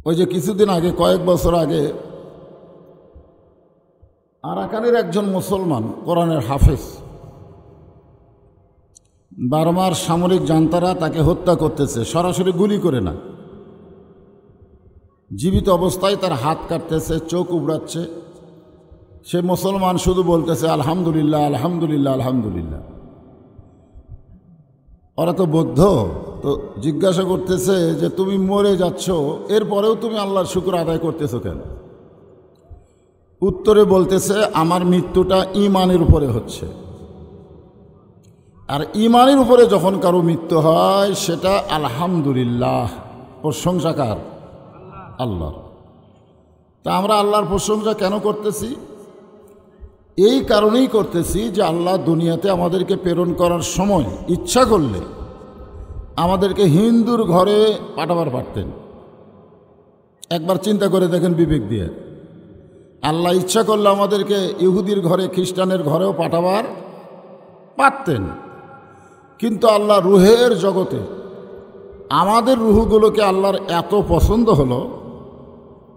ওই যে কিছুদিন আগে, কয়েক বছর আগে, আরাকানের একজন মুসলমান কোরআনের হাফেজ, বার্মার সামরিক জান্তারা তাকে হত্যা করতেছে, সরাসরি গুলি করে না, জীবিত অবস্থায় তার হাত কাটতেছে, চোখ উবড়াচ্ছে। সে মুসলমান শুধু বলতেছে আলহামদুলিল্লাহ, আলহামদুলিল্লাহ, আলহামদুলিল্লাহ। ওরা তো বৌদ্ধ, তো জিজ্ঞাসা করতেছে যে তুমি মরে যাচ্ছ, এরপরেও তুমি আল্লাহর শুকর আদায় করতেছো কেন? উত্তরে বলতেছে আমার মৃত্যুটা ঈমানের উপরে হচ্ছে, আর ঈমানের উপরে যখন কারো মৃত্যু হয় সেটা আলহামদুলিল্লাহ। প্রশংসা কার? আল্লাহর। তা আমরা আল্লাহর প্রশংসা কেন করতেছি? এই কারণেই করতেছি যে আল্লাহ দুনিয়াতে আমাদেরকে প্রেরণ করার সময় ইচ্ছা করলে আমাদেরকে হিন্দুর ঘরে পাঠাবার পারতেন। একবার চিন্তা করে দেখেন বিবেক দিয়ে। আল্লাহ ইচ্ছা করলে আমাদেরকে ইহুদির ঘরে, খ্রিস্টানের ঘরেও পাঠাবার পারতেন, কিন্তু আল্লাহ রুহের জগতে আমাদের রুহগুলোকে আল্লাহর এত পছন্দ হলো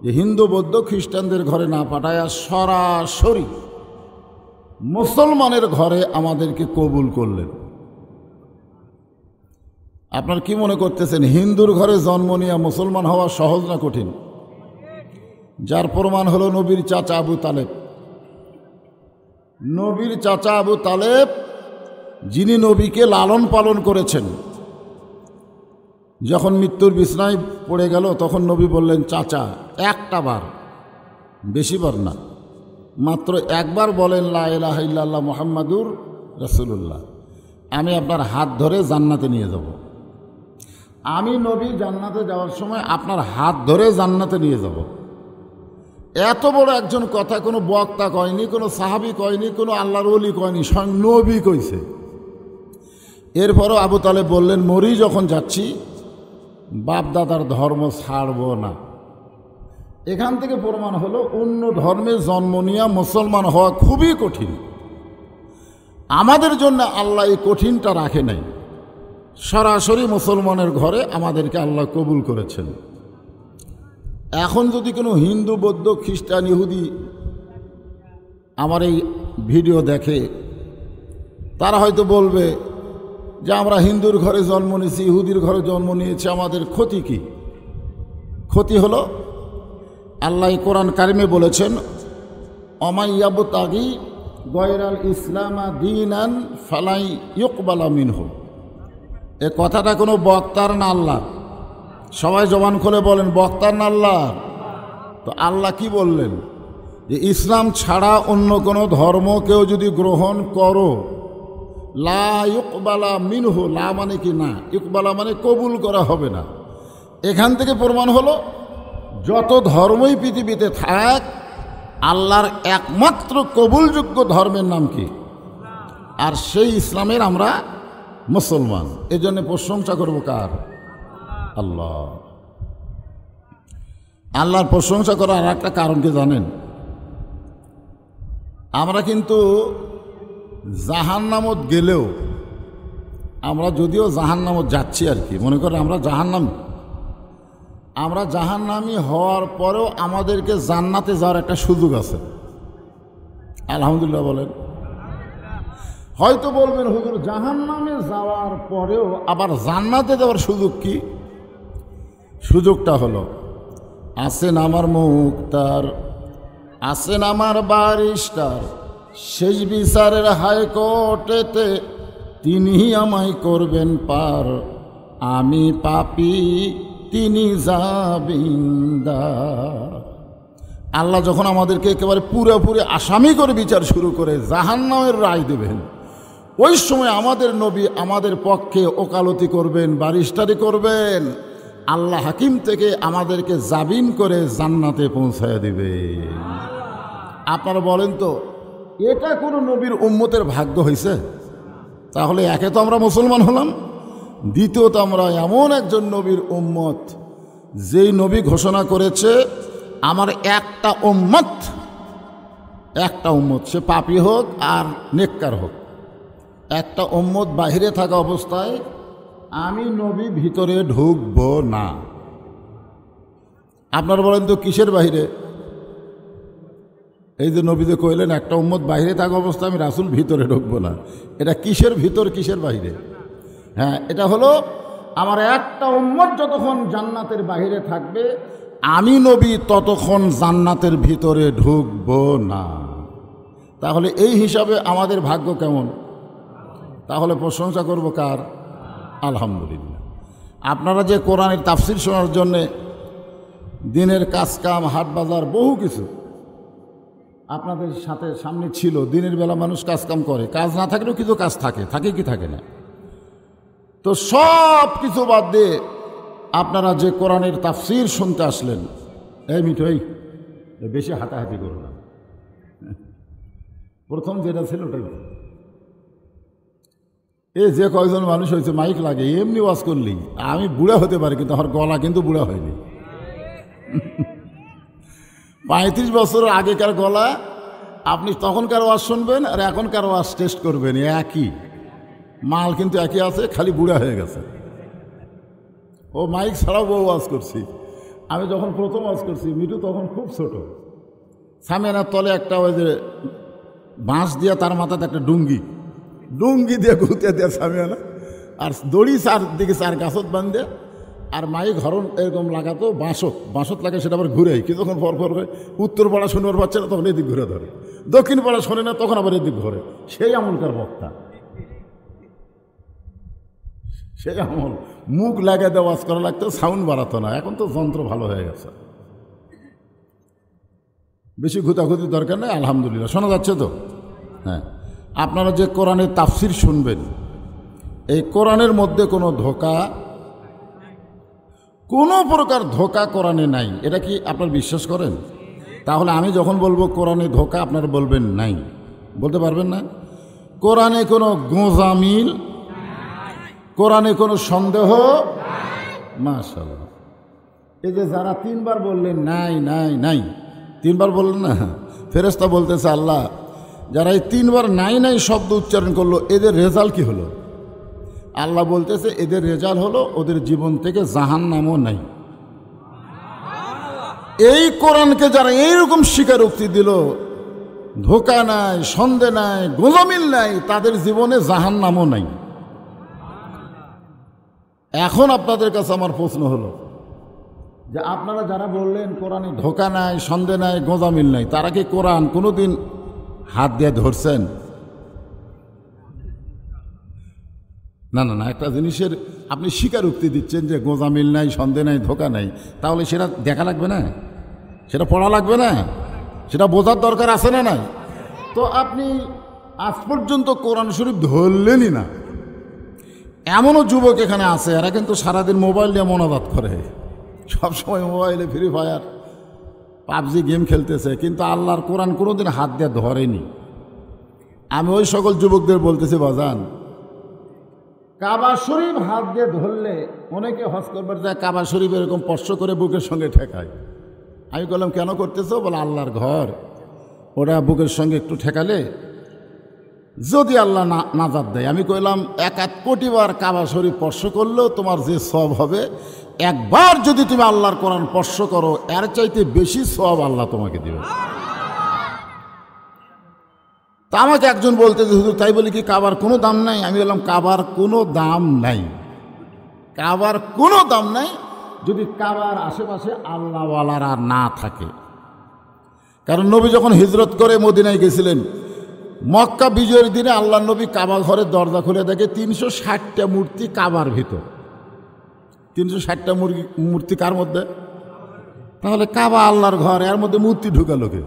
যে হিন্দু, বৌদ্ধ, খ্রিস্টানদের ঘরে না পাঠায়া সরাসরি মুসলমানের ঘরে আমাদেরকে কবুল করলেন। আপনার কি মনে করতেছেন হিন্দুর ঘরে জন্ম নিয়ে মুসলমান হওয়া সহজ না কঠিন? যার প্রমাণ হলো নবীর চাচা আবু তালেব। নবীর চাচা আবু তালেব, যিনি নবীকে লালন পালন করেছেন, যখন মৃত্যুর বিছনায় পড়ে গেল তখন নবী বললেন চাচা, একটা বার, বেশিবার না, মাত্র একবার বলেন লা ইলাহা ইল্লাল্লাহ মুহাম্মাদুর রাসূলুল্লাহ, আমি আপনার হাত ধরে জান্নাতে নিয়ে যাব। আমি নবী জান্নাতে যাওয়ার সময় আপনার হাত ধরে জান্নাতে নিয়ে যাব। এত বড় একজন কথা কোনো বক্তা কয়নি, কোনো সাহাবী কয়নি, কোনো আল্লাহর ওলি কয়নি, স্বয়ং নবী কইছে। এরপরও আবু তালেব বললেন মরি যখন যাচ্ছি বাপ দাদার ধর্ম ছাড়ব না। এখান থেকে প্রমাণ হলো অন্য ধর্মে জন্ম নিয়ে মুসলমান হওয়া খুবই কঠিন। আমাদের জন্য আল্লাহ এই কঠিনটা রাখে নাই, সরাসরি মুসলমানের ঘরে আমাদেরকে আল্লাহ কবুল করেছেন। এখন যদি কোনো হিন্দু, বৌদ্ধ, খ্রিস্টান, ইহুদি আমার এই ভিডিও দেখে, তারা হয়তো বলবে যে আমরা হিন্দুর ঘরে জন্ম নিয়েছি, ইহুদির ঘরে জন্ম নিয়েছি, আমাদের ক্ষতি কি? ক্ষতি হলো আল্লাহ কোরআন কারিমে বলেছেন অমাইয়াবতাগি গয়রাল ইসলামা দীনান ফালাই ইউকবালা মিনহু। এ কথাটা কোনো বক্তার না আল্লাহ? সবাই জবান খুলে বলেন বক্তার না আল্লাহ? তো আল্লাহ কি বললেন? যে ইসলাম ছাড়া অন্য কোনো ধর্ম কেউ যদি গ্রহণ করো, লা ইউকবালা মিনহু, লা মানে কি না, ইউকবালা মানে কবুল করা হবে না। এখান থেকে প্রমাণ হলো যত ধর্মই পৃথিবীতে থাক, আল্লাহর একমাত্র কবুলযোগ্য ধর্মের নাম কি? আর সেই ইসলামের আমরা মুসলমান। এজন্য প্রশংসা করব কার? আল্লাহ। আল্লাহর প্রশংসা করার আর একটা কারণ কি জানেন? আমরা কিন্তু জাহান্নামত গেলেও, আমরা যদিও জাহান্নামত যাচ্ছি আর কি, মনে করেন আমরা জাহান্নামী, আমরা জাহান্নামী হওয়ার পরেও আমাদেরকে জান্নাতে যাওয়ার একটা সুযোগ আছে। আলহামদুলিল্লাহ বলেন। হয়তো বলবেন হুজুর জাহান্নামে যাওয়ার পরেও আবার জান্নাতে যাওয়ার সুযোগ কি? সুযোগটা হলো আছেন আমার মুক্তার, আছেন আমার বারিস্টার, শেষ বিচারের হাইকোর্টেতে তিনি আমায় করবেন পার, আমি পাপী তিনি জামিনদার। আল্লাহ যখন আমাদেরকে একেবারে পুরোপুরি আসামি করে বিচার শুরু করে জাহান্নামের রায় দেবেন, ওই সময় আমাদের নবী আমাদের পক্ষে ওকালতি করবেন, বারিস্টারি করবেন। আল্লাহ হাকিম থেকে আমাদেরকে জামিন করে জান্নাতে পৌঁছায় দিবে। আপনারা বলেন তো এটা কোনো নবীর উম্মতের ভাগ্য হয়েছে? তাহলে একে তো আমরা মুসলমান হলাম, দ্বিতীয়ত আমরা এমন একজন নবীর উম্মত যেই নবী ঘোষণা করেছে আমার একটা উম্মত, সে পাপী হোক আর নেককার হোক, একটা উম্মত বাহিরে থাকা অবস্থায় আমি নবী ভিতরে ঢুকব না। আপনারা বলেন তো কিসের বাহিরে? এই যে নবী যে কইলেন একটা উম্মত বাহিরে থাকা অবস্থা আমি রাসূল ভিতরে ঢুকবো না, এটা কিসের ভিতর কিসের বাহিরে? হ্যাঁ, এটা হলো আমার একটা উম্মত যতক্ষণ জান্নাতের বাহিরে থাকবে আমি নবী ততক্ষণ জান্নাতের ভিতরে ঢুকবো না। তাহলে এই হিসাবে আমাদের ভাগ্য কেমন? তাহলে প্রশংসা করব কার? আলহামদুলিল্লাহ। আপনারা যে কোরআনের তাফসির শোনার জন্যে দিনের কাজকাম হাট বাজার বহু কিছু আপনাদের সাথে সামনে ছিল, দিনের বেলা মানুষ কাজকাম করে, কাজ না থাকলেও কিছু কাজ থাকে, থাকে কি থাকে না? তো সব কিছু বাদ দিয়ে আপনারা যে কোরআনের তাফসির শুনতে আসলেন, এই মিঠুই বেশি হাঁটাহাঁটি করো না, প্রথম যেটা ছিল ওটাই। এই যে কয়জন মানুষ হয়েছে মাইক লাগে এমনি ওয়াজ করলি, আমি বুড়া হতে পারি কিন্তু আমার গলা কিন্তু বুড়া হয়নি। 35 বছর আগেকার গলা, আপনি তখনকার ওয়াজ শুনবেন আর এখনকার ওয়াজ টেস্ট করবেন, একই মাল কিন্তু একই আছে, খালি বুড়া হয়ে গেছে। ও মাইক ছাড়াও বউ ওয়াজ করছি, আমি যখন প্রথম ওয়াজ করছি মিঠু তখন খুব ছোট, সামিয়ানার তলে একটা ওই যে বাঁশ দিয়া তার মাথাতে একটা ডুঙ্গি দিয়ে ঘুরতে দেয় সামিয়ানা, আর দড়ি চারদিকে 4 গাছত বান্ধে, আর মাইক হরণ এরকম লাগাতো, বাঁশত লাগে, সেটা আবার ঘুরে কিছুক্ষণ পর করে উত্তর পাড়া শুনবার পাচ্ছে না তখন এদিক ঘুরে ধরে, দক্ষিণ পাড়া শোনে না তখন আবার এদিক ঘরে। সেই আমলকার বক্তা, সেই আমল মুখ লাগিয়ে দেওয়া ওয়াজ করা লাগতো, সাউন্ড বাড়াতো না। এখন তো যন্ত্র ভালো হয়ে গেছে, বেশি ঘুতাঘুতি দরকার নেই, আলহামদুলিল্লাহ শোনা যাচ্ছে তো। হ্যাঁ, আপনারা যে কোরআনের তাফসির শুনবেন, এই কোরআনের মধ্যে কোনো ধোঁকা, কোনো প্রকার ধোঁকা কোরআনে নাই, এটা কি আপনারা বিশ্বাস করেন? তাহলে আমি যখন বলবো কোরআনে ধোঁকা, আপনারা বলবেন নাই, বলতে পারবেন না? কোরআনে কোনো গোঁজামিল, কোরআনে কোনো সন্দেহ, মাশাআল্লাহ। এই যে যারা 3 বার বললেন নাই নাই নাই, 3 বার বললেন না, ফেরেশতা বলতেছে আল্লাহ যারা এই 3 বার নাই নাই শব্দ উচ্চারণ করলো এদের রেজাল্ট কি হলো? আল্লাহ বলতেছে এদের রেজাল্ট হলো ওদের জীবন থেকে জাহান্নামও নাই। এই কোরআনকে যারা এইরকম স্বীকারোক্তি দিল, ধোঁকা নাই, সন্দেহ নাই, গোঁজামিল নাই, তাদের জীবনে জাহান্নামও নাই। এখন আপনাদের কাছে আমার প্রশ্ন হলো যে আপনারা যারা বললেন কোরআনে ধোঁকা নাই, সন্দেহ নাই, গোঁজামিল নাই, তারা কি কোরআন কোনোদিন হাত দিয়ে ধরছেন? না না না, একটা জিনিসের আপনি স্বীকারোক্তি দিচ্ছেন যে গোঁজামিল নাই, সন্দেহ নাই, ধোঁকা নাই, তাহলে সেটা দেখা লাগবে না, সেটা পড়া লাগবে না, সেটা বোঝার দরকার আছে না নাই? তো আপনি আজ পর্যন্ত কোরআন শরীফ ধরলেনই না। এমনও যুবক এখানে আছে, এরা কিন্তু সারাদিন মোবাইল নিয়ে মোনাজাত করে, সবসময় মোবাইলে ফ্রি ফায়ার পাবজি গেম খেলতেছে, কিন্তু আল্লাহর কোরআন কোনোদিন হাত দিয়ে ধরেনি। আমি ওই সকল যুবকদের বলতেছি, বাজান, কাবা শরীফ হাত দিয়ে ধরলে অনেকে হজ করবার যায় কাবা শরীফ এরকম স্পর্শ করে বুকের সঙ্গে ঠেকায়। আমি বললাম কেন করতেছো? বলে আল্লাহর ঘর, ওরা বুকের সঙ্গে একটু ঠেকালে যদি আল্লাহ নাজাত দেয়। আমি কইলাম 1 কোটি বার কাবা শরীফ স্পর্শ করলেও তোমার যে সওয়াব হবে, একবার যদি তুমি আল্লাহর কোরআন স্পর্শ করো এর চাইতে বেশি সওয়াব আল্লাহ তোমাকে দেবে। তা আমাকে একজন বলতে যে হুজুর তাই বলি কি কাবার কোনো দাম নাই? আমি বললাম কাবার কোনো দাম নাই, কাবার কোনো দাম নাই যদি কাবার আশেপাশে আল্লাহওয়ালারা না থাকে। কারণ নবী যখন হিজরত করে মদিনায় গেছিলেন, মক্কা বিজয়ের দিনে আল্লাহ নবী কাবা ঘরের দরজা খুলে দেখে 360টা মূর্তি কাবার ভিতর। 360টা মূর্তি কার মধ্যে? তাহলে কাবা আল্লাহর ঘর, এর মধ্যে মূর্তি ঢুকালো কে?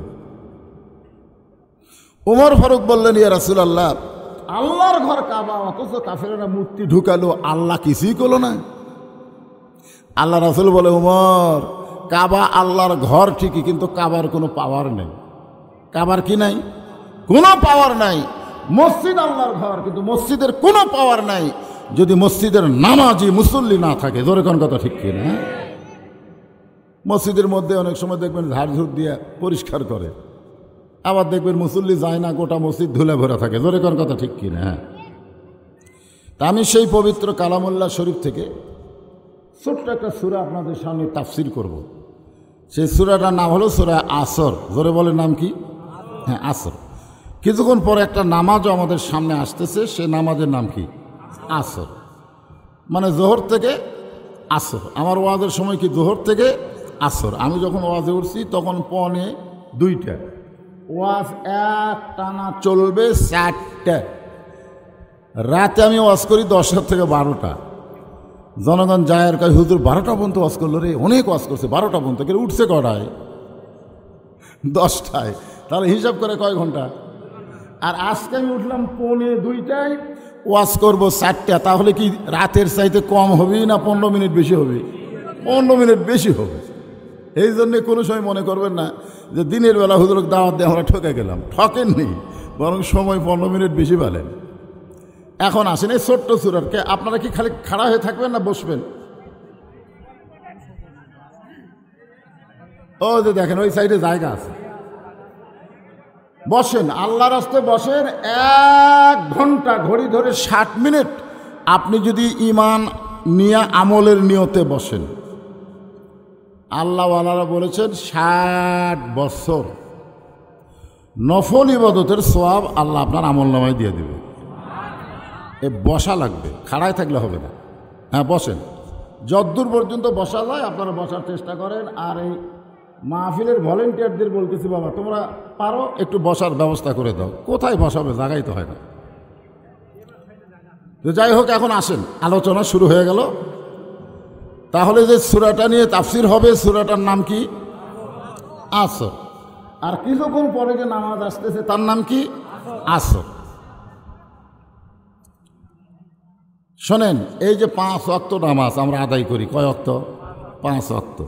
ওমর ফারুক বললেন ইয়া রাসূলুল্লাহ, আল্লাহর ঘর কাবা, অথচ কাফেরেরা মূর্তি ঢুকালো, আল্লাহ কিছুই করলো না। আল্লাহ রাসূল বলে, ওমর, কাবা আল্লাহর ঘর ঠিকই, কিন্তু কাবার কোনো পাওয়ার নেই। কাবার কি নাই? কোনো পাওয়ার নাই। মসজিদ আল্লাহর ঘর, কিন্তু মসজিদের কোনো পাওয়ার নাই যদি মসজিদের নামাজি মুসল্লি না থাকে। জোরে কোন কথা ঠিক কিনা? মসজিদের মধ্যে অনেক সময় দেখবেন ঝাড়ঝুড় দিয়ে পরিষ্কার করে, আবার দেখবেন মুসল্লি যায় না, গোটা মসজিদ ধুলে ভরা থাকে। জোরে কোন কথা ঠিক কিনা? হ্যাঁ। তা আমি সেই পবিত্র কালামুল্লাহ শরীফ থেকে ছোট্ট একটা সূরা আপনাদের সামনে তাফসির করব। সেই সূরাটার নাম হলো সূরা আসর। জোরে বলে নাম কি? হ্যাঁ, আসর। কিছুক্ষণ পরে একটা নামাজও আমাদের সামনে আসতেছে, সে নামাজের নাম কি? আসর। মানে জোহর থেকে আসর। আমার ওয়াজের সময় কি জোহর থেকে আসর। আমি যখন ওয়াজে উঠছি তখন 1:45। ওয়াজ এক টানা চলবে 4টা। রাতে আমি ওয়াজ করি 10টা থেকে 12টা। জনগণ যায় আর কয়, হুজুর 12টা পর্যন্ত ওয়াজ করলো রে, অনেক ওয়াজ করছে 12টা পর্যন্ত। কিন্তু উঠছে কটায়? 10টায়। তাহলে হিসাব করে কয় ঘন্টা? আর আজকে আমি উঠলাম 1:45, ওয়াজ করবো 4টা। তাহলে কি রাতের চাইতে কম হবে না 15 মিনিট বেশি হবে? 15 মিনিট বেশি হবে। এই জন্যে কোনো সময় মনে করবেন না যে দিনের বেলা হুজুরকে দাওয়াত দিয়ে আমরা ঠকে গেলাম। ঠকেননি, বরং সময় 15 মিনিট বেশি পেলেন। এখন আসেন এই ছোট্ট সূরাকে। আপনারা কি খালি খাড়া হয়ে থাকবেন না বসবেন? ও যে দেখেন ওই সাইডে জায়গা আছে, বসেন। আল্লাহর রাস্তায় বসেন। 1 ঘন্টা ঘড়ি ধরে 60 মিনিট আপনি যদি ঈমান নিয়ে আমলের নিয়তে বসেন, আল্লাহওয়ালারা বলেছেন 60 বছর নফল ইবাদতের সওয়াব আল্লাহ আপনার আমল নামায় দিয়ে দেবে। এ বসা লাগবে, খাড়ায় থাকলে হবে না। হ্যাঁ, বসেন। যতদূর পর্যন্ত বসা যায় আপনারা বসার চেষ্টা করেন। আর এই মাহফিলের ভলেন্টিয়ারদের বলতেছি, বাবা তোমরা পারো একটু বসার ব্যবস্থা করে দাও। কোথায় বসাবে? জায়গাই তো হয় না। তো যাই হোক, এখন আসেন, আলোচনা শুরু হয়ে গেল। তাহলে যে সূরাটা নিয়ে তাফসির হবে, সূরাটার নাম কি? আসর। আর কিছুক্ষণ পরে যে নামাজ আসতেছে তার নাম কি? আসর। শোনেন, এই যে 5 ওয়াক্ত নামাজ আমরা আদায় করি, কয় ওয়াক্ত? 5 ওয়াক্ত।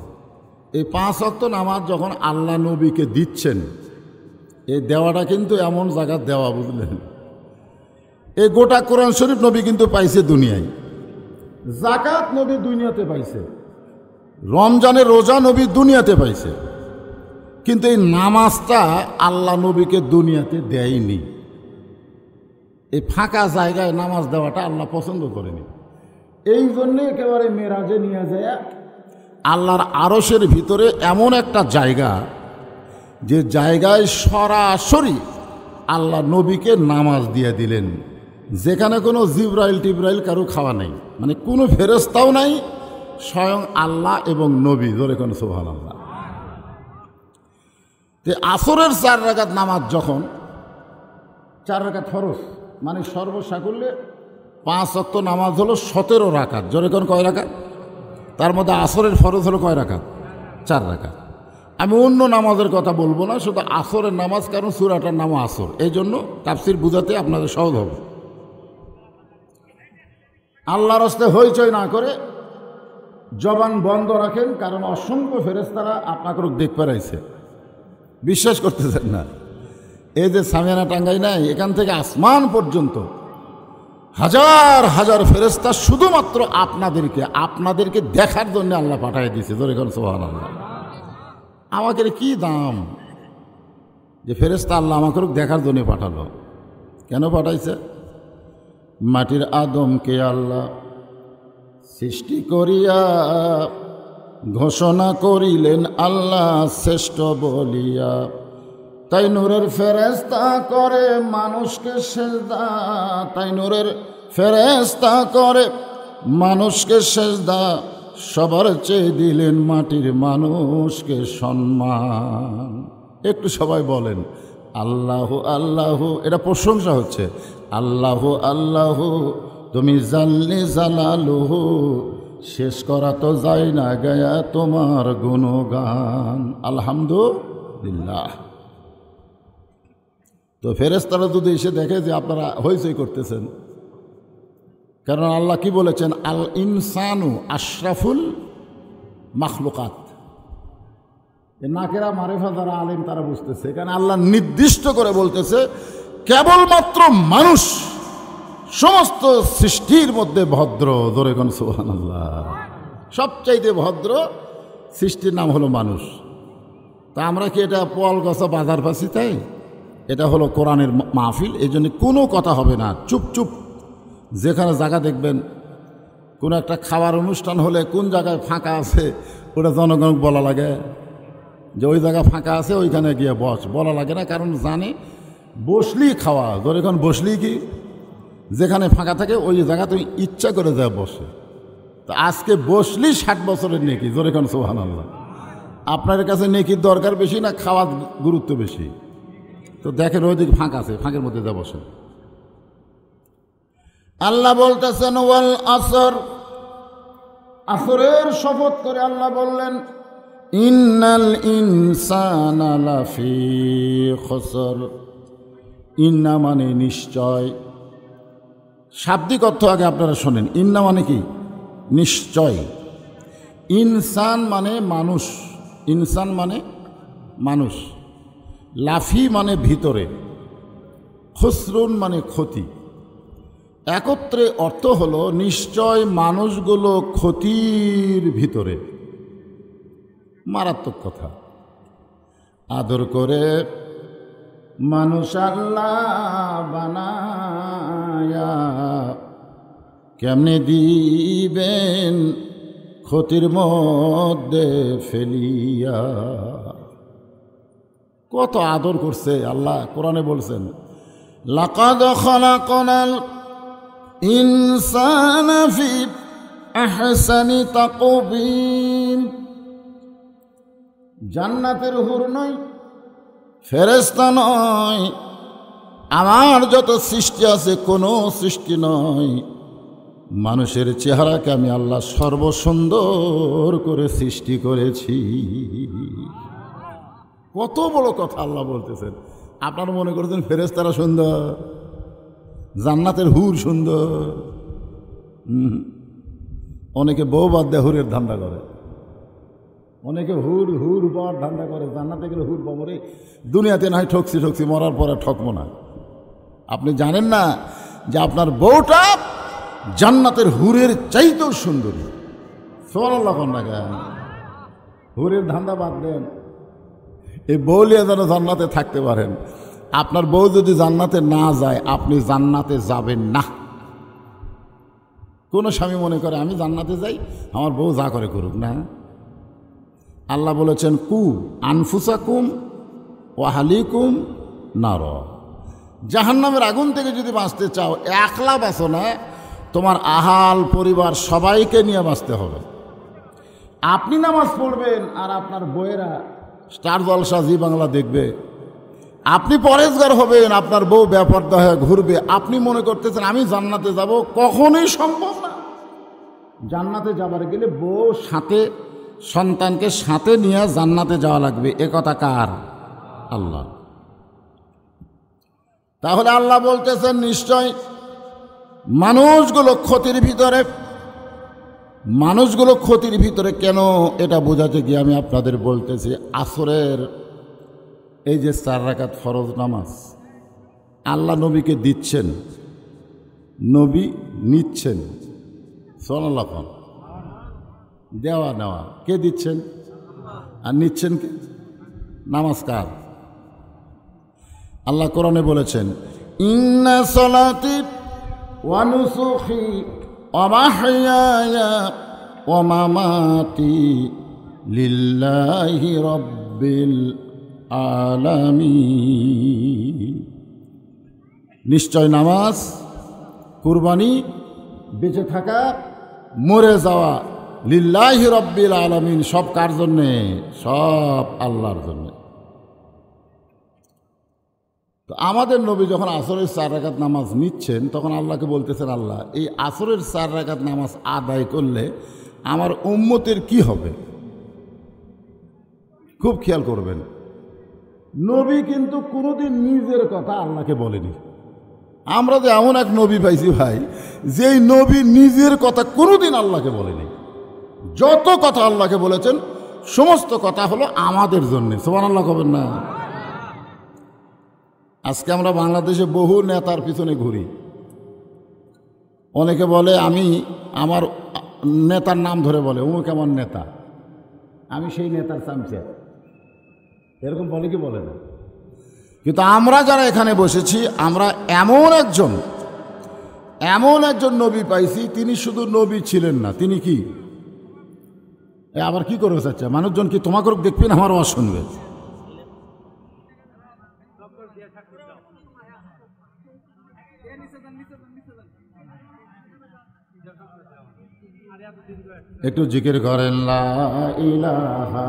এই 5 ওয়াক্ত নামাজ যখন আল্লাহ নবীকে দিচ্ছেন, এই দেওয়াটা কিন্তু এমন জায়গা দেওয়া, বুঝলেন? এই গোটা কোরআন শরীফ নবী কিন্তু পাইছে দুনিয়ায়, যাকাত নবী দুনিয়াতে পাইছে, রমজানের রোজা নবী দুনিয়াতে পাইছে, কিন্তু এই নামাজটা আল্লাহ নবীকে দুনিয়াতে দেয়নি। এই ফাঁকা জায়গায় নামাজ দেওয়াটা আল্লাহ পছন্দ করেনি। এই জন্যে একেবারে মেরাজে নিয়ে যায় আল্লাহর আরশের ভিতরে এমন একটা জায়গা, যে জায়গায় সরাসরি আল্লাহ নবীকে নামাজ দিয়ে দিলেন, যেখানে কোনো জিব্রাইল টিব্রাইল কারো খাওয়া নেই, মানে কোনো ফেরেশতাও নাই, স্বয়ং আল্লাহ এবং নবী। জোরে কোন সুবহানাল্লাহ। যে আসরের 4 রাকাত নামাজ, যখন 4 রাকাত ফরজ, মানে সর্বসাকুল্যে 5 ওয়াক্ত নামাজ হলো 17 রাকাত। জোরে কোন কয় রাকাত? তার মধ্যে আসরের ফরজ হলো কয় রাকাত? 4 রাকাত। আমি অন্য নামাজের কথা বলবো না, শুধু আসরের নামাজ, কারণ সূরাটার নাম আসর, এই জন্য তাফসীর বুঝাতে আপনাদের সহজ হবে। আল্লাহর রাস্তায় হইচই না করে জবান বন্ধ রাখেন, কারণ অসংখ্য ফেরেশতারা আপনাকে দেখতে পারাইছে, বিশ্বাস করতেছেন না। এই যে সামিয়ানা টাঙ্গাই নাই, এখান থেকে আসমান পর্যন্ত হাজার হাজার ফেরেশতা শুধুমাত্র আপনাদেরকে দেখার জন্য আল্লাহ পাঠিয়ে দিয়েছে। জোরে কোন সুবহানাল্লাহ। আমাকে কি দাম যে ফেরেশতা আল্লাহ আমাকে দেখার জন্য পাঠালো। কেন পাঠাইছে? মাটির আদমকে আল্লাহ সৃষ্টি করিয়া ঘোষণা করিলেন আল্লাহ শ্রেষ্ঠ বলিয়া, তাই নূরের ফেরেশতা করে মানুষকে সেজদা, তাই নূরের ফেরেশতা করে মানুষকে সেজদা, সবার চেয়ে দিলেন মাটির মানুষকে সম্মান। একটু সবাই বলেন আল্লাহ আল্লাহ, এটা প্রশংসা হচ্ছে। আল্লাহ আল্লাহ তুমি জানলে জালালুহু, শেষ করা তো যায় না গায়া তোমার গুণগান। আলহামদুলিল্লাহ। তো ফেরেশতারা যদি এসে দেখে যে আপনারা হইচই করতেছেন, কারণ আল্লাহ কি বলেছেন? আল ইনসানু আশরাফুল মাখলুকাত। নাকেরা মারেফা যারা আলেম তারা বুঝতেছে, কারণ আল্লাহ নির্দিষ্ট করে বলতেছে কেবলমাত্র মানুষ সমস্ত সৃষ্টির মধ্যে ভদ্র। ধরে কোন সুবহানাল্লাহ। সবচাইতে ভদ্র সৃষ্টির নাম হলো মানুষ। তা আমরা কি এটা পোয়াল গছা বাজার পাচ্ছি? তাই এটা হলো কোরআনের মাহফিল, এই জন্য কোনো কথা হবে না, চুপ। যেখানে জায়গা দেখবেন কোনো একটা খাওয়ার অনুষ্ঠান হলে কোন জায়গায় ফাঁকা আছে ওটা জনগণ বলা লাগে, যে ওই জায়গা ফাঁকা আছে ওইখানে গিয়ে বস, বলা লাগে না, কারণ জানে বসলেই খাওয়া। ধর এখন বসলেই কি যেখানে ফাঁকা থাকে ওই জায়গা তুমি ইচ্ছা করে যায় বসে। তো আজকে বসলেই 60 বছরের নেকি, ধর এখন সুবহানাল্লাহ। আপনার কাছে নেকির দরকার বেশি না খাওয়ার গুরুত্ব বেশি? তো দেখেন ওইদিকে ফাঁকা আছে, ফাঁকের মধ্যে যা বসেন। আল্লাহ বলতেছেন ওয়াল আসর, আসরের শপথ করে আল্লাহ বললেন ইন্নাল ইনসানা লাফি খুসর। ইন্না মানে নিশ্চয়, শাব্দিক অর্থ আগে আপনারা শোনেন। ইন্না মানে কি? নিশ্চয়। ইনসান মানে মানুষ, ইনসান মানে মানুষ, লাফি মানে ভিতরে, খুসরুন মানে ক্ষতি। একত্রে অর্থ হলো নিশ্চয় মানুষগুলো ক্ষতির ভিতরে। মারাত্মক কথা। আদর করে মানুষ আল্লাহ বানায়া কেমনে দিবেন ক্ষতির মধ্যে ফেলিয়া। কত আদর করছে আল্লাহ। কোরআনে বলছেন লাকাদ খালাকনাল ইনসানা ফি আহসানি তাকবীম। জান্নাতের হুর নয়, ফেরেশতা নয়, আমার যত সৃষ্টি আছে কোনো সৃষ্টি নয়, মানুষের চেহারাকে আমি আল্লাহ সর্বসুন্দর করে সৃষ্টি করেছি। কত বড় কথা আল্লাহ বলতেছেন। আপনারা মনে করছেন ফেরেশতারা সুন্দর, জান্নাতের হুর সুন্দর? অনেকে বউ বাদ দেয় হুরের ধান্দা করে, অনেকে হুর হুর পাওয়ার ধান্দা করে। জান্নাতে গেলে হুর পাবো রে, দুনিয়াতে না হয় ঠকছি ঠকছি, মরার পরে ঠকবো না। আপনি জানেন না যে আপনার বউটা জান্নাতের হুরের চাইতেও সুন্দরী? সুবহানাল্লাহ। হুরের ধান্দা বাদ দেন, এই বউ নিয়ে যেন জান্নাতে থাকতে পারেন। আপনার বউ যদি জান্নাতে না যায় আপনি জান্নাতে যাবেন না। কোনো স্বামী মনে করে আমি জান্নাতে যাই, আমার বউ যা করে করুক না। আল্লাহ বলেছেন কু আনফুসাকুম ওয়া আহলিকুম নার। জাহান্নামের আগুন থেকে যদি বাঁচতে চাও একলা বাঁচো না, তোমার আহাল পরিবার সবাইকে নিয়ে বাঁচতে হবে। আপনি নামাজ পড়বেন আর আপনার বউয়েরা স্টার জলসা জি বাংলা দেখবে। আপনি পরেশগার হবেন, আপনার বউ বেপরদা হয়ে ঘুরবে। আপনি মনে করতেছেন আমি জান্নাতে যাব, কখনোই সম্ভব না। জান্নাতে যাবার গেলে বউ সাথে, সন্তানকে সাথে নিয়ে জান্নাতে যাওয়া লাগবে। এ কথা কার? আল্লাহ। তাহলে আল্লাহ বলতেছেন নিশ্চয় মানুষগুলো ক্ষতির ভিতরে। মানুষগুলো ক্ষতির ভিতরে কেন, এটা বোঝাতে গিয়ে আমি আপনাদের বলতেছি আসরের এই যে 4 রাকাত ফরজ নামাজ আল্লাহ নবীকে দিচ্ছেন, নবী নিচ্ছেন। সুবহানাল্লাহ। দেওয়া নেওয়া কে দিচ্ছেন আর নিচ্ছেন কে? নামাজ কার? আল্লাহ কোরআনে বলেছেন ইন্না সলাতি ওয়া নুসুখি ওয়া মাহইয়ায়া ওয়া মামাতি লিল্লাহি রাব্বিল আলামিন। নিশ্চয় নামাজ, কুরবানি, বেঁচে থাকা, মরে যাওয়া, লিল্লাহি রাব্বিল আলামিন, সব কার জন্যে? সব আল্লাহর জন্যে। তো আমাদের নবী যখন আসরের 4 রাকাত নামাজ নিচ্ছেন তখন আল্লাহকে বলতেছেন আল্লাহ এই আসরের 4 রাকাত নামাজ আদায় করলে আমার উম্মতের কি হবে? খুব খেয়াল করবেন, নবী কিন্তু কোনোদিন নিজের কথা আল্লাহকে বলেনি। আমরা যে এমন এক নবী পাইছি ভাই, যেই নবী নিজের কথা কোনোদিন আল্লাহকে বলেনি। যত কথা আল্লাহকে বলেছেন সমস্ত কথা হলো আমাদের জন্যে। সুবহানাল্লাহ কবেন না? আজকে আমরা বাংলাদেশে বহু নেতার পিছনে ঘুরি। অনেকে বলে আমি আমার নেতার নাম ধরে বলে অমুক আমার নেতা, আমি সেই নেতার চামচা, এরকম বলে কি বলে না? কিন্তু আমরা যারা এখানে বসেছি আমরা এমন একজন নবী পাইছি, তিনি শুধু নবী ছিলেন না, তিনি কি আবার কি করবে চাচ্ছা? মানুষজন কি তোমাকে দেখবি না আমার আওয়াজ শুনবে? একটু জিকির করেন, লা ইলাহা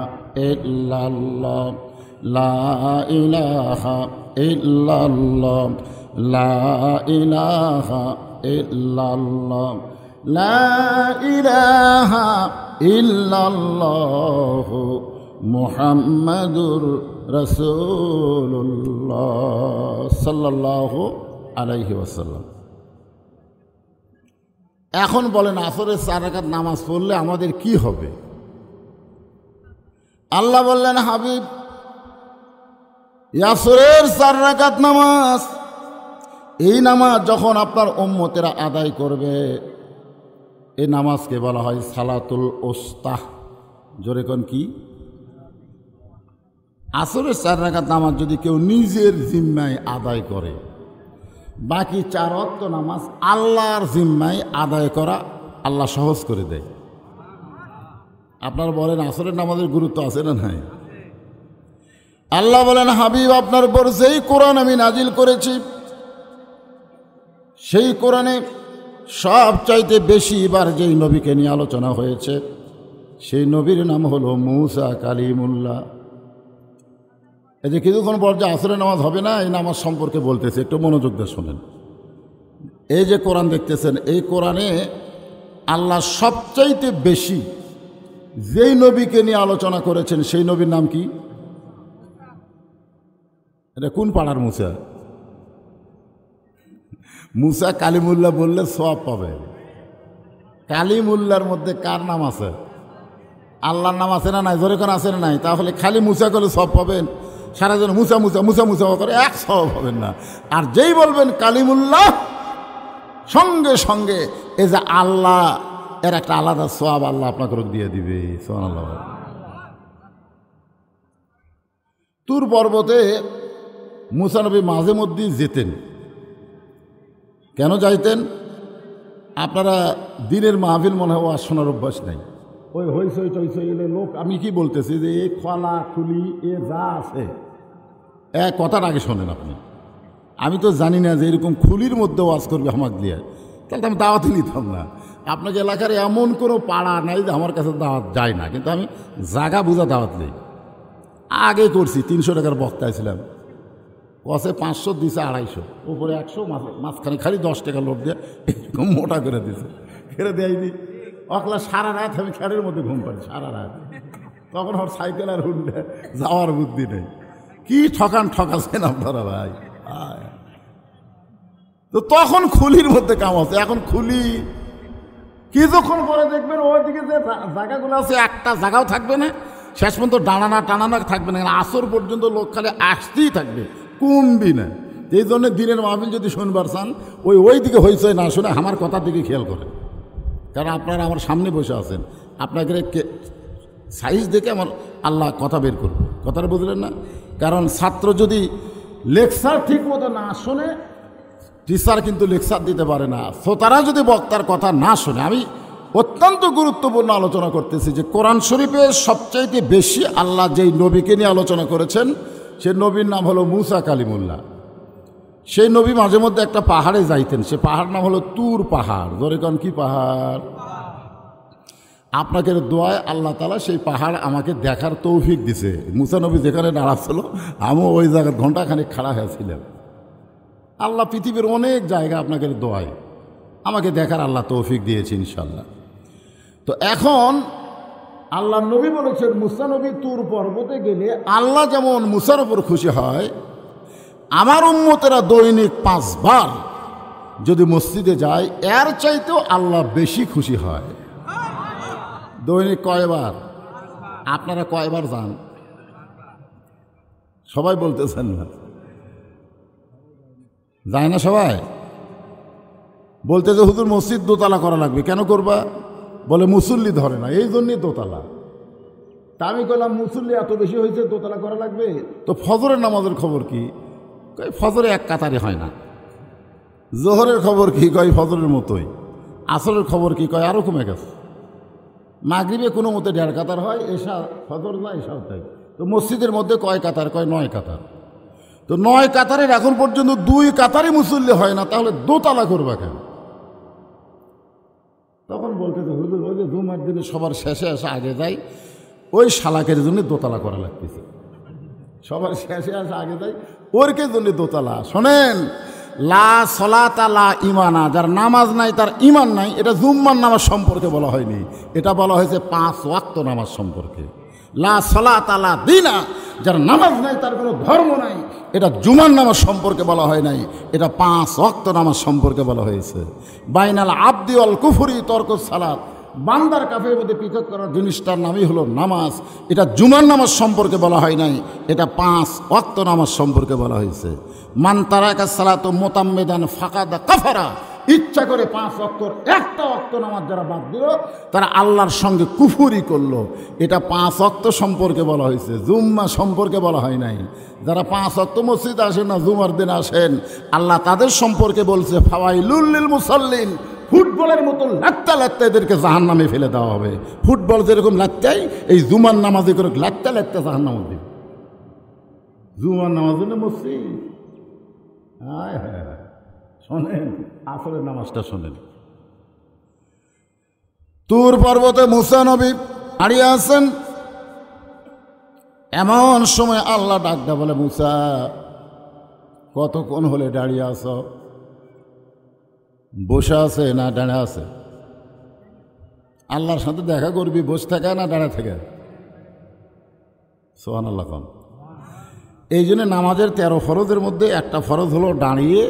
ইল্লাল্লাহ, লা ইলাহা ইল্লাল্লাহ, লা ইলাহা ইল্লাল্লাহ, লা ইলাহা ইল্লাল্লাহ, মুহাম্মাদুর রাসূলুল্লাহ সাল্লাল্লাহু আলাইহি ওয়াসাল্লাম। এখন বলেন আসরের 4 রাকাত নামাজ পড়লে আমাদের কি হবে? আল্লাহ বললেন, হাবিব, আসরের 4 রাকাত নামাজ, এই নামাজ যখন আপনার উম্মতেরা আদায় করবে, এই নামাজকে বলা হয় সালাতুল উস্তাহ। জোরে কোন কি? আসরের 4 রাকাত নামাজ যদি কেউ নিজের জিম্মায় আদায় করে, বাকি 4 ওয়াক্ত নামাজ আল্লাহর জিম্মায় আদায় করা আল্লাহ সহজ করে দেয়। আপনারা বলেন আসরের নামাজের গুরুত্ব আছে না নাই? আল্লাহ বলেন, হাবিব, আপনার উপর যেই কোরআন আমি নাজিল করেছি, সেই কোরআনে সবচাইতে বেশি বার যেই নবীকে নিয়ে আলোচনা হয়েছে, সেই নবীর নাম হলো মূসা কালিমুল্লাহ। এই যে কিছুক্ষণ পর যে আসরের নামাজ হবে না, এই নামাজ সম্পর্কে বলতেছে, একটু মনোযোগ দিয়ে শোনেন। এই যে কোরআন দেখতেছেন, এই কোরআনে আল্লাহ সবচাইতে বেশি যেই নবীকে নিয়ে আলোচনা করেছেন, সেই নবীর নাম কি? এটা কোন পাড়ার মূসা? মূসা কালিমুল্লাহ বললে সওয়াব পাবে। কালিমুল্লাহর মধ্যে কার নাম আছে? আল্লাহর নাম আছে না নাই? জোরে কোন আছে না নাই? তাহলে খালি মূসা করলে সওয়াব পাবেন, সারা জন মুসা মুসা মুসা মুসা করে এক সওয়াব হবেন না। আর যেই বলবেন কালিমুল্লাহ, সঙ্গে সঙ্গে এই যে আল্লাহ, এর একটা আলাদা সওয়াব আল্লাহ আপনাকে দিয়ে দিবে। সুবহানাল্লাহ। তুর পর্বতে মুসা নবী মাঝে মধ্যেই যেতেন। কেন যাইতেন? আপনারা দিনের মাহফিল মনে হয় শোনার অভ্যাস নাই। ওই হইসই টইসই এলে লোক, আমি কি বলতেছি যে এই খোলা খুলি এ যা আছে, এক কথার আগে শোনেন আপনি। আমি তো জানি না যে এরকম খুলির মধ্যে ওয়াজ করবে আমার দিয়ে, তাহলে তো আমি দাওয়াতই নিতাম না। আপনাকে এলাকার এমন কোনো পাড়া নাই যে আমার কাছে দাওয়াত যায় না, কিন্তু আমি জাগা বুঝা দাওয়াত নেই। আগে করছি 300 টাকার বক্তায় ছিলাম, কষে 500 দিছে, 250, উপরে 100, মাঝখানে খালি 10 টাকা লোক দিয়ে এরকম মোটা করে দিছে। ফেরে দেয়নি অকলা সারা রাত আমি খেড়ের মধ্যে ঘুম পাই, সারা রাত। তখন ওর সাইকেল আর হুন্ডে যাওয়ার বুদ্ধি নেই। কি ঠকান ঠকাছেন আপনারা ভাই। তো তখন খুলির মধ্যে কাম আছে। এখন খুলি কিছুক্ষণ পরে দেখবেন ওইদিকে যে জায়গাগুলো আছে, একটা জায়গাও থাকবে না, শেষ পর্যন্ত ডানানা টানানা থাকবে না। আসর পর্যন্ত লোক খালি আসতেই থাকবে, কমবি না। এই জন্য দিনের মাহফিল যদি শুনবার চান, ওই দিকে হইছে না শুনে আমার কথার দিকে খেয়াল করেন। কারণ আপনারা আমার সামনে বসে আছেন, আপনাকে সাইজ দেখে আমার আল্লাহ কথা বের করবে। কথাটা বুঝলেন না? কারণ ছাত্র যদি লেকচার ঠিক মতো না শোনে, টিচার কিন্তু লেকচার দিতে পারে না। শ্রোতারা যদি বক্তার কথা না শোনে, আমি অত্যন্ত গুরুত্বপূর্ণ আলোচনা করতেছি যে কোরআন শরীফে সবচাইতে বেশি আল্লাহ যেই নবীকে নিয়ে আলোচনা করেছেন, সে নবীর নাম হলো মূসা কালিমুল্লাহ। সেই নবী মাঝে মধ্যে একটা পাহাড়ে যাইতেন, সে পাহাড় নাম হলো তুর পাহাড়। ধরে কোন কি পাহাড়? আপনাকে দোয়ায় আল্লাহ তাআলা সেই পাহাড় আমাকে দেখার তৌফিক দিছে। মূসা নবী যেখানে দাঁড়াচ্ছিল, আমিও ওই জায়গায় ঘন্টাখানেক খাড়া হয়েছিলাম। আল্লাহ পৃথিবীর অনেক জায়গা আপনাকে দোয়ায় আমাকে দেখার আল্লাহ তৌফিক দিয়েছে ইনশাল্লাহ। তো এখন আল্লাহ নবী বলেছেন, মূসা নবী তুর পর্বতে গেলে আল্লাহ যেমন মূসার উপর খুশি হয়, আমার উম্মতেরা দৈনিক 5 বার যদি মসজিদে যায়, এর চাইতেও আল্লাহ বেশি খুশি হয়। দৈনিক কয়বার? আপনারা কয়বার যান? সবাই বলতেছেন না, যায় না সবাই। বলতে যে হুজুর মসজিদ দোতলা করা লাগবে, কেন করবা? বলে মুসল্লি ধরে না, এই জন্যই দোতলা। তা আমি বললাম, মুসল্লি এত বেশি হয়েছে, দোতলা করা লাগবে? তো ফজরের নামাজের খবর কি? ফজরে এক কাতারে হয় না। জোহরের খবর কি? কয় ফজরের মতোই। আসরের খবর কি? কয় আরও কমে গেছে। মাগরিবে কোনো মতে 1.5 কাতার হয়, এশা ফজর না এশাও তাই। তো মসজিদের মধ্যে কয় কাতার? কয় 9 কাতার। তো 9 কাতারের এখন পর্যন্ত 2 কাতারই মুসল্লি হয় না, তাহলে দোতলা করবা কেন? তখন বলতেছে হুজুর ওই যে জুমার দিনে সবার শেষে এসে আগে যায়, ওই শালাকের জন্য দোতলা করা লাগতেছে। সবার শেষে আসে আগে যায়, ওরকে জন্য দোতলা। শোনেন, লা সলাতা লা ইমানা, যার নামাজ নাই তার ইমান নাই, এটা জুম্মার নামাজ সম্পর্কে বলা হয়নি, এটা বলা হয়েছে 5 ওয়াক্ত নামাজ সম্পর্কে। লা সলাতা লা দিনা, যার নামাজ নাই তার কোনো ধর্ম নাই, এটা জুমার নামাজ সম্পর্কে বলা হয় নাই, এটা 5 ওয়াক্ত নামাজ সম্পর্কে বলা হয়েছে। বাইনাল আবদি ওয়াল কুফরি তরকুস সালাত, বান্দার কাফের মধ্যে পৃথক করার জিনিসটার নামই হলো নামাজ, এটা জুমার নামাজ সম্পর্কে বলা হয় নাই, এটা 5 ওয়াক্ত নামাজ সম্পর্কে বলা হয়েছে। মান তারাকা সালাতু মুতাম্মিদান ফাকাদা কাফারা, ইচ্ছা করে 5 ওয়াক্তর একটা ওয়াক্ত নামাজ যারা বাদ দিল তারা আল্লাহর সঙ্গে কুফরি করলো, এটা 5 ওয়াক্ত সম্পর্কে বলা হয়েছে, জুম্মা সম্পর্কে বলা হয় নাই। যারা 5 ওয়াক্ত মসজিদে আসেন না, জুমার দিন আসেন, আল্লাহ তাদের সম্পর্কে বলছে ফাওয়াইলুল লিল মুসাল্লিন, ফুটবলের মতো লাত্তা লাত্তা এদেরকে জাহান্নামে ফেলে দেওয়া হবে। ফুটবল যেরকম লাত্তাই, এই জুমার নামাজে করে লাত্তা লাত্তা জাহান্নামে দিবে। জুমার নামাজ জন্য মসজিদ, হ্যাঁ হ্যাঁ, শোনেন আসরের নামাজটা শোনেন। তুর পর্বতে মুসা নবী দাঁড়িয়ে আছেন, এমন সময় আল্লাহ ডাকটা বলে, মুসা কতক্ষণ হলে দাঁড়িয়ে আস? বসে আছে না দাঁড়া আছে? আল্লাহর সাথে দেখা করবি বসে থাকা না দাঁড়া থেকে? সুবহানাল্লাহ। এই জন্য নামাজের 13 ফরজের মধ্যে একটা ফরজ হলো দাঁড়িয়ে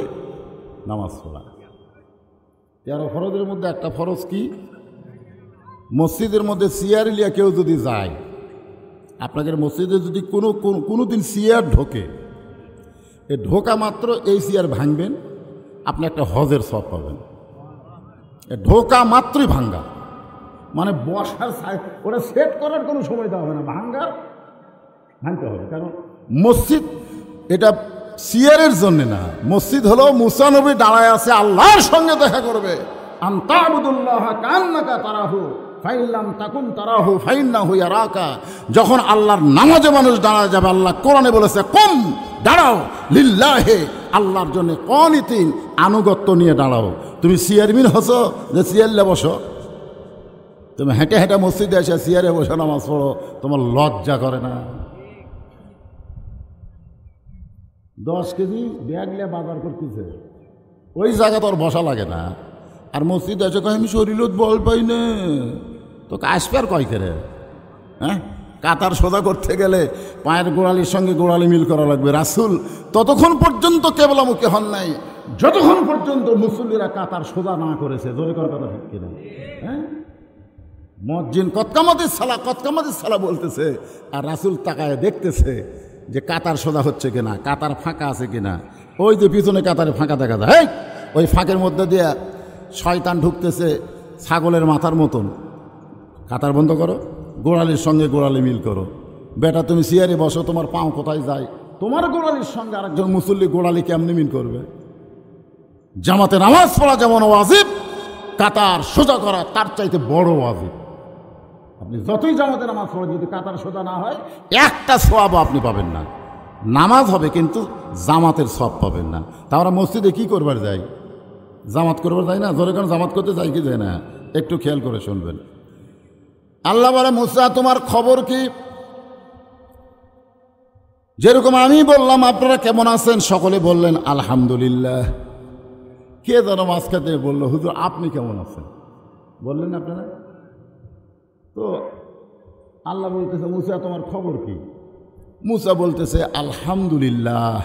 নামাজ পড়া। 13 ফরজের মধ্যে একটা ফরজ কি? মসজিদের মধ্যে চেয়ার লিয়া কেউ যদি যায়, আপনাদের মসজিদে যদি কোনো দিন চেয়ার ঢোকে, এ ঢোকা মাত্র এই চেয়ার ভাঙবেন, আপনি একটা হজের সব পাবেন। ঢোকা মাত্রই ভাঙ্গা, মানে বসার ওটা সেট করার কোনো সময় দেওয়া হবে না, ভাঙতে হবে। কারণ মসজিদ এটা চেয়ারের জন্য না, মসজিদ হলো মুসা নবী দাঁড়ায় আছে আল্লাহর সঙ্গে দেখা করবে। আনতাবুদুল্লাহ কান্নাকা তারাহু ফাইল্লাম তাকুন তারাহু ফাইন্নাহু ইয়ারাকা, যখন আল্লাহর নামাজে মানুষ দাঁড়ায় যাবে, আল্লাহ কোরআনে বলেছে কুম, দাঁড়াও, লিল্লাহে, আল্লাহর জন্য কনিতিন, আনুগত্য নিয়ে দাঁড়াও। তুমি চেয়ারম্যান হছো যে চেয়ারলে বসো? তুমি হেঁটে হেঁটে মসজিদে এসে চেয়ারে বসে নামাজ পড়ো, তোমার লজ্জা করে না? 10 কেজি ব্যাগ নিয়ে বাজার করতেছে, ওই জায়গা তোর বসা লাগে না। আর মসজিদে এসে কয় আমি শরীরত বল পাই না, তো আসবার কয় করে? হ্যাঁ, কাতার সোজা করতে গেলে পায়ের গোড়ালির সঙ্গে গোড়ালি মিল করা লাগবে। রাসূল ততক্ষণ পর্যন্ত কেবলামুখী হন নাই যতক্ষণ পর্যন্ত মুসল্লিরা কাতার সোজা না করেছে। জোরে করার কথা ঠিক কিনা? হ্যাঁ, মুয়াজ্জিন কতকামাতিস সালা বলতেছে, আর রাসূল তাকায় দেখতেছে যে কাতার সোজা হচ্ছে কিনা, কাতার ফাঁকা আছে কিনা। ওই যে পিছনে কাতারে ফাঁকা দেখা যায়, হেই, ওই ফাঁকের মধ্যে দিয়ে শয়তান ঢুকতেছে ছাগলের মাথার মতন। কাতার বন্ধ করো, গোড়ালির সঙ্গে গোড়ালি মিল করো। বেটা তুমি চেয়ারে বসো, তোমার পাও কোথায় যায়? তোমার গোড়ালির সঙ্গে আরেকজন মুসল্লি গোড়ালি কেমনি মিল করবে? জামাতে নামাজ পড়া যেমন ওয়াজিব, কাতার সোজা করা তার চাইতে বড় ওয়াজিব। আপনি যতই জামাতে নামাজ পড়েন, যদি কাতার সোজা না হয় একটা সওয়াবও আপনি পাবেন না। নামাজ হবে কিন্তু জামাতের সওয়াব পাবেন না। তা আমরা মসজিদে কি করবার যাই? জামাত করবার যাই না? জোরে কোন জামাত করতে যাই কি যায় না? একটু খেয়াল করে শুনবেন। আল্লাহ বলে, মুসা তোমার খবর কি? যেরকম আমি বললাম আপনারা কেমন আছেন, সকলে বললেন আলহামদুলিল্লাহ। কে যেন মাঝখানে বললো, হুজুর আপনি কেমন আছেন? বললেন আপনারা তো। আল্লাহ বলতেছে, মুসা তোমার খবর কি? মুসা বলতেছে আলহামদুলিল্লাহ।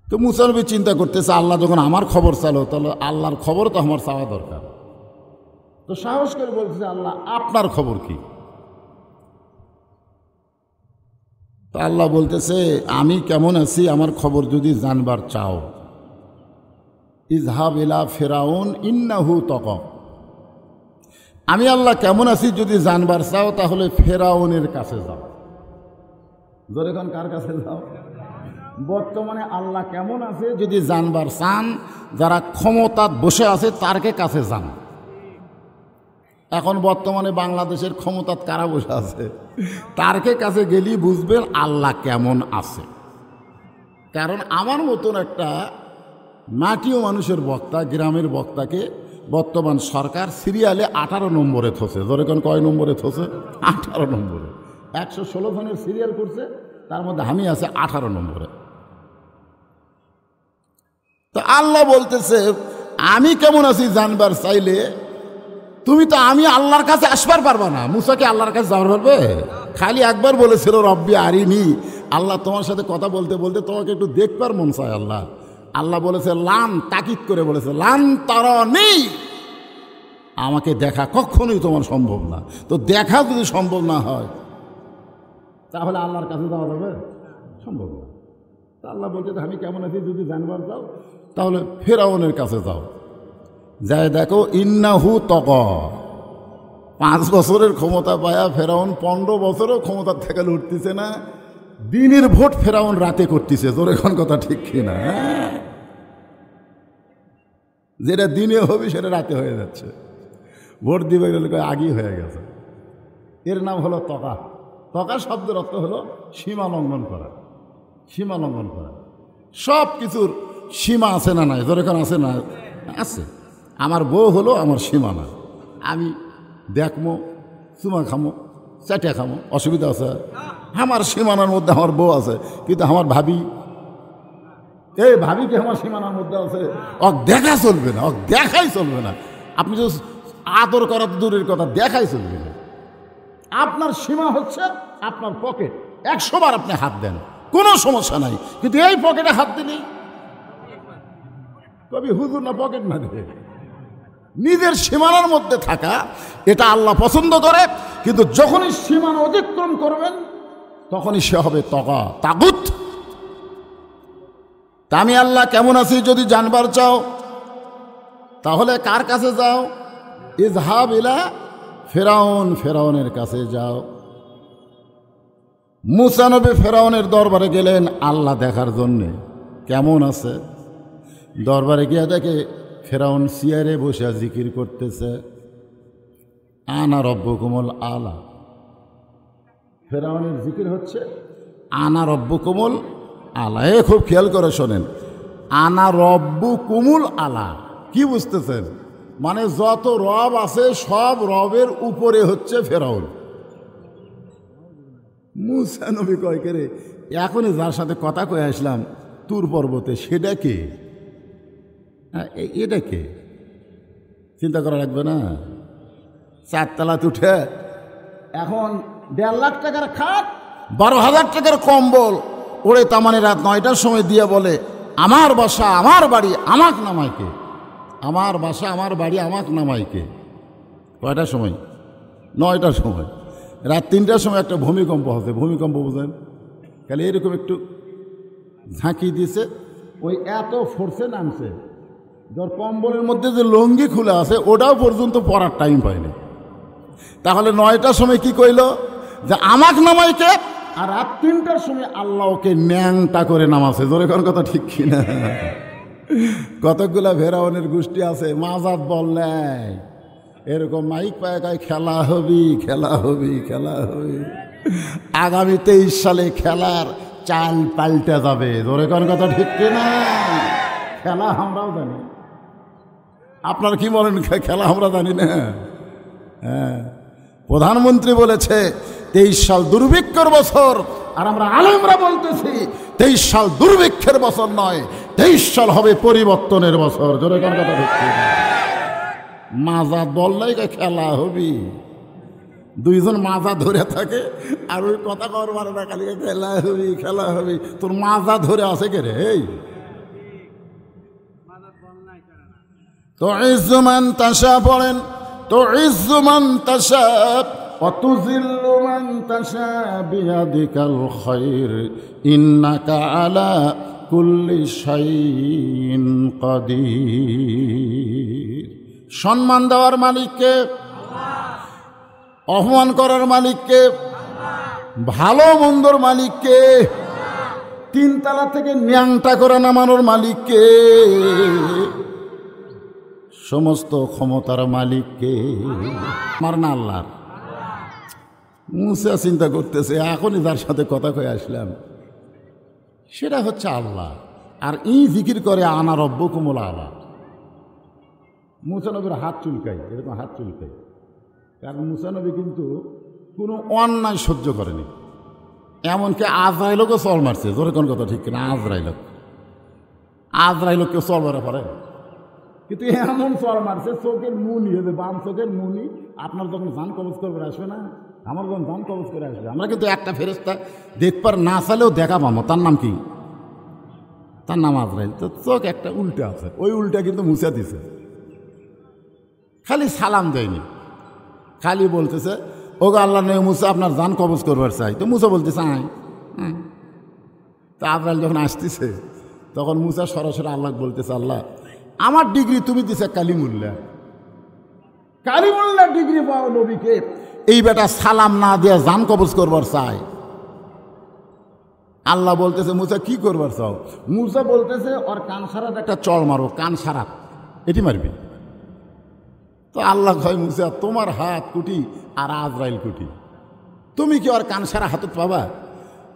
তো মুসা নবী চিন্তা করতেছে, আল্লাহ যখন আমার খবর চালো, তাহলে আল্লাহর খবর তো আমার চাওয়া দরকার। তো সাহস করে বলতেছে, আল্লাহ আপনার খবর কি? তো আল্লাহ বলতেছে, আমি কেমন আছি আমার খবর যদি জানবার চাও, ইজহাব ইলা ফিরাউন ইন্নাহু তাগা। আমি আল্লাহ কেমন আছি যদি জানবার চাও, তাহলে ফেরাউনের কাছে যাও। জোরে কোন কার কাছে যাও? বর্তমানে আল্লাহ কেমন আছে যদি জানবার চান, যারা ক্ষমতা বসে আছে তারকে কাছে যান। এখন বর্তমানে বাংলাদেশের ক্ষমতা কারা বসে আছে, তারকে কাছে গেলেই বুঝবেন আল্লাহ কেমন আছে। কারণ আমার মতন একটা মাটিও মানুষের বক্তা, গ্রামের বক্তাকে বর্তমান সরকার সিরিয়ালে 18 নম্বরে থসে। ধরেন কয় নম্বরে থসে? 18 নম্বরে। 116 জনের সিরিয়াল করছে, তার মধ্যে আমি আছে 18 নম্বরে। তো আল্লাহ বলতেছে আমি কেমন আছি জানবার চাইলে তুমি তো আমি আল্লাহর কাছে আসবার পারবা না। মুসাকে আল্লাহর কাছে যাওয়ার পারবে? খালি একবার বলেছিল রব্বি আরিনি, আল্লাহ তোমার সাথে কথা বলতে বলতে তোমাকে একটু দেখবার মন চায়। আল্লাহ বলেছে লান, তাকিদ করে বলেছে লান তারানি, আমাকে দেখা কখনোই তোমার সম্ভব না। তো দেখা যদি সম্ভব না হয় তাহলে আল্লাহর কাছে যাওয়া যাবে? সম্ভব না। তা আল্লাহ বলছে আমি কেমন আছি যদি জানবার চাও তাহলে ফেরাউনের কাছে যাও, যাই দেখো ইন্নাহু তক। 5 বছরের ক্ষমতা পায়া ফেরাউন 15 বছরও ক্ষমতার থেকে লড়তেছে না। দিনের ভোট ফেরাউন রাতে করতেছে। তোর এখন কথা ঠিক কিনা? যেটা দিনে হবে সেটা রাতে হয়ে যাচ্ছে। ভোট দিবে গেলে আগেই হয়ে গেছে। এর নাম হলো তকা। তকা শব্দের অর্থ হলো সীমা লঙ্ঘন করা। সীমা লঙ্ঘন করা, সব কিছুর সীমা আছে না নাই? যেরকম আছে না আছে। আমার বউ হলো আমার সীমানা। আমি দেখমো, চুমা খামো, চাটিয়া খামো, অসুবিধা আছে? আমার সীমানার মধ্যে আমার বউ আছে। কিন্তু আমার ভাবি, এই ভাবি কি আমার সীমানার মধ্যে আছে? দেখা চলবে না, দেখাই চলবে না। আপনি যদি আদর করা দূরের কথা, দেখাই চলবে না। আপনার সীমা হচ্ছে আপনার পকেট। 100 বার আপনি হাত দেন, কোনো সমস্যা নাই। কিন্তু এই পকেটে হাত দিলেই কবি হুজুর না পকেট না দে। নিজের সীমানার মধ্যে থাকা এটা আল্লাহ পছন্দ করে। কিন্তু যখনই সীমানা অতিক্রম করবেন তখনই সে হবে তকা, তাগুত। তা আমি আল্লাহ কেমন আছি যদি জানবার চাও তাহলে কার কাছে যাও? ইজহাব ইলা ফেরাউন, ফেরাউনের কাছে যাও। মুসা নবী ফেরাউনের দরবারে গেলেন আল্লাহ দেখার জন্যে কেমন আছে। দরবারে গিয়ে দেখে ফেরাউন চেয়ারে বসে জিকির করতেছে, আনা রব্বুকুমুল আলা। ফেরাউনের জিকির হচ্ছে আনা রব্বুকুমুল আলা। এ খুব খেয়াল করে শোনেন, আনা রব্বুকুমুল আলা কি বুঝতেছেন? মানে যত রব আছে সব রবের উপরে হচ্ছে ফেরাউন। মুসা নবী কয় কে রে, এখনই যার সাথে কথা কয়ে আসলাম তুর পর্বতে, সেটা কে? এটা কে? চিন্তা করা লাগবে না? 4 তলাতে উঠে এখন 1.5 লাখ টাকার খাট, 12,000 টাকার কম্বল ওরে তামানে রাত 9টার সময় দিয়ে বলে আমার বাসা আমার বাড়ি আমাক নামাইকে। আমার বাসা আমার বাড়ি আমাক নামাইকে। কয়টার সময়? 9টার সময়। রাত 3টার সময় একটা ভূমিকম্প হচ্ছে। ভূমিকম্প বুঝেন? খালি এরকম একটু ঝাঁকি দিয়েছে, ওই এত ফোর্সে নামছে, যার কম্বলের মধ্যে যে লঙ্গি খুলে আছে ওটাও পর্যন্ত পরার টাইম পায়নি। তাহলে 9টার সময় কি কইল যে আমাক নামাইকে, আর রাত 3টার সময় আল্লাহ ওকে ন্যাংটা করে নামাছে। জোরে কোন কথা ঠিক কিনা? কতকগুলা ফেরাউনের গোষ্ঠী আছে মাজাত বললে এরকম মাইক পায় কয় খেলা হবি খেলা হবি খেলা হবি। আগামী 23 সালে খেলার চাল পাল্টে যাবে। জোরে কোন কথা ঠিক কিনা? খেলা আমরাও জানি। আপনার কি বলেন? খেলা আমরা জানি না? হ্যাঁ, প্রধানমন্ত্রী বলেছে 23 সাল দুর্ভিক্ষের বছর, আর আমরা আলেমরা বলতেছি 23 সাল দুর্ভিক্ষের বছর নয়, 23 সাল হবে পরিবর্তনের বছর। জোরে কোন কথা ঠিক কিনা? মাজা বললেই খেলা হবি। 2 জন মাজা ধরে থাকে আর ওই কথা কর মারে না, খালি খেলা হবি খেলা হবি। তোর মাজা ধরে আছে কে রে? এই তো ইজ্জুমান তাশা পড়েন, তো ইজ্জুমান তাশা অতুজিল্লু মান তাশা বিয়াদিকাল খায়র ইন্নাকা আলা কুল্লি শাইইন কাদির। সম্মান দেওয়ার মালিককে, অপমান করার মালিককে, ভালো মন্দর মালিককে, 3 তলা থেকে ন্যাংটা করে নামানোর মালিককে, সমস্ত ক্ষমতার মালিককে? আমার না আল্লাহর? মুসা চিন্তা করতেছে, এখনই যার সাথে কথা কয়ে আসলাম সেটা হচ্ছে আল্লাহ, আর জিকির করে আনা রব্বুকুমুল আলা। মুসা নবীর হাত চুলকাই, এরকম হাত চুলকাই, কারণ মুসা নবী কিন্তু কোনো অন্যায় সহ্য করেনি। এমনকি আজরাইলকে চল মারছে, জোরে কোন কথা ঠিক কিনা? আজরাইলকে চল মারা পারে, কিন্তু এমন চল মারছে চোখের মুনি, বাম চোখের মুনি আপনার যখন জান কবজ করবে আসবে না, আমার যখন জান কবজ করে আসবে, আমরা কিন্তু একটা ফেরেশতা দেখবার না চাইলেও দেখা পাবো। তার নাম কি? তার নাম আজরাইল। তো চোখ একটা উল্টে আছে, ওই উল্টা কিন্তু মুছা দিছে, খালি সালাম দেয়নি, খালি বলতেছে ও গো আল্লাহ নবী মুসা আপনার জান কবজ করবার চাই। তো মুসা বলতেছে আয়। তা আজরাইল যখন আসতেছে তখন মুসা সরাসরি আল্লাহ বলতেছে, আল্লাহ আমার ডিগ্রি তুমি দিছে কালিমুল্লাহ, কালিমুল্লাহ ডিগ্রি পাও নবীকে, এই বেটা সালাম না দিয়ে জান কবজ করবার চাই। আল্লাহ বলতেছে মুসা কি করবার চাও? মুসা বলতেছে ওর কান সারাত একটা চড় মারো, কান সারাত এটি মারবি। তো আল্লাহ কয় মুসা তোমার হাত কুটি আর আজরাইল কুটি, তুমি কি ওর কান সারা হাতত পাবা?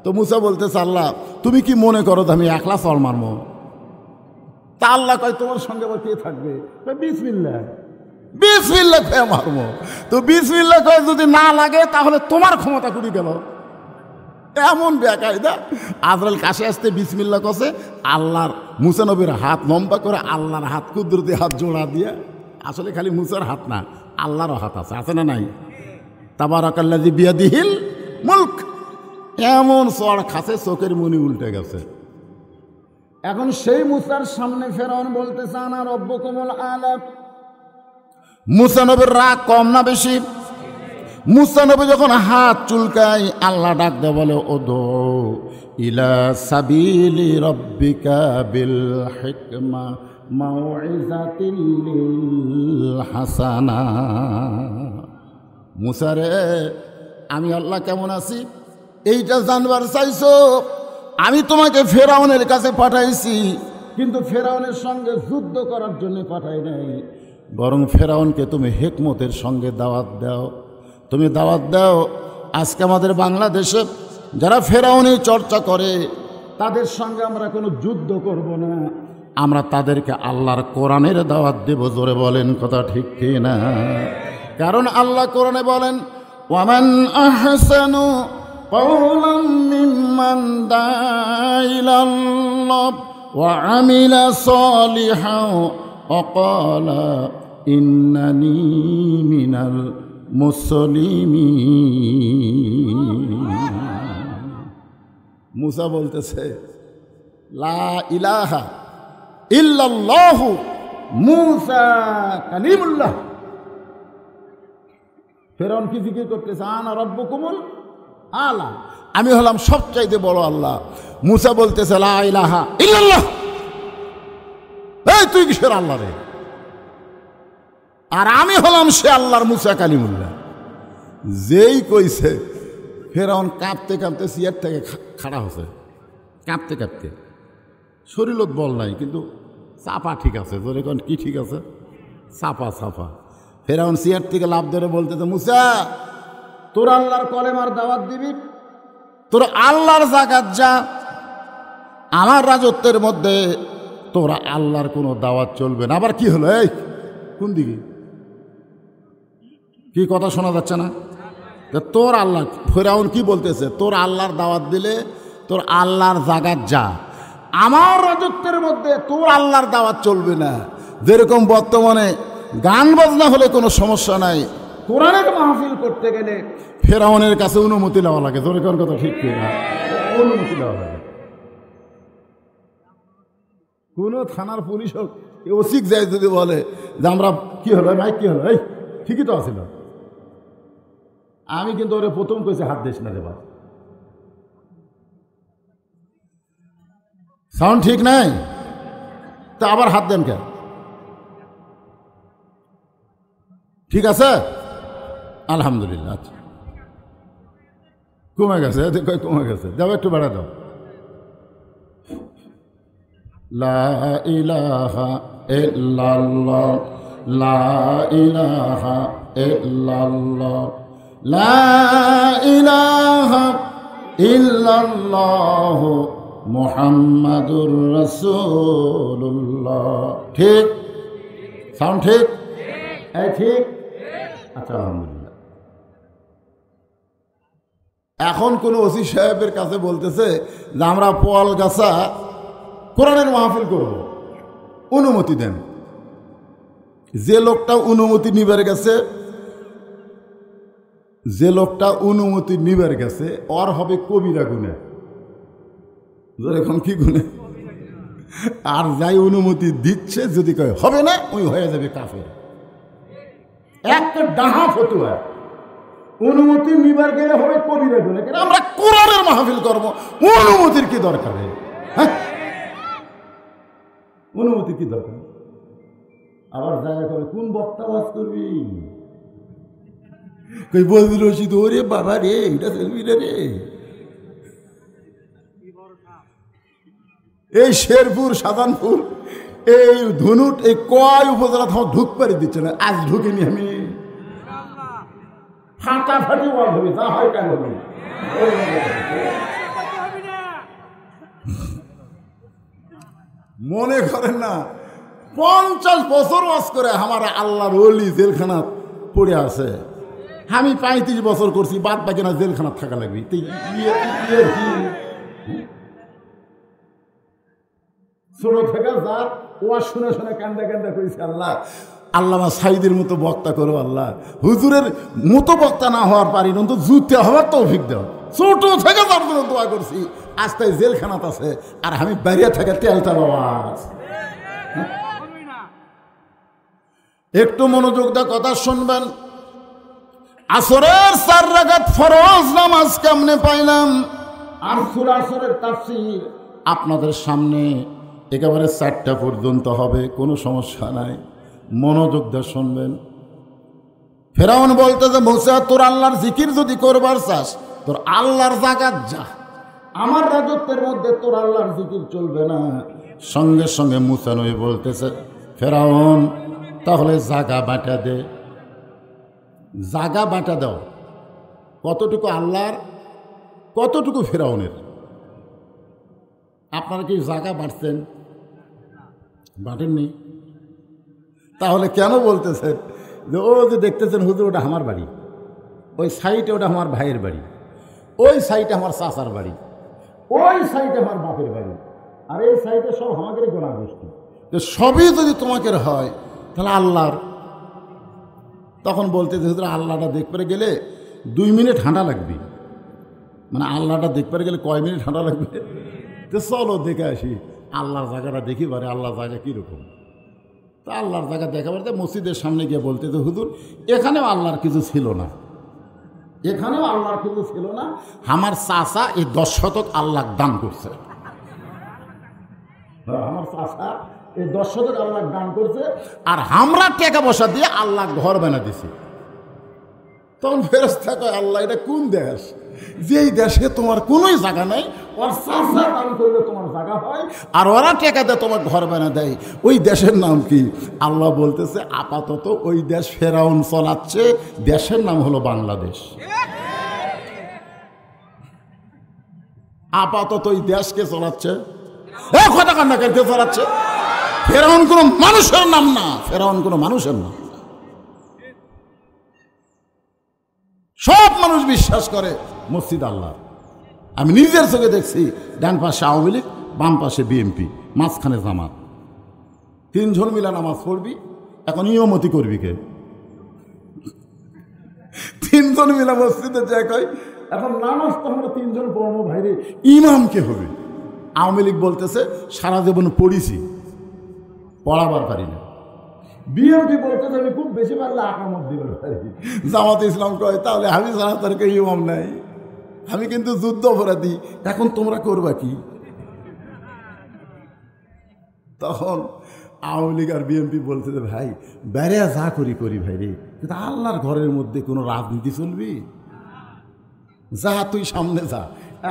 তো মুসা বলতেছে আল্লাহ তুমি কি মনে করো আমি একলা চড় মারবো? তা আল্লাহ কয় তোমার সঙ্গে আবার কে থাকবে? বিসমিল্লাহ, বিসমিল্লাহ কয়ে মারবো। তো বিসমিল্লাহ কয়ে যদি না লাগে তাহলে তোমার ক্ষমতা কুড়ি গেল। এমন বেকায়দা, আজরাইল কাছে আসতে বিসমিল্লাহ কষে, আল্লাহর মুসা নবীর হাত লম্বা করে আল্লাহর হাত কুদরতি হাত জোড়া দিয়ে, আসলে খালি মুসার হাত না আল্লাহরও হাত আছে, আছে না নাই? তাবারাকাল্লাযী বিয়াদিহিল মুলক, এমন চড় খাসে চোখের মনি উল্টে গেছে। এখন সেই মুসার সামনে ফেরাউন বলতেছে আনা রব্বুকুমুল আলা। মুসা নবীর রাগ কম না বেশি? মুসা নবী যখন হাত চুলকায় আল্লাহ ডাক দেয় বলে ওদো ইলা সাবিলি রব্বিকা বিল হিকমা মাউইযাতিল হাসানা। মুসা রে আমি আল্লাহ কেমন আছি এইটা জানবার চাইছো? আমি তোমাকে ফেরাউনের কাছে পাঠাইছি, কিন্তু ফেরাউনের সঙ্গে যুদ্ধ করার জন্য পাঠাই নাই, বরং ফেরাউনকে তুমি হিকমতের সঙ্গে দাওয়াত দাও। তুমি দাওয়াত দাও আজকে আমাদের বাংলাদেশে যারা ফেরাউনি চর্চা করে তাদের সঙ্গে আমরা কোনো যুদ্ধ করব না, আমরা তাদেরকে আল্লাহর কোরআনের দাওয়াত দেব। জোরে বলেন কথা ঠিক কি না? কারণ আল্লাহ কোরআনে বলেন ওয়ামান আহসানু কাওলাম মিম্মান দাআ ইলাল্লাহ ওয়া আমিলা সালিহান ওয়া ক্বালা ইন্নানী মিনাল মুসলিমিন। মুসা বলতেছে লা ইলাহা ইল্লাল্লাহু মুসা কালিমুল্লাহ। ফেরাউন কি জিকির করতেছে আনা রব্বুকুমুল আলা, আমি হলাম সবচাইতে বড় আল্লাহ। মুসা বলতেছে লা ইলাহা ইল্লাল্লাহ। এই তুই কিসের আল্লাহ রে? আর আমি হলাম সে আল্লাহর মুসা কালিমুল্লাহ। যেই কইছে ফেরাউন কাঁপতে কাঁপতে চেয়ার থেকে খাড়া হচ্ছে, কাঁপতে কাঁপতে, শরীরত বল নাই কিন্তু চাপা ঠিক আছে। জোরে কোন কি ঠিক আছে? চাপা চাপা। ফেরাউন চেয়ার থেকে লাভ ধরে বলতেছে মুসা তোর আল্লাহর কলেমার দাওয়াত দিবি, তোর আল্লাহর জাকাত যা, আমার রাজত্বের মধ্যে তোরা আল্লাহর কোনো দাওয়াত চলবে না। আবার কি হলো? এই কোন দিকে কি কথা শোনা যাচ্ছে না? তোর আল্লাহ, ফেরাউন কি বলতেছে? তোর আল্লাহর দাওয়াত দিলে তোর আল্লাহর জাকাত যা, আমার রাজত্বের মধ্যে তোর আল্লাহর দাওয়াত চলবে না। যেরকম বর্তমানে গান বাজনা হলে কোনো সমস্যা নাই, কোরআনের মাহফিল করতে গেলে ফেরাউনের কাছে অনুমতি নেওয়া লাগে। জোরে কোন কথা ঠিক কিনা? অনুমতি নেওয়া লাগে। কোন থানার পুলিশ হোক ওসিক যায় যদি বলে যে আমরা কি হলো ভাই কি হলো, এই ঠিকই তো আছিল, আমি কিন্তু ওরে প্রথম কইছে হাত দিস না রে বাবা, সাউন্ড ঠিক নাই, তা আবার হাত দেন কে? ঠিক আছে আলহামদুলিল্লাহ। আচ্ছা কমে গেছে, কমে গেছে, যাও একটু বেড়া দাও। লা ইলাহা ইল্লাল্লাহ লা ইলাহা ইল্লাল্লাহ, লা ইলাহা ইল্লাল্লাহ মুহাম্মাদুর রাসূলুল্লাহ। ঠিক? সাউন্ড ঠিক? ঠিক। আচ্ছা, আলহামদুলিল্লাহ। এখন কোন ওসি সাহেবের কাছে বলতেছে যে আমরা পোয়ালগাছা কোরআনের মাহফিল করব, অনুমতি দেন। যে লোকটা অনুমতি নিবার গেছে, ওর হবে কবিরা গুনাহ। এখন কি গুনাহ? আর যাই অনুমতি দিচ্ছে যদি কয় হবে না, ওই হয়ে যাবে কাফের। একটা ডাহা ফতুয়া। অনুমতি নিবার গেলে হবে কবিরা গুনাহ, কিন্তু আমরা কোরআনের মাহফিল করব, অনুমতির কি দরকার? হ্যাঁ, অনুমতি কি দরকার? আবার জায়গা করে কোন বক্তা ওয়াজ করবি, কই বলবি রশিদ, ওরে বাবা রে, এটা চলবি না রে। এই শেরপুর, সাধানপুর, এই ধনুট, এই কয় উপজেলা তোমার ঢুক পারি দিচ্ছে না। আজ ঢুকিনি আমি, ফাটাফাটি ওয়াজ হবে, যা হয় কেন হবে। মনে করেন না 50 বছর ওয়াজ করে আমার আল্লাহর ওলি জেলখানা পড়ে আছে, আমি 35 বছর করছি, বাদ বাকি না জেলখানা থাকা লাগবে। ছোট থেকে যার ওয়াজ শুনে শুনে কান্দা কান্দা করেছে, আল্লাহ আল্লামা সাইদের মতো বক্তা করো, আল্লাহ হুজুরের মতো বক্তা না হওয়ার পারি না, জুতে হওয়ার তৌফিক দাও। ছোট থেকে যার জন্য দোয়া করছি, আজ তাই জেলখানাত আছে, আর আমি বাইরে থেকে তেলটা আওয়াজ। একটু মনোযোগ দিয়ে কথা শুনবেন। আসরের 4 রাকাত ফরজ নামাজ কেমনে পাইলাম, আর সূরা আসরের তাফসীর আপনাদের সামনে একেবারে 4টা পর্যন্ত হবে, কোনো সমস্যা নাই, মনোযোগ দিয়ে শুনবেন। ফেরাউন বলতে যে মুসা, তোর আল্লাহর জিকির যদি করবার চাস, তোর আল্লাহর জাগাত যা, আমার রাজত্বের মধ্যে তোর আল্লাহর জিকির চলবে না। সঙ্গে সঙ্গে মুসা নবী বলতেছে, ফেরাউন তাহলে জাগা বাঁটা দে, জাগা বাঁটা দাও। কতটুকু আল্লাহর, কতটুকু ফেরাউনের? আপনারা কি জাগা বাঁটছেন? বাঁটেননি? তাহলে কেন বলতেছেন যে ও যে দেখতেছেন হুজুর, ওটা আমার বাড়ি, ওই সাইডে ওটা আমার ভাইয়ের বাড়ি, ওই সাইডে আমার চাচার বাড়ি, ওই সাইডে আমার বাপের বাড়ি, আর এই সাইডে সব আমাদের গোনা গোষ্ঠী, সবই যদি তোমাকে হয় তাহলে আল্লাহর। তখন বলতে হুজুর আল্লাহটা দেখতে গেলে 2 মিনিট হাঁটা লাগবে। মানে আল্লাহটা দেখতে গেলে কয় মিনিট হাঁটা লাগবে? তো চলো দেখে আসি, আল্লাহর জায়গাটা দেখি পারে, আল্লাহর জায়গা কীরকম। তো আল্লাহর জায়গা দেখা পারে মসজিদের সামনে গিয়ে বলতে যে হুজুর এখানেও আল্লাহর কিছু ছিল না, এখানেও আল্লাহর কিছু ছিল না, আমার চাচা এই 10 শতক আল্লাহ দান করছে, আমার চাচা এই 10 শতক আল্লাহ দান করছে, আর আমরা টাকা পয়সা দিয়ে আল্লাহ ঘর বানা দিছি। তখন ফেরেশতা কয়, আল্লাহ এটা কোন দেশ, যেই দেশে তোমার কোনোই জায়গা নাই, ওর চাচা দান করলে তোমার জায়গা হয়, আর ওরা টাকা দিয়ে তোমার ঘর বানা দেয়, ওই দেশের নাম কি? আল্লাহ বলতেছে আপাতত ওই দেশ ফেরাউন চালাচ্ছে, দেশের নাম হলো বাংলাদেশ। আপাতত ওই দেশকে চালাচ্ছে, কথা কান্না কে চালাচ্ছে? ফেরাউন কোনো মানুষের নাম না, ফেরাউন কোনো মানুষের নাম। সব মানুষ বিশ্বাস করে মসজিদ আল্লাহ। আমি নিজের চোখে দেখছি, ডান পাশে আওয়ামী লীগ, বাম পাশে বিএনপি, মাঝখানে জামাত, 3 জন মিলা নামাজ পড়বি। এখন ইমামতি করবি কে? 3 জন মিলা মসজিদে যায় কয় এখন নামাজ তো আমরা 3 জন পড়বো, ভাইরে ইমাম কে হবে? আওয়ামী লীগ বলতেছে সারা জীবন পড়িছি, পড়াবার পারি না। বিএনপি বলতেছে আমি খুব বেশি পারলে আকামত দিবার পারি। জামাত ইসলাম কয় তাহলে আমি জানা তার কেউ ইমাম নাই, আমি কিন্তু যুদ্ধ অপরাধী, এখন তোমরা করবা কি? তখন আওয়ামী লীগ আর বিএনপি বলতে যে ভাই বাইরে যা করি করি ভাই রে, কিন্তু আল্লাহর ঘরের মধ্যে কোনো রাজনীতি চলবি? যা তুই সামনে যা।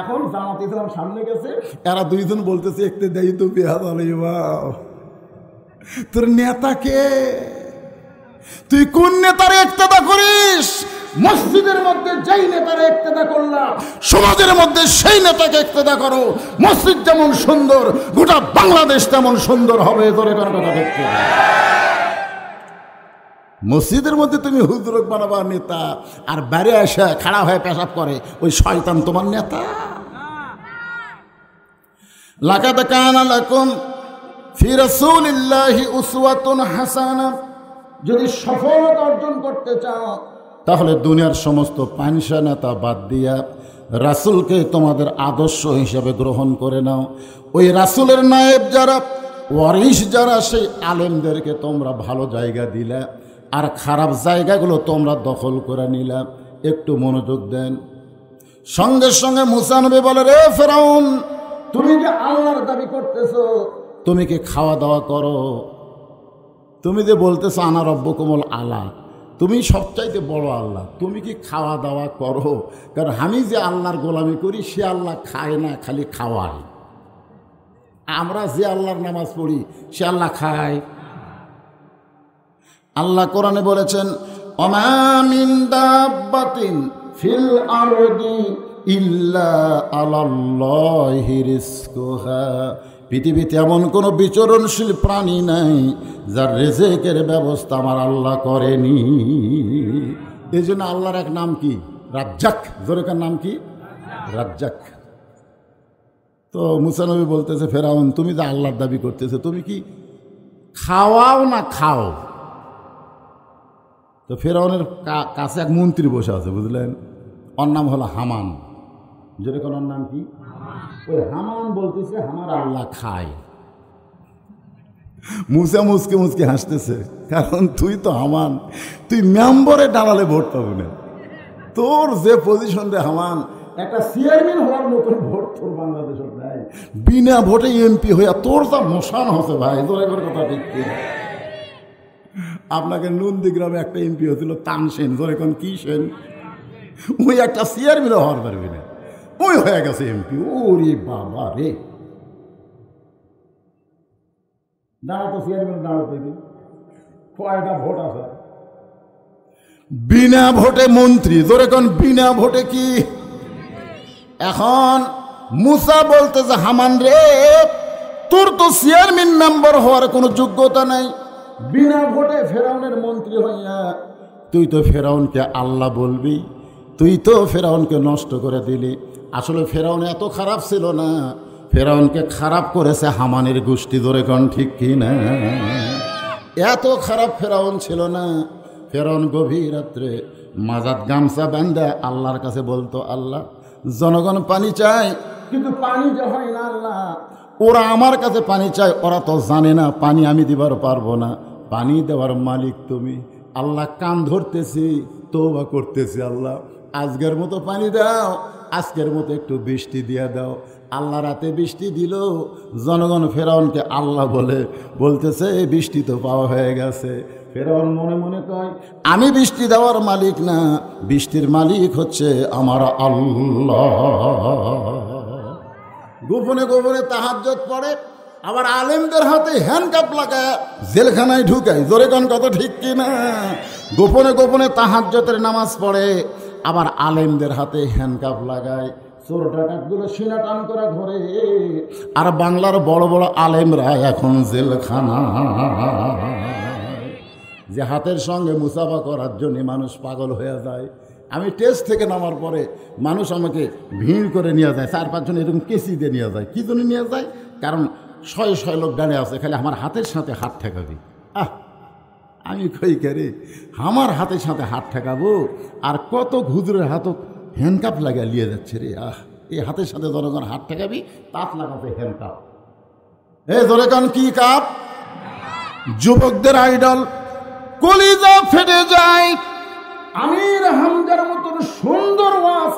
এখন জামাত ইসলাম সামনে গেছে, এরা 2 জন বলতেছে একটু দেই তো পেঁয়াজ আলাই, তোর নেতা কে? তুই কোন নেতার ইক্তেদা করিস? মসজিদের মধ্যে যেই নেতার ইক্তেদা করলাম, সমাজের মধ্যে সেই নেতাকে ইক্তেদা করো। মসজিদ যেমন সুন্দর, গোটা বাংলাদেশ তেমন সুন্দর হবে। তোর কথা দেখতে মসজিদের মধ্যে তুমি হুজুরক বানাবার নেতা, আর বাইরে এসে খাড়া হয়ে পেশাব করে ওই শয়তান তোমার নেতা। লাকাদ কানা লাকুম ফি রাসূলিল্লাহি উসওয়াতুন হাসানাহ। যদি সফলতা অর্জন করতে চাও তাহলে দুনিয়ার সমস্ত পানসা নেতা বাদ দিয়া রাসূলকে তোমাদের আদর্শ হিসেবে গ্রহণ করে নাও। ওই রাসূলের নায়েব যারা, ওয়ারিস যারা, সেই আলেমদেরকে তোমরা ভালো জায়গা দিলা, আর খারাপ জায়গাগুলো তোমরা দখল করে নিলা। একটু মনোযোগ দেন। সঙ্গে সঙ্গে মুসা নবী বলে, রে ফেরাউন, তুমি যে আল্লাহর দাবি করতেছো, তুমি কি খাওয়া দাওয়া করো? তুমি যে বলতেছো আনা রব্বুকুমুল আলা, তুমি সবচাইতে বড় আল্লাহ, তুমি কি খাওয়া দাওয়া করো? কারণ আমি যে আল্লাহর গোলামি করি সে আল্লাহ খায় না, খালি খাওয়ায়। আমরা যে আল্লাহর নামাজ পড়ি সে আল্লাহ খায়। আল্লাহ কোরআনে বলেছেন, ওমা মিন দাব্বাতিন ফিল আরদি ইল্লা আলাল্লাহি রিজকুহা। পৃথিবীতে এমন কোনো বিচরণশীল প্রাণী নাই যার রিজেকের ব্যবস্থা আমার আল্লাহ করেনি। এই জন্য আল্লাহর এক নাম কি? রাজ্জাক। জোরেকার নাম কি? রাজ্জাক। তো মুসা নবী বলতেছে, ফেরাউন, তুমি যে আল্লাহর দাবি করতেছো, তুমি কি খাওয়াও না খাও? তো ফেরাউনের কাছে এক মন্ত্রী বসে আছে, বুঝলেন? ওর নাম হলো হামান। যেরকম ওর নাম কি? ওই হামান বলতেছে আমার আল্লাহ খায়। মুসা মুসকে মুসকে হাসতেছে, কারণ তুই তো হামান, তুই মেম্বরে দাঁড়ালে ভোট পাবো না। তোর যে পজিশন রে হামান, একটা চেয়ারম্যান হওয়ার মতন ভোট তোর বাংলাদেশ নাই। বিনা ভোটে এমপি হইয়া তোর যা মশান হচ্ছে ভাই, তোর একবার কথা ঠিক। আপনাকে নন্দীগ্রামে একটা এমপি হয়েছিল তানসেন, তোর এখন কি সেন, ওই একটা চেয়ারম্যান হওয়ার পারবি না, ওই হয়ে গেছে এমপি। ওরে বাবা রে, দাঁড়াতো চেয়ারম্যান দাঁড়াতে কয়টা ভোট আছে? বিনা ভোটে মন্ত্রী, তোর এখন বিনা ভোটে কি? এখন মুসা বলতে যে, হামান রে, তোর তো চেয়ারম্যান মেম্বার হওয়ার কোনো যোগ্যতা নাই। বিনা ভোটে ফেরাউনের মন্ত্রী হইয়া তুই তো ফেরাউনকে আল্লাহ বলবি? তুই তো ফেরাউনকে নষ্ট করে দিলি। আসলে ফেরাউন এত খারাপ ছিল না, ফেরাউনকে খারাপ করেছে হামানের গোষ্ঠী। ধরে কোন ঠিক কি না? এত খারাপ ফেরাউন ছিল না। ফেরাউন গভীর রাত্রে মাজাত গামছা বান্ধা আল্লাহর কাছে বলতো, আল্লাহ, জনগণ পানি চায়, কিন্তু পানি যে হয় না আল্লাহ। ওরা আমার কাছে পানি চায়, ওরা তো জানে না পানি আমি দিবার পারবো না। পানি দেওয়ার মালিক তুমি। আল্লাহ কান ধরতেছি, তওবা করতেছি, আল্লাহ আজকের মতো পানি দাও, আজকের মতো একটু বৃষ্টি দিয়ে দাও। আল্লাহ রাতে বৃষ্টি দিল। জনগণ ফেরাউনকে আল্লাহ বলে বলতেছে, এই বৃষ্টি তো পাওয়া হয়ে গেছে। ফেরাউন মনে মনে কয়, আমি বৃষ্টি দেওয়ার মালিক না, বৃষ্টির মালিক হচ্ছে আমার আল্লাহ। গোপনে গোপনে তাহাজ্জুদ পড়ে, আবার আলেমদের হাতে হ্যান্ডকাপ লাগায় জেলখানায় ঢুকায়। জোরে কোন কথা ঠিক কিনা? গোপনে গোপনে তাহাজ্জুদের নামাজ পড়ে, আবার আলেমদের হাতে হ্যান্ডকাপ লাগায়। চোর ডাকাতগুলো সিনা টান করে ঘরে, আর বাংলার বড় বড় আলেমরা এখন জেলখানা। যে হাতের সঙ্গে মুসাফা করার জন্য মানুষ পাগল হয়ে যায়। আমি টেস্ট থেকে নামার পরে মানুষ আমাকে ভিড় করে নিয়ে যায়, 4-5 জন এরকম কেসি দিয়ে নিয়ে যায়। কী জন্য নিয়ে যায়? কারণ 100 লোক গানে আছে, খালি আমার হাতের সাথে হাত ঠেকাবি। আমি কই করে আমার হাতের সাথে হাত ঠেকাবো, আর কত হুজুরের হাতও হ্যান্ডকাপ লাগিয়ে নিয়ে যাচ্ছে রে। এই হাতের সাথে জনগণ হাত ঠেকাবি, তাঁত লাগাবে হ্যান্ডকাপ। ধরে কান কি কাপ? যুবকদের আইডল, কলিজা ফেটে যায়। আমির হামজার মতন সুন্দর ওয়াজ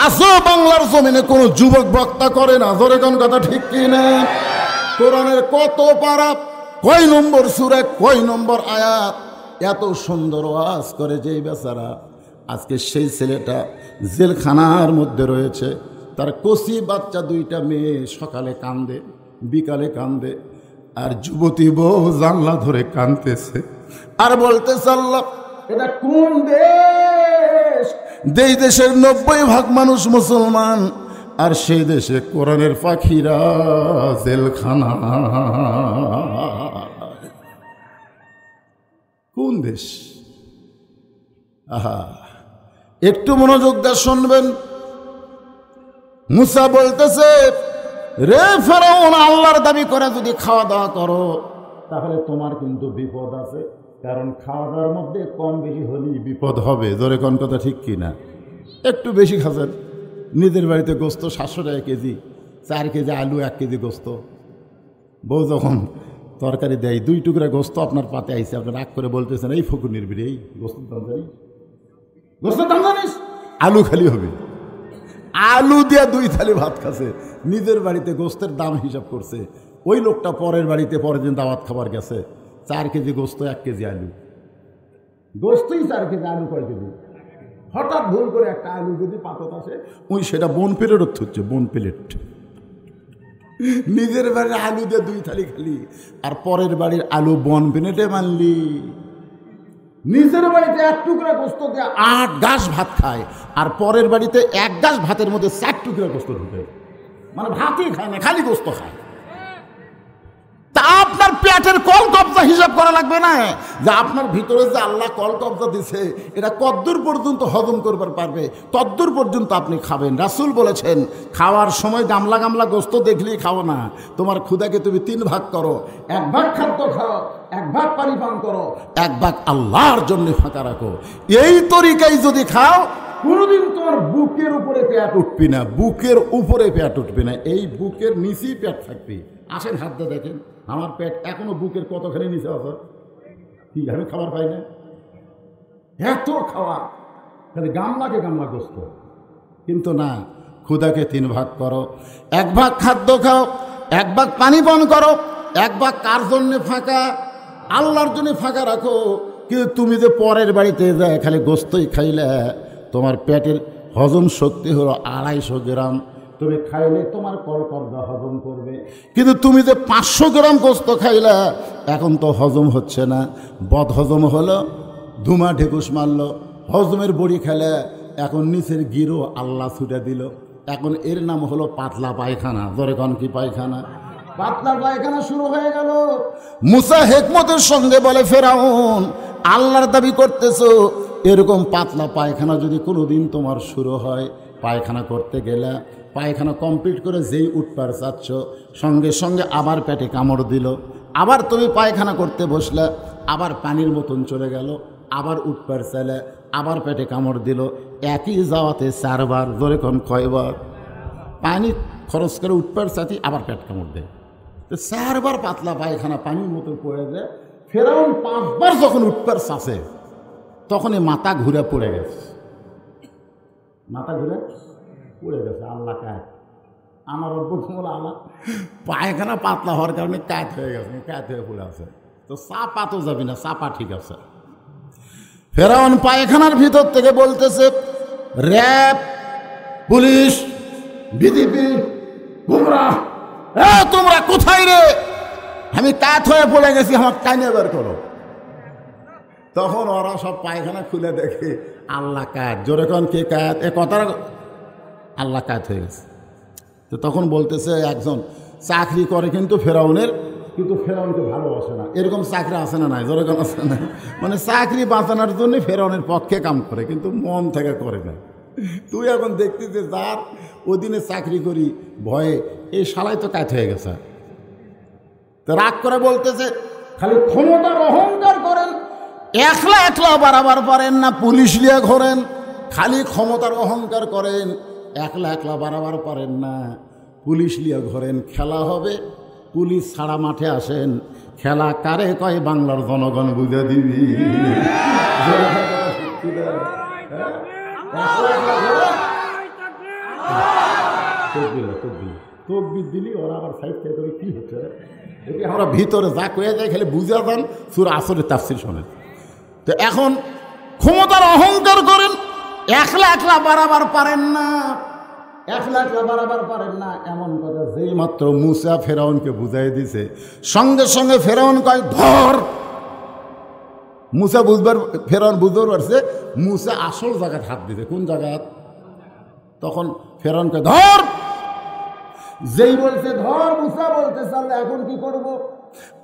আসো বাংলার জমিনে কোন যুবক বক্তা করে না। ধরে কোন কথা ঠিক কিনা? কোরআনের কত পারা, কয় নম্বর সূরা, কয় নম্বর আয়াত, এত সুন্দর ওয়াজ করে যেই বেচারা। আজকে সেই ছেলেটা জেলখানার মধ্যে রয়েছে। তার কচি বাচ্চা 2টা মেয়ে সকালে কান্দে, বিকালে কান্দে, আর যুবতী বউ জানলা ধরে কাঁদতেছে। আর বলতেছে আল্লাহ এটা কোন দেশ? যেই দেশের 90% মানুষ মুসলমান, আর সেই দেশে কোরআনের পাখিরা জেলখানা। কোন দেশ? আহা, একটু মনোযোগ দিয়ে শুনবেন। মুসা বলতেছে, রে ফেরাউন, আল্লাহর দাবি করে যদি খাওয়া দাওয়া করো তাহলে তোমার কিন্তু বিপদ আছে, কারণ খাওয়া দাওয়ার মধ্যে কম বেশি হলেই বিপদ হবে। জোরে কোন কথা ঠিক কিনা? একটু বেশি খাচ্ছেন, নিজের বাড়িতে গোস্ত 700 টাকা কেজি, 4 কেজি আলু, 1 কেজি গোস্ত, বউ যখন তরকারি দেয় 2 টুকরা গোস্ত আপনার পাতে আইসে, আপনি রাগ করে বলতেছেন, এই ফকুনির বিড়ি, এই গোস্তের দাম জানিস, গোস্তের দাম জানিস? আলু খালি হবে, আলু দিয়ে 2 থালি ভাত খাচ্ছে। নিজের বাড়িতে গোস্তের দাম হিসাব করছে, ওই লোকটা পরের বাড়িতে পরের দিন দাওয়াত খাবার গেছে, 4 কেজি গোস্ত, 1 কেজি আলু, গোস্তই 4 কেজি, আলু কয় কেজি? হঠাৎ ভুল করে একটা আলু যদি পাতত আসে, ওই সেটা বোন প্লেট হচ্ছে, বোন প্লেট। নিজের বাড়ির আলু দিয়ে 2 থালি খালি, আর পরের বাড়ির আলু বন প্লেটে মানলি। নিজের বাড়িতে 1 টুকরা গোস্ত দিয়ে 8 গাছ ভাত খায়, আর পরের বাড়িতে 1 গাছ ভাতের মধ্যে 4 টুকরা গোস্ত ঢুকে, মানে ভাতই খায় না, খালি গোস্ত খায়। তা আপনার পেটের কল কবজা হিসাব করা লাগবে না, যে আপনার ভিতরে যে আল্লাহ কল কবজা দিছে এটা কদ্দূর পর্যন্ত হজম করবার পারবে, তদ্দূর পর্যন্ত আপনি খাবেন। রাসূল বলেছেন, খাওয়ার সময় গামলা গামলা গোস্ত দেখলেই খাও না, তোমার ক্ষুধাকে তুমি 3 ভাগ করো, 1 ভাগ খাদ্য খাও, 1 ভাগ পানি পান করো, 1 ভাগ আল্লাহর জন্য ফাঁকা রাখো। এই তরিকায় যদি খাও, কোনোদিন তোমার বুকের উপরে পেট উঠবি না, বুকের উপরে পেট উঠবে না, এই বুকের নিচেই পেট থাকবে। আসেন হাত দিয়ে দেখেন, আমার পেট এখনো বুকের কতখানি নিচে আছে, কি আমি খাবার পাই না, এত খাওয়া, খালি গামলাকে গামলা গোস্ত। কিন্তু না, ক্ষুধাকে 3 ভাগ করো, 1 ভাগ খাদ্য খাও, 1 ভাগ পানি পান করো, 1 ভাগ কার জন্যে ফাঁকা? আল্লাহর জন্য ফাঁকা রাখো। কিন্তু তুমি যে পরের বাড়িতে যায় খালি গোস্তই খাইলে, তোমার পেটের হজম শক্তি হলো 250 গ্রাম, তুমি খাইলে তোমার কলকবজা হজম করবে। কিন্তু তুমি যে 500 গ্রাম গোস্ত খাইলা, এখন তো হজম হচ্ছে না, বদ হজম হলো, ধুমা ঢেকুস মারলো, হজমের বড়ি খেলে এখন নিচের গিরো আল্লাহ ছুটে দিল, এখন এর নাম হলো পাতলা পায়খানা। ধরে কোন কি পায়খানা? পাতলা পায়খানা শুরু হয়ে গেল। মুসা হিকমতের সঙ্গে বলে, ফেরাউন, আল্লাহর দাবি করতেছো, এরকম পাতলা পায়খানা যদি কোনোদিন তোমার শুরু হয়, পায়খানা করতে গেলে, পায়খানা কমপ্লিট করে যেই উঠবার চাচ্ছ, সঙ্গে সঙ্গে আবার পেটে কামড় দিল, আবার তুমি পায়খানা করতে বসলে, আবার পানির মতন চলে গেল, আবার উঠবার চাইলে, আবার পেটে কামড় দিল, একই যাওয়াতে 4 বার। ধরে কোন কয়বার? পানি খরচ করে উঠবার সাথে আবার পেট কামড় দেয়, তো 4 বার পাতলা পায়খানা পানির মতো পড়ে যায়। ফেরাউন 5 বার যখন উঠবার চাষে, তখনই মাথা ঘুরে পড়ে গেছে, মাথা ঘুরে পড়ে গেছে। আল্লাহ কায়, আমার অভ্যুল আল্লাহ পায়খানা পাতলা হওয়ার কারণে কায়ত হয়ে গেছে, কায়ত হয়ে পড়ে আছে, তো চাপা তো যাবি না, চাপা ঠিক আছে। ফেরাউন পায়খানার ভিতর থেকে বলতেছে, র্যাব, পুলিশ, বিজেপি, তোমরা কোথায় রে? আমি কাত হয়ে পড়ে গেছি, আমার টাইনে বের করো। তখন ওরা সব পায়খানা খুলে দেখে আল্লাহ কাত। জোরে কোন কে কাত? এ কথাটা আল্লাহ কাত হয়ে গেছে। তো তখন বলতেছে, একজন চাকরি করে কিন্তু ফেরাউনের, কিন্তু ফেরাউনকে ভালোবাসে না, এরকম চাকরি আছে না? নাই? জোরে কোন আছে না? মানে চাকরি বাঁচানোর জন্য ফেরাউনের পক্ষে কাম করে, কিন্তু মন থেকে করে না। তুই এখন দেখতেছে যার ওদিনে চাকরি করি ভয়ে, এই শালাই তো কাত হয়ে গেছে। তো রাগ করে বলতেছে, খালি ক্ষমতার অহংকার করেন, একলা একলা বাড়াবার পারেন না, পুলিশ নিয়ে ঘোরেন, খালি ক্ষমতার অহংকার করেন, একলা একলা বাড়াবার পারেন না, পুলিশ নিয়ে ঘোরেন। খেলা হবে, পুলিশ ছাড়া মাঠে আসেন, খেলা কারে কয় বাংলার জনগণ বুঝে দিবি। তকবির দিলি ওরা আবার সাইড থেকে করে কি হচ্ছে, আমরা ভিতরে যা কয়ে যায় খালি বুঝা যান, সূরা আসরের তাফসীর শোনেন। তো এখন ক্ষমতার অহংকার করেন, একলা একলা বাড়াবার পারেন না, একলা একলা বাড়াবার পারেন না, এমন কথা যেই মাত্র মুসা ফেরাউনকে বুঝাই দিছে, সঙ্গে সঙ্গে ফেরাউন কয়, ধর। মুসা ফেরাউন বুঝবার পারছে মুসা আসল জায়গায় হাত দিতে। কোন জায়গায়? তখন ফেরাউনকে ধর, যেই বলছে ধর, মুসা বলতে আল্লাহ এখন কি করব?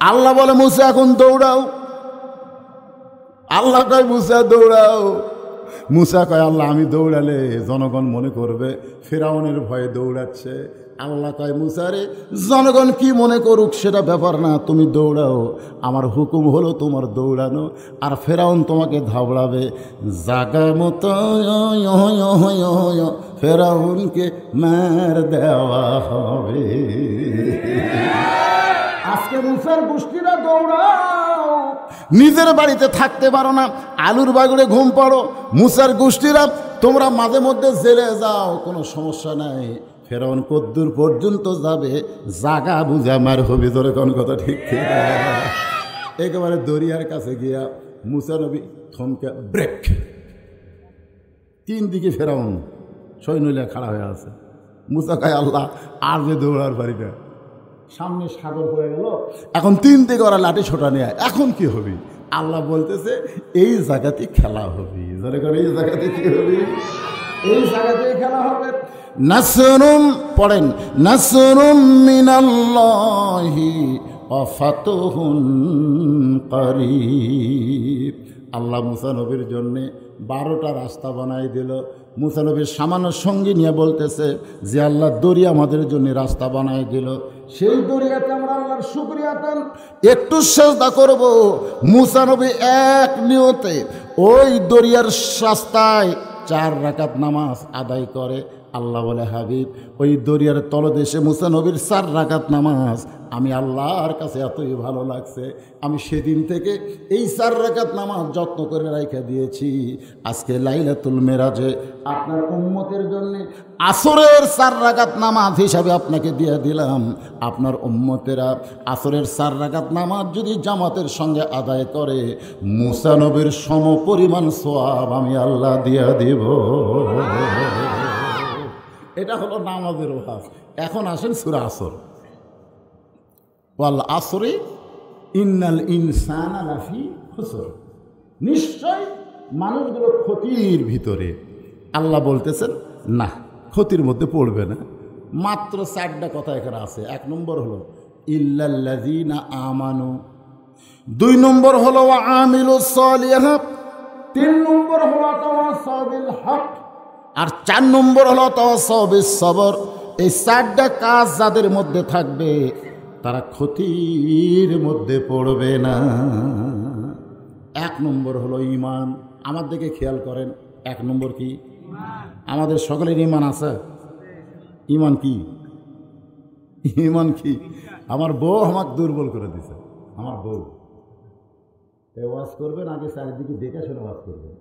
আল্লাহ বলে মুসা এখন দৌড়াও। আল্লাহ কয় মুসা দৌড়াও। মুসা কয় আল্লাহ আমি দৌড়ালে জনগণ মনে করবে ফেরাউনের ভয়ে দৌড়াচ্ছে। আল্লাহ কয় মুসা রে, জনগণ কি মনে করুক সেটা ব্যাপার না, তুমি দৌড়াও, আমার হুকুম হলো তোমার দৌড়ানো, আর ফেরাউন তোমাকে ধাবড়াবে। জাগা মতো ফেরাউনকে মার দেওয়া হবে। আজকে মুসার গোষ্ঠীরা দৌড়াও, নিজের বাড়িতে থাকতে পারো না, আলুর বাগুড়ে ঘুম পড়ো। মুসার গোষ্ঠীরা তোমরা মাঝে মধ্যে জেলে যাও, কোনো সমস্যা নাই। ফেরাউন কদ্দুর পর্যন্ত যাবে, জাগা বুঝা মার হবে। ধরে কোন কথা ঠিক? একেবারে দরিয়ার কাছে গিয়া মুসা নবী থমকে ব্রেক। তিন দিকে ফেরাউন সৈন্যরা খাড়া হয়ে আছে। মুসা কয় আল্লাহ আর যে দৌড়ার পারি না, সামনে সাগর হয়ে গেল, এখন তিন দিকে ওরা লাঠি ছোটা নিয়ে, এখন কি হবে? আল্লাহ বলতেছে এই জায়গাতে খেলা হবে। ধরে করে এই জায়গাতে কি হবে? এই জায়গাতে খেলা হবে। নাসরুম পড়েন, নাসরুম মিনাল্লাহি ওয়া ফাতহুন করিব। আল্লাহ মুসা নবীর জন্যে 12টা রাস্তা বানাই দিল। মুসা নবীর সামান্য সঙ্গী নিয়ে বলতেছে যে আল্লাহ দরিয়া আমাদের জন্য রাস্তা বানাই দিল, সেই দরিয়াতে আমরা আল্লাহর শুকরিয়া দেন, একটু সেজদা করব। মুসা নবী এক নিয়তে ওই দরিয়ার রাস্তায় 4 রাকাত নামাজ আদায় করে। আল্লাহ বলে হাবিব, ওই দরিয়ার তলদেশে মুসা নবীর 4 রাকাত নামাজ আমি আল্লাহর কাছে এতই ভালো লাগছে, আমি সেদিন থেকে এই 4 রাকাত নামাজ যত্ন করে রেখে দিয়েছি। আজকে লাইলাতুল মেরাজে আপনার উম্মতের জন্য আসরের 4 রাকাত নামাজ হিসাবে আপনাকে দিয়ে দিলাম। আপনার উম্মতেরা আসরের 4 রাকাত নামাজ যদি জামাতের সঙ্গে আদায় করে, মুসা নবীর সমপরিমাণ সওয়াব আমি আল্লাহ দিয়ে দিব। এটা হলো নামাজের ওয়াজ। এখন আসেন সূরা আসর। ওয়াল আসরি ইন্নাল ইনসানা লাফি খুসর, নিশ্চয় মানুষগুলো ক্ষতির ভিতরে। আল্লাহ বলতেছেন না, ক্ষতির মধ্যে পড়বে না। মাত্র 4টা কথা এখানে আছে। 1 নম্বর হলো ইল্লাল্লাযীনা আমানু, 2 নম্বর হলো ওয়া আমিলুস সালিহাত, 3 নম্বর হলো তাওয়াসাউ বিল হক, আর 4 নম্বর হলো তাওয়াসাউ বিস সবর। এই 4টা কাজ যাদের মধ্যে থাকবে তারা ক্ষতির মধ্যে পড়বে না। 1 নম্বর হলো ঈমান। আমার দিকে খেয়াল করেন, 1 নম্বর কি? আমাদের সকলের ঈমান আছে। ঈমান কি? ঈমান কি? আমার বউ আমাকে দুর্বল করে দিছে। আমার বউ ওয়াজ করবেন, আগে চারিদিকে দেখে শুনে ওয়াজ করবেন।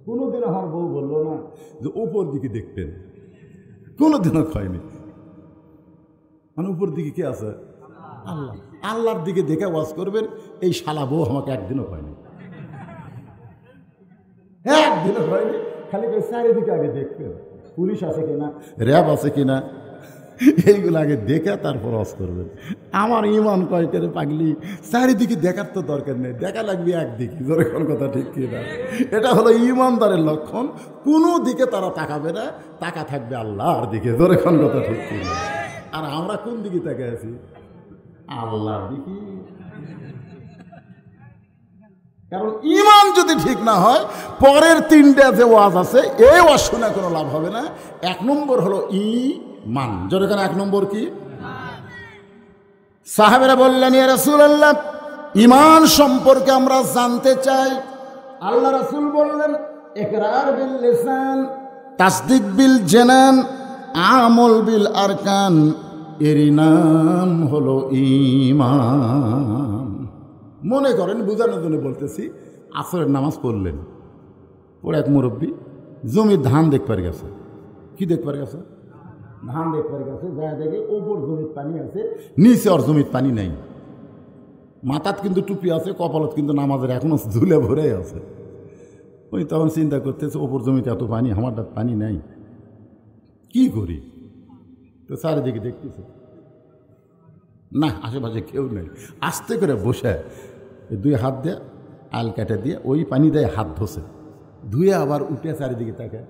কোনোদিন আমার বউ বললো না যে উপর দিকে দেখতেন, কোনোদিনও হয়নি। মানে উপর দিকে কে আছে? আল্লাহ। আল্লাহর দিকে দেখে ওয়াজ করবেন। এই শালা বউ আমাকে একদিনও হয়নি, একদিনও হয়নি। খালি চারিদিকে আগে দেখবেন, পুলিশ আছে কিনা, র্যাব আছে কিনা, এইগুলো আগে দেখে তারপর ওয়াজ করবেন। আমার ঈমান কয় করে পাগলি, চারিদিকে দেখার তো দরকার নেই, দেখা লাগবে একদিকে। জোরে কোন কথা ঠিক কিনা? এটা হলো ঈমানদারের লক্ষণ। কোনো দিকে তারা তাকাবে না, তাকা থাকবে আল্লাহর দিকে। জোরে কোন কথা ঠিক কিনা? আর আমরা কোন দিকে তাকাই আছি? আল্লাহর দিকে। কারণ ঈমান যদি ঠিক না হয়, পরের 3টা যে ওয়াজ আছে এই ওয়াজ শুনে কোনো লাভ হবে না। 1 নম্বর হলো ঈমান। জোরে কেন? 1 নম্বর কি? সাহাবেরা বললেন ইয়া রাসূলুল্লাহ, ঈমান সম্পর্কে আমরা জানতে চাই। আল্লাহ রাসূল বললেন ইকরার বিল লিসান, তাসদিক বিল জানান, আমল বিল আরকান, এরই নাম হলো ঈমান। মনে করেন, বুঝানোর জন্য বলতেছি, আসরের নামাজ পড়লেন, পড়ে এক মুরব্বী জমির ধান দেখবার গেছে। কি দেখবার গেছে? ধান দেখবার গেছে। যা দেখে ওপর জমির পানি আছে, নিচে আর জমির পানি নাই। মাথাত কিন্তু টুপি আছে, কপালত কিন্তু নামাজের এখনো ঝুলে ভরে আছে। ওই তখন চিন্তা করতেছে ওপর জমিতে এত পানি, আমারটা পানি নাই, কি করি? তো চারিদিকে দেখতেছে না, আশেপাশে কেউ নেই। আস্তে করে বসে 2 হাত দিয়ে আল কেটে দিয়ে ওই পানি দিয়ে হাত ধোসে, ধুয়ে আবার উঠে চারিদিকে তাকে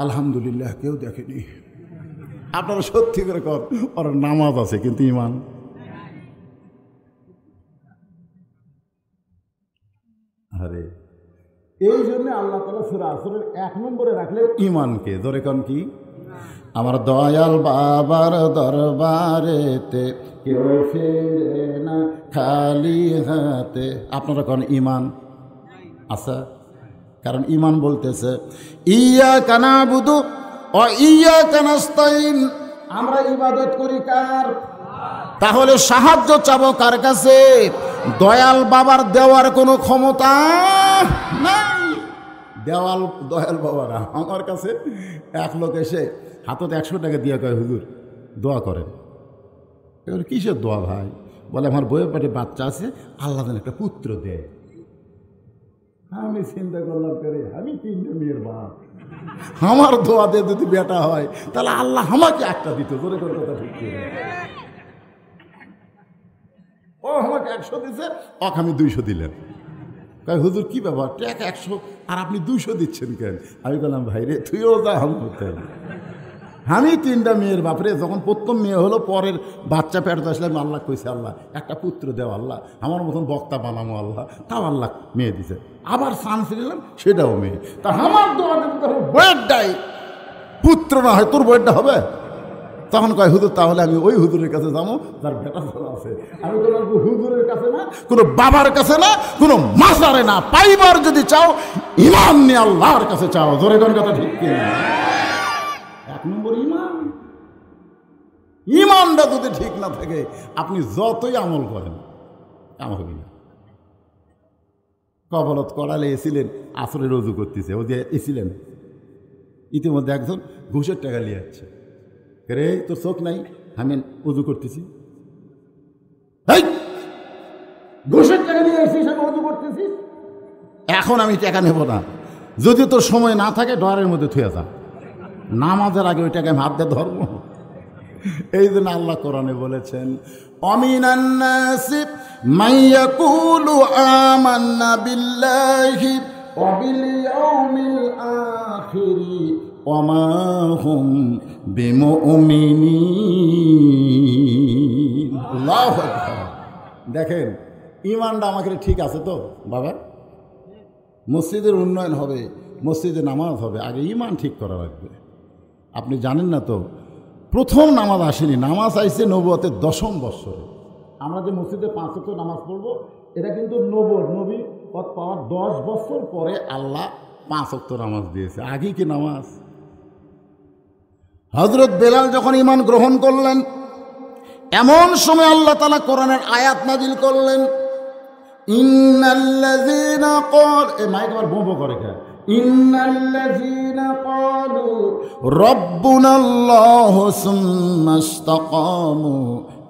আলহামদুলিল্লাহ কেউ দেখেনি। আপনারা সত্যি করে কর, ওর নামাজ আছে কিন্তু ইমান। আরে এই জন্য আল্লাহ তাআলা সূরা আসরের 1 নম্বরে রাখলেন ইমানকে। ধরে কোন কি? আমার দয়াল বাবার দরবারেতে কেউ ফেরে না খালি হাতে। আপনারা কোন ইমান আছে? কারণ ইমান বলতেছে ইয়্যাকা না'বুদু ওয়া ইয়্যাকা নাস্তাইন, আমরা ইবাদত করি কার? তাহলে সাহায্য চাবো কার কাছে? দয়াল বাবার দেওয়ার কোনো ক্ষমতা নাই। দয়াল বাবারা আমার কাছে এক লোক এসে হাতত 100 টাকা দিয়ে কয় হুজুর দোয়া করেন। এবার কিসের দোয়া ভাই? বলে আমার বইয়ের পেটে বাচ্চা আছে, আল্লাহ যেন একটা পুত্র দেয়। আমি চিন্তা করলাম করে আমি 3টে মেয়ের বাপ, আমার দোয়া দিয়ে যদি বেটা হয় তাহলে আল্লাহ আমাকে একটা দিত। জোরে করে কথা ঠিক করে, ও আমাকে 100 দিছে, ওকে আমি 200 দিলেন। কয় হুজুর কি ব্যাপার, টাকা 100 আর আপনি 200 দিচ্ছেন কেন? আমি বললাম ভাই রে তুইও যা আমি করতেন। আমি 3টা মেয়ের বাপরে, যখন প্রথম মেয়ে হলো পরের বাচ্চা পেটে আসলে আমি আল্লাহ কইছে আল্লাহ একটা পুত্র দেও আল্লাহ, আমার মতন বক্তা বানামো আল্লাহ, তাও আল্লাহ মেয়ে দিছে। আবার চান্স নিলাম, সেটাও মেয়ে। তা আমার দোয়া বইয়েরটাই পুত্র না হয় তোর বইয়েরটা হবে? তখন কয় হুজুর তাহলে আমি ওই হুজুরের কাছে যাবো যার বেটা ছোলা আছে। আমি বললাম হুজুরের কাছে না, কোনো বাবার কাছে না, কোনো মাজারে না, পাইবার যদি চাও ইমান নিয়ে আল্লাহর কাছে চাও। জোরে কোন কথা ঠিক কিনা? 1 নম্বর ইমান। ইমানটা যদি ঠিক না থাকে আপনি যতই আমল করেন কাম হবে না। কবলত করালে এসিলেন, আসরে রুজু করতেছে, ও দিয়ে এসিলেন, ইতিমধ্যে একজন ঘুষের টাকা নিয়ে যাচ্ছে। রে তোর চোখ নাই, আমি উজু করতেছি, ঘুষের টাকা নিয়ে এসেছিস, আমি উজু করতেছি, এখন আমি টাকা নেব না। যদি তোর সময় না থাকে ডয়ারের মধ্যে থুয়ে যা, নামাজের আগে ওই টাকা আমি হাত দিয়ে ধরবো। এই জন্য আল্লাহ কোরআনে বলেছেন অমিনান নাসি মাইয়াকুলু আমান্না বিল্লাহি ওয়া বিল ইয়াউমিল আখিরি ওয়া মা হুম বিমুমিনিন। আল্লাহু আকবার। দেখেন ইমানটা আমাকে ঠিক আছে তো বাবা? মসজিদের উন্নয়ন হবে, মসজিদে নামাজ হবে, আগে ইমান ঠিক করা লাগবে। আপনি জানেন না তো প্রথম নামাজ আসেনি, নামাজ আইছে নবুয়তের 10ম বৎসরে। আমরা যে মসজিদে 5 ওয়াক্ত নামাজ পড়বো এটা কিন্তু নবী পথ পাওয়ার 10 বছর পরে আল্লাহ 5 ওয়াক্ত নামাজ দিয়েছে। আগে কি নামাজ? হযরত বেলাল যখন ঈমান গ্রহণ করলেন এমন সময় আল্লাহ তাআলা কোরআনের আয়াত নাজিল করলেন ইন্নাল্লাযীনা ক্বাল, এ মাইক আবার বোঁবো করে কেন? ইন্নাল্লাযীনা ক্বালু রাব্বুনাল্লাহু সুম্মা ইসতাকামু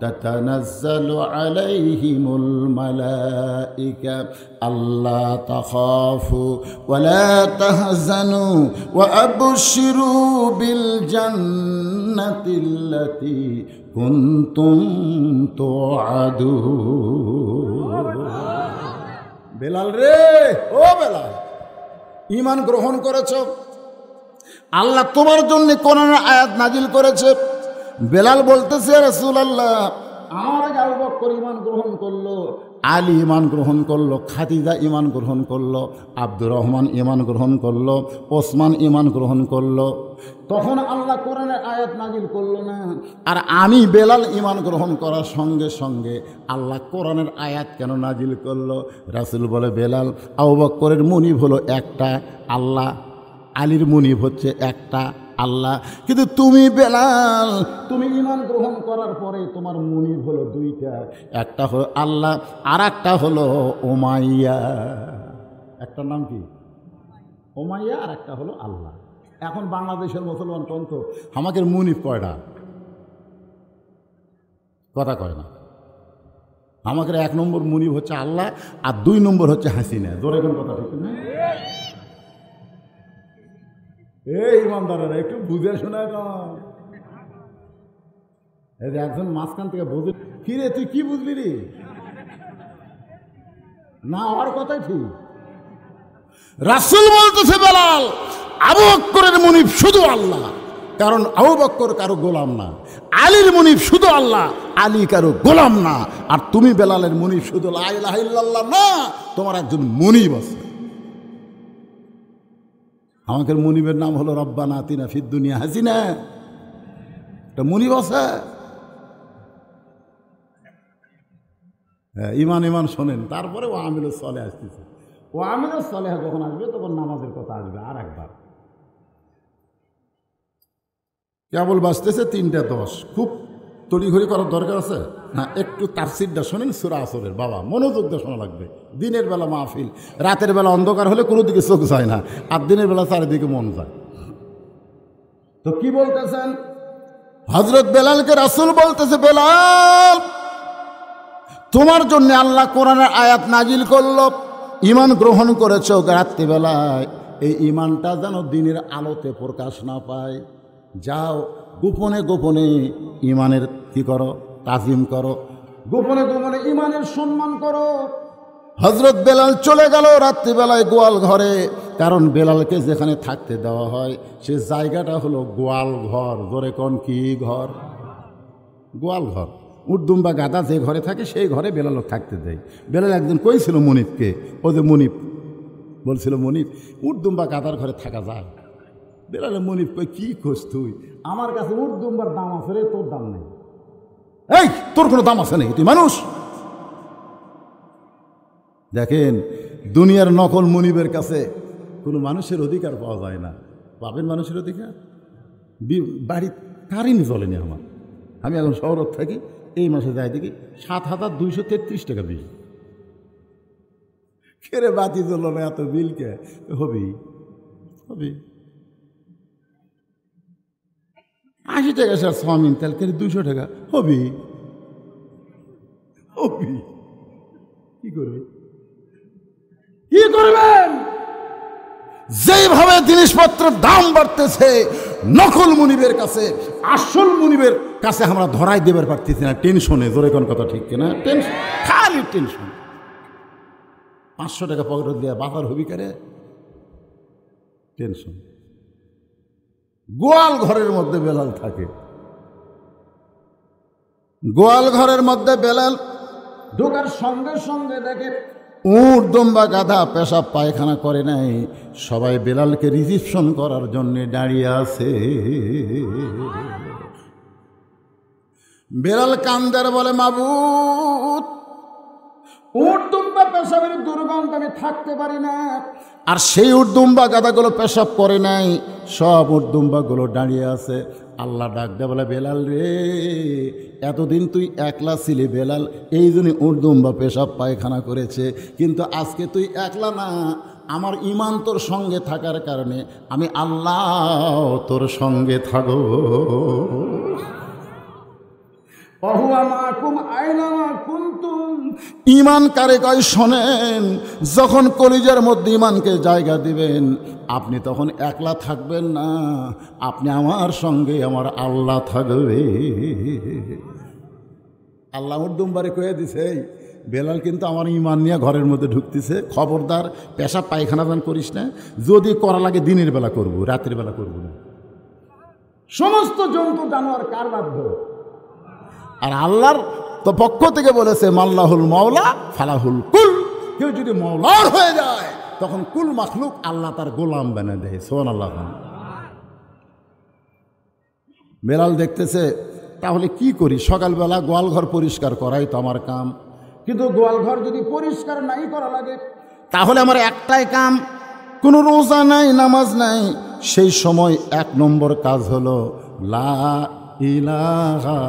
তাতানাজ্জালু আলাইহিমুল মালাইকা আল্লা তাখাফু ওয়া লা তাহজানু ওয়া আবশিরু বিল জান্নাতিল্লাতী কুনতুম তুআদুন। বেলাল রে, ও বেলাল, ঈমান গ্রহণ করেছ, আল্লাহ তোমার জন্য কোরআনের আয়াত নাজিল করেছে। বেলাল বলতেছে রাসূলুল্লাহ আমার আগে আবু বকর ঈমান গ্রহণ করলো, আলী ঈমান গ্রহণ করলো, খাদিজা ঈমান গ্রহণ করলো, আব্দুর রহমান ঈমান গ্রহণ করলো, ওসমান ঈমান গ্রহণ করলো। তখন আল্লাহ কোরআনের আয়াত নাজিল করলো না, আর আমি বেলাল ঈমান গ্রহণ করার সঙ্গে সঙ্গে আল্লাহ কোরআনের আয়াত কেন নাজিল করলো? রাসূল বলে বেলাল আবু বকরের মুনিব হলো একটা আল্লাহ, আলীর মুনিব হচ্ছে একটা আল্লাহ, কিন্তু তুমি বেলাল তুমি ঈমান গ্রহণ করার পরে তোমার মুনিব হলো 2টা, একটা হলো আল্লাহ আর একটা হলো উমাইয়া। একটা নাম কি? উমাইয়া, আর একটা হলো আল্লাহ। এখন বাংলাদেশের মুসলমান কন্ত আমাকে মুনিব কয়টা? কথা কয় না। আমাকে 1 নম্বর মুনিব হচ্ছে আল্লাহ আর 2 নম্বর হচ্ছে হাসিনা। জোরে কোন কথা ঠিক না? এই ইমানদারেরা একটু বুঝে শোনা কম। এই যে একজন মাঝখান থেকে বুঝে, কি রে তুই কি বুঝলি রে? না হওয়ার কথাই ঠিক। রাসূল বলতেছে বেলাল, আবু বকরের মুনিব শুধু আল্লাহ, কারণ আবু বকর কারো গোলাম না। আলীর মুনিব শুধু আল্লাহ, আলী কারো গোলাম না। আর তুমি বেলালের মুনিব শুধু লা ইলাহা ইল্লাল্লাহ না, তোমার একজন মুনিব আছে। আমাদের মুনিবের নাম হলো রব্বানা আতিনা ফিদ দুনিয়া হাসিনা। একটা মুনিব আছে। হ্যাঁ, ইমান ইমান শোনেন। তারপরে ও আমিলুস সালেহ আসতেছে। ও আমিলুস সালেহ যখন আসবে তখন নামাজের কথা আসবে আর একবার। কেবল বাজতেছে 3:10। খুব তড়িঘড়ি করার দরকার আছে না, একটু তাফসীরটা শোনেন সূরা আসরের। বাবা মনোযোগ দিয়ে শোনা লাগবে। দিনের বেলা মাহফিল, রাতের বেলা অন্ধকার হলে কোনো দিকে চোখ যায় না, আর দিনের বেলা চারিদিকে মন যায়। তো কি বলতেছেন? হযরত বেলালকে রাসূল বলতেছে, বেলাল তোমার জন্য আল্লাহ কোরআনের আয়াত নাজিল করল, ঈমান গ্রহণ করেছো রাত্রিবেলায়, এই ঈমানটা যেন দিনের আলোতে প্রকাশ না পায়। যাও গোপনে গোপনে ঈমানের কি করো, তাজিম করো, গোপনে গোপনে ঈমানের সম্মান করো। হযরত বেলাল চলে গেল রাত্রিবেলায় গোয়াল ঘরে, কারণ বেলালকে যেখানে থাকতে দেওয়া হয় সে জায়গাটা হলো গোয়াল ঘর। জোরে কোন কি ঘর? গোয়াল ঘর। উর্দুম বা গাদা যে ঘরে থাকে সেই ঘরে বেলালও থাকতে দেয়। বেলাল একদিন কইছিল মনিবকে, ও যে মনিব বলছিল, মনিব উর্দুম বা গাদার ঘরে থাকা যায়? বেলালে মনিব কই, কি খোঁজ তুই? আমার কাছে উর্দুম্বার দাম আছে রে, তোর দাম নেই। এই তোর কোনো দাম আছে নাকি? তুই মানুষ? দেখেন, দুনিয়ার নকল মনিবের কাছে কোনো মানুষের অধিকার পাওয়া যায় না। পাবেন মানুষের অধিকার? বাড়ি কারিনি চলেনি আমার। আমি এখন শহরত থাকি, এই মাসে যাই দেখি 7,233 টাকা বিল। কেরে বাতি জ্বলল না, এত বিল কে? হবেই, হবে 80 টাকা স্যার চাউমিন, তেল কেন 200 টাকা? হবেই, হবেই। কি করবে, কি করবেন? যেইভাবে জিনিসপত্রের দাম বাড়তেছে, নকল মুনিবের কাছে আসল মুনিবের কাছে আমরা ধরাই দেবার পারতেছি না। টেনশনে, জোরে কোন কথা ঠিক কিনা? টেনশন, খালি টেনশন। 500 টাকা পকেট দিয়ে বাজার হবি কারে? টেনশন। গোয়াল ঘরের মধ্যে বেলাল থাকে। গোয়াল ঘরের মধ্যে বেলাল ঢোকার সঙ্গে সঙ্গে দেখে উট দুম্বা গাধা পেশাব পায়খানা করে নাই, সবাই বেলালকে রিসিপশন করার জন্য দাঁড়িয়ে আছে। বেলাল কান্দার বলে, মাবুদ উট দুম্বা পেশাবের দুর্গন্ধ আমি থাকতে পারি না। আর সেই উট দুম্বা গাধাগুলো পেশাব করে নাই, সব উট দুম্বাগুলো দাঁড়িয়ে আছে। আল্লাহ ডাক দে বলে, বেলাল রে, এতদিন তুই একলা ছিলি বেলাল, এই জন্য উট দুম্বা পেশাব পায়খানা করেছে। কিন্তু আজকে তুই একলা না, আমার ঈমান তোর সঙ্গে থাকার কারণে আমি আল্লাহ তোর সঙ্গে থাকো। ঈমান কারে কয় শোনেন, যখন কলিজার মধ্যে ঈমানকে জায়গা দিবেন, আপনি তখন একলা থাকবেন না, আপনি আমার সঙ্গে আমার আল্লাহ থাকবে। আল্লাহ উর্দুমবারে কয়ে দিছে, বেলাল কিন্তু আমার ঈমান নিয়ে ঘরের মধ্যে ঢুকতেছে, খবরদার পেশাব পায়খানা দান করিস না, যদি করা লাগে দিনের বেলা করবো, রাতের বেলা করবো না। সমস্ত জন্তু জানোয়ার কার বাধ্য? আর আল্লাহর তো পক্ষ থেকে বলেছে, মাল্লাহুল মাওলা ফালাহুল কুল। কেউ যদি মাওলার হয়ে যায় তখন কুল মাখলুক আল্লাহ তার গোলাম বানিয়ে দেয়। সুবহানাল্লাহ। বেলাল দেখতেছে, তাহলে কি করি? সকালবেলা গোয়ালঘর পরিষ্কার করাই তো আমার কাম, কিন্তু গোয়ালঘর যদি পরিষ্কার নাই করা লাগে তাহলে আমার একটাই কাম, কোনো রোজা নাই, নামাজ নাই, সেই সময় 1 নম্বর কাজ হলো লা ইলাহা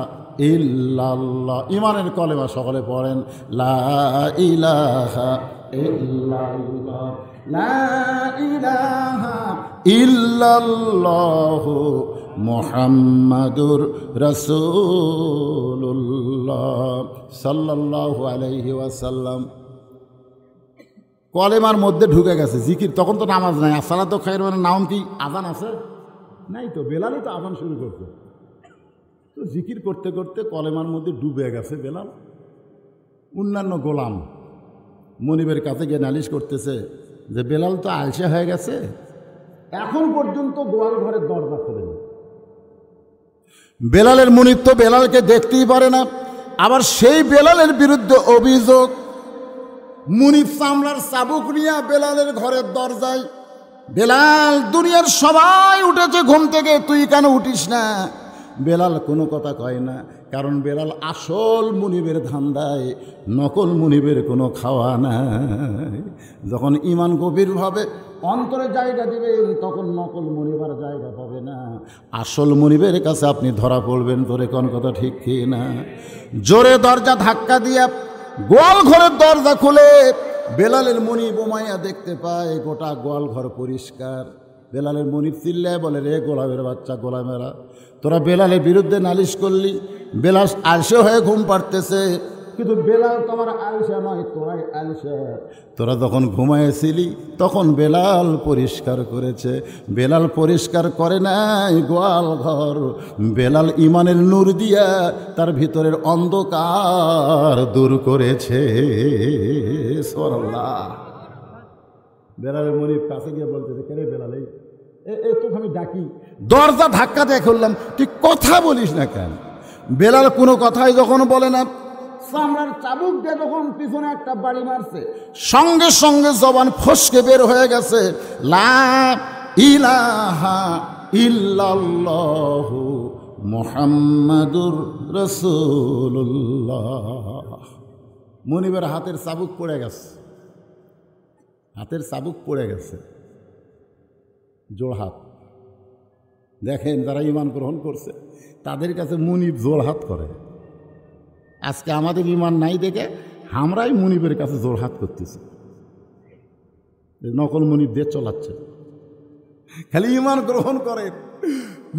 ইল্লাল্লাহ। ঈমানের কলেমা সকলে পড়েন, লা ইলাহা ইল্লাল্লাহ, লা ইলাহা ইল্লাল্লাহ মুহাম্মাদুর রাসূলুল্লাহ সাল্লাল্লাহু আলাইহি ওয়াসাল্লাম। কলেমার মধ্যে ঢুকে গেছে জিকির। তখন তো নামাজ নাই, আসসালাতু খায়রুন মিনান নাওম কি আজান আছে? নাই তো, বেলালই তো আজান শুরু করছে। তো জিকির করতে করতে কলেমার মধ্যে ডুবে গেছে বেলাল। অন্যান্য গোলাম মনিবের কাছে গিয়ে নালিশ করতেছে যে বেলাল তো আলসে হয়ে গেছে, এখন পর্যন্ত গোয়াল ঘরের দরজা খোলেনি। বেলালের মুনিব তো বেলালকে দেখতেই পারে না। আবার সেই বেলালের বিরুদ্ধে অভিযোগ, মুনিব চামড়ার চাবুক নিয়ে বেলালের ঘরের দরজায়, বেলাল দুনিয়ার সবাই উঠেছে ঘুম থেকে, তুই কেন উঠিস না? বেলাল কোনো কথা কয় না, কারণ বেলাল আসল মুনিবের ধান্দায়, নকল মুনিবের কোনো খাওয়া নাই। যখন ইমান গভীরভাবে অন্তরে জায়গা দিবেন তখন নকল মুনিবার জায়গা পাবে না, আসল মুনিবের কাছে আপনি ধরা পড়বেন। তোরে কোন কথা ঠিক কি না? জোরে দরজা ধাক্কা দিয়া গোয়াল ঘরের দরজা খুলে বেলালের মুনিব ওমাইয়া দেখতে পায় গোটা গোয়াল ঘর পরিষ্কার। বেলালের মুনিব চিল্লায় বলে, রে গোলামের বাচ্চা গোলামেরা, তোরা বেলালের বিরুদ্ধে নালিশ করলি, বেলাল আলসে হয়ে ঘুম পাড়তেছে, কিন্তু বেলাল তোমার আলসে নয়, তোরাই আলসে। তোরা যখন ঘুমাইছিলি তখন বেলাল পরিষ্কার করেছে, বেলাল পরিষ্কার করে নাই গোয়াল ঘর। বেলাল ইমানের নূর দিয়া তার ভিতরের অন্ধকার দূর করেছে। সুবহানাল্লাহ। বেলালের মুনিব কাছে গিয়ে বলতেছে, কে রে বেলাল, এই তোকে আমি ডাকি, দরজা ধাক্কা দিয়ে খুললাম, তুই কথা বলিস না কেন? বেলাল কোনো কথাই যখন বলে না, চামড়ার চাবুক দিয়ে যখন পিছনে একটা বাড়ি মারছে, সঙ্গে সঙ্গে জবান ফসকে বের হয়ে গেছে, লা ইলাহা ইল্লাল্লাহু মুহাম্মাদুর রাসূলুল্লাহ। মুনিবের হাতের চাবুক পড়ে গেছে, হাতের চাবুক পড়ে গেছে, জোড়হাত। দেখেন যারা ইমান গ্রহণ করছে তাদের কাছে মুনিব জোড়হাত করে। আজকে আমাদের ইমান নাই দেখে আমরাই মুনিবের কাছে জোড়হাত করতেছি, নকল মুনিব দিয়ে চলাচ্ছে। খালি ইমান গ্রহণ করে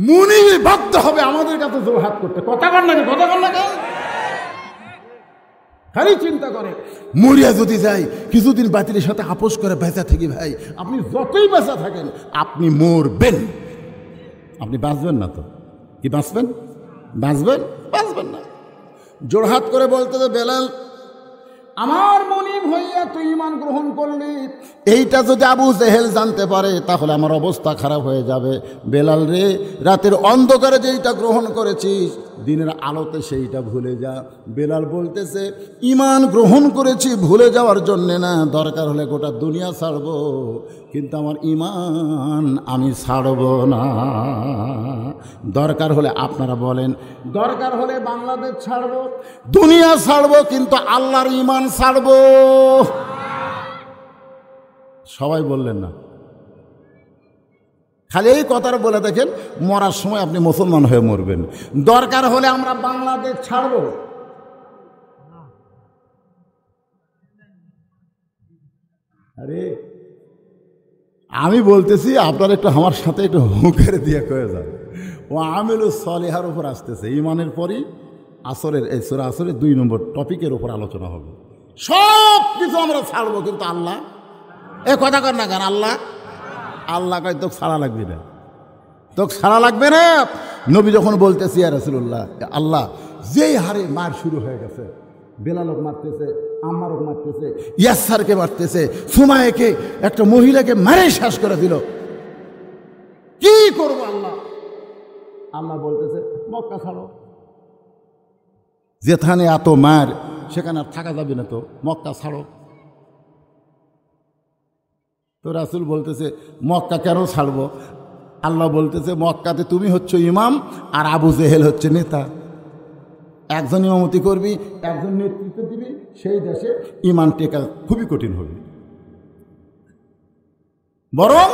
মুনিব বাধ্য হবে আমাদের কাছে জোড়হাত করতে। কথা কর না, কথা কর না, খালি চিন্তা করে মরিয়া যদি যাই, কিছুদিন বাতিলের সাথে আপোষ করে বেঁচা থাকি। ভাই আপনি যতই বেঁচা থাকেন আপনি মরবেন, আপনি বাঁচবেন না। তো কি বাঁচবেন? বাঁচবেন? বাঁচবেন না। জোড়হাত করে বলতে যে, বেলাল আমার মুনিব হইয়া তুই ইমান গ্রহণ করলি, এইটা যদি আবু জেহেল জানতে পারে তাহলে আমার অবস্থা খারাপ হয়ে যাবে। বেলাল রে, রাতের অন্ধকারে যেইটা গ্রহণ করেছিস দিনের আলোতে সেইটা ভুলে যা। বেলাল বলতেছে, ইমান গ্রহণ করেছি ভুলে যাওয়ার জন্যে না, দরকার হলে গোটা দুনিয়া ছাড়ব, কিন্তু আমার ইমান আমি ছাড়ব না। দরকার হলে আপনারা বলেন, দরকার হলে বাংলাদেশ ছাড়ব, দুনিয়া ছাড়ব, কিন্তু আল্লাহর ইমান ছাড়ব। সবাই বললেন না, খালি এই কথাটা বলে দেখেন, মরার সময় আপনি মুসলমান হয়ে মরবেন। দরকার হলে আমরা বাংলাদেশ ছাড়ব। আরে আমি বলতেছি, আপনার একটু আমার সাথে একটু হুঁকারে দিয়ে কয়ে যান। ও আমিলুস সলিহার উপর আসতেছে, ইমানের পরই আসরের এই সূরা আসরের 2 নম্বর টপিকের উপর আলোচনা হবে। সব কিছু আমরা ছাড়বো, কিন্তু আল্লাহ, এ কথা কর না কেন? আল্লাহ, আল্লাহ কয় তোকে ছাড়া লাগবে না, তোকে ছাড়া লাগবে না। নবী যখন বলতেছি ইয়া রাসূলুল্লাহ, আল্লাহ যেই হারে মার শুরু হয়ে গেছে, বেলালক মারতেছে, আম্মারক মারতেছে, ইয়াসারকে মারতেছে, সুমাইয়াকে একটা মহিলাকে মারে শেষ করে দিল, কি করবো আল্লাহ? আল্লাহ বলতেছে মক্কা ছাড়ো। যেখানে এত মার সেখানে আর থাকা যাবে না, তো মক্কা ছাড়ো। তো রাসূল বলতেছে মক্কা কেন ছাড়বো? আল্লাহ বলতেছে মক্কাতে তুমি হচ্ছ ইমাম আর আবু জেহেল হচ্ছে নেতা। একজন ইমামতি করবি, একজন নেতৃত্ব দিবি, সেই দেশে ইমান টেকা খুবই কঠিন হবে। বরং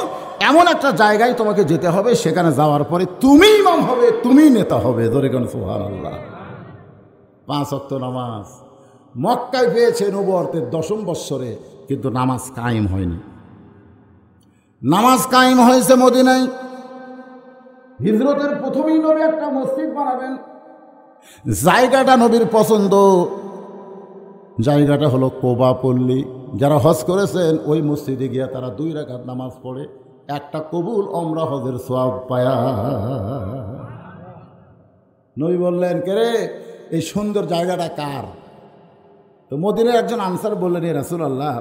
এমন একটা জায়গায় তোমাকে যেতে হবে, সেখানে যাওয়ার পরে তুমি ইমাম হবে, তুমি নেতা হবে। ধরে কেন? সুবহানাল্লাহ। 5 ওয়াক্ত নামাজ মক্কায় পেয়েছে নবুয়তের 10ম বৎসরে, কিন্তু নামাজ কায়েম হয়নি। নামাজ কায়েম হয়েছে মদিনায়। হিজরতের প্রথমেই নবী একটা মসজিদ বানাবেন, জায়গাটা নবীর পছন্দ, জায়গাটা হলো কোবা পল্লী। যারা হজ করেছেন ওই মসজিদে গিয়া তারা 2 রাকাত নামাজ পড়ে, একটা কবুল ওমরা হজের সওয়াব পায়া। নবী বললেন, কে রে, এই সুন্দর জায়গাটা কার? তো মদিনার একজন আনসার বললেন, এ রাসূলুল্লাহ,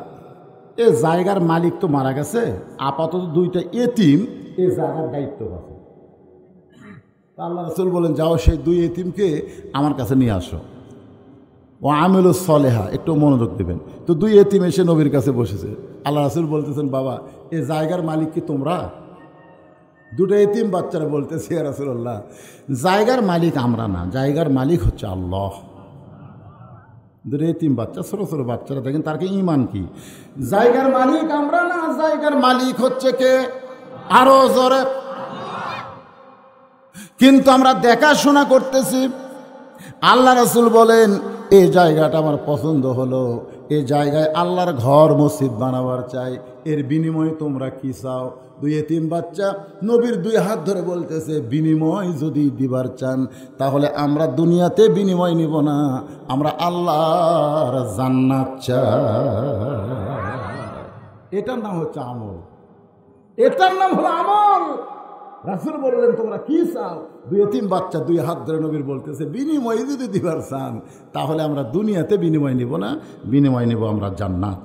এ জায়গার মালিক তো মারা গেছে, আপাতত 2টা এতিম এ জায়গার দায়িত্ব আছে। আল্লাহ রাসূল বলেন, যাও সেই 2 এতিমকে আমার কাছে নিয়ে আসো। ও আমিলুস সলেহা, একটু মনোযোগ দেবেন। তো 2 এতিম এসে নবীর কাছে বসেছে। আল্লাহ রাসূল বলতেছেন, বাবা এ জায়গার মালিক কি তোমরা? 2টা এতিম বাচ্চারা বলতেছে, ইয়া রাসূলুল্লাহ, জায়গার মালিক আমরা না, জায়গার মালিক হচ্ছে আল্লাহ। 2টা এতিম বাচ্চা, ছোটো ছোটো বাচ্চারা, দেখেন তার কি ইমান কি। জায়গার মালিক আমরা না, জায়গার মালিক হচ্ছে কে? আরো জোরে। কিন্তু আমরা দেখাশোনা করতেছি। আল্লাহ রাসূল বলেন, এই জায়গাটা আমার পছন্দ হলো, এই জায়গায় আল্লাহর ঘর মসজিদ বানাবার চাই, এর বিনিময়ে তোমরা কি চাও? 2 এতিম বাচ্চা নবীর 2 হাত ধরে বলতেছে, বিনিময় যদি দিবার চান তাহলে আমরা দুনিয়াতে বিনিময় নিব না, আমরা আল্লাহর জান্নাত চাই। এটার নাম হচ্ছে আমল, এটার নাম হলো আমল। রাসূল বললেন, তোমরা কি চাও? 2 এতিম বাচ্চা 2 হাত ধরে নবীর বলতেছে, বিনিময় যদি দিবার চান তাহলে আমরা দুনিয়াতে বিনিময় নিব না, বিনিময় নিব আমরা জান্নাত।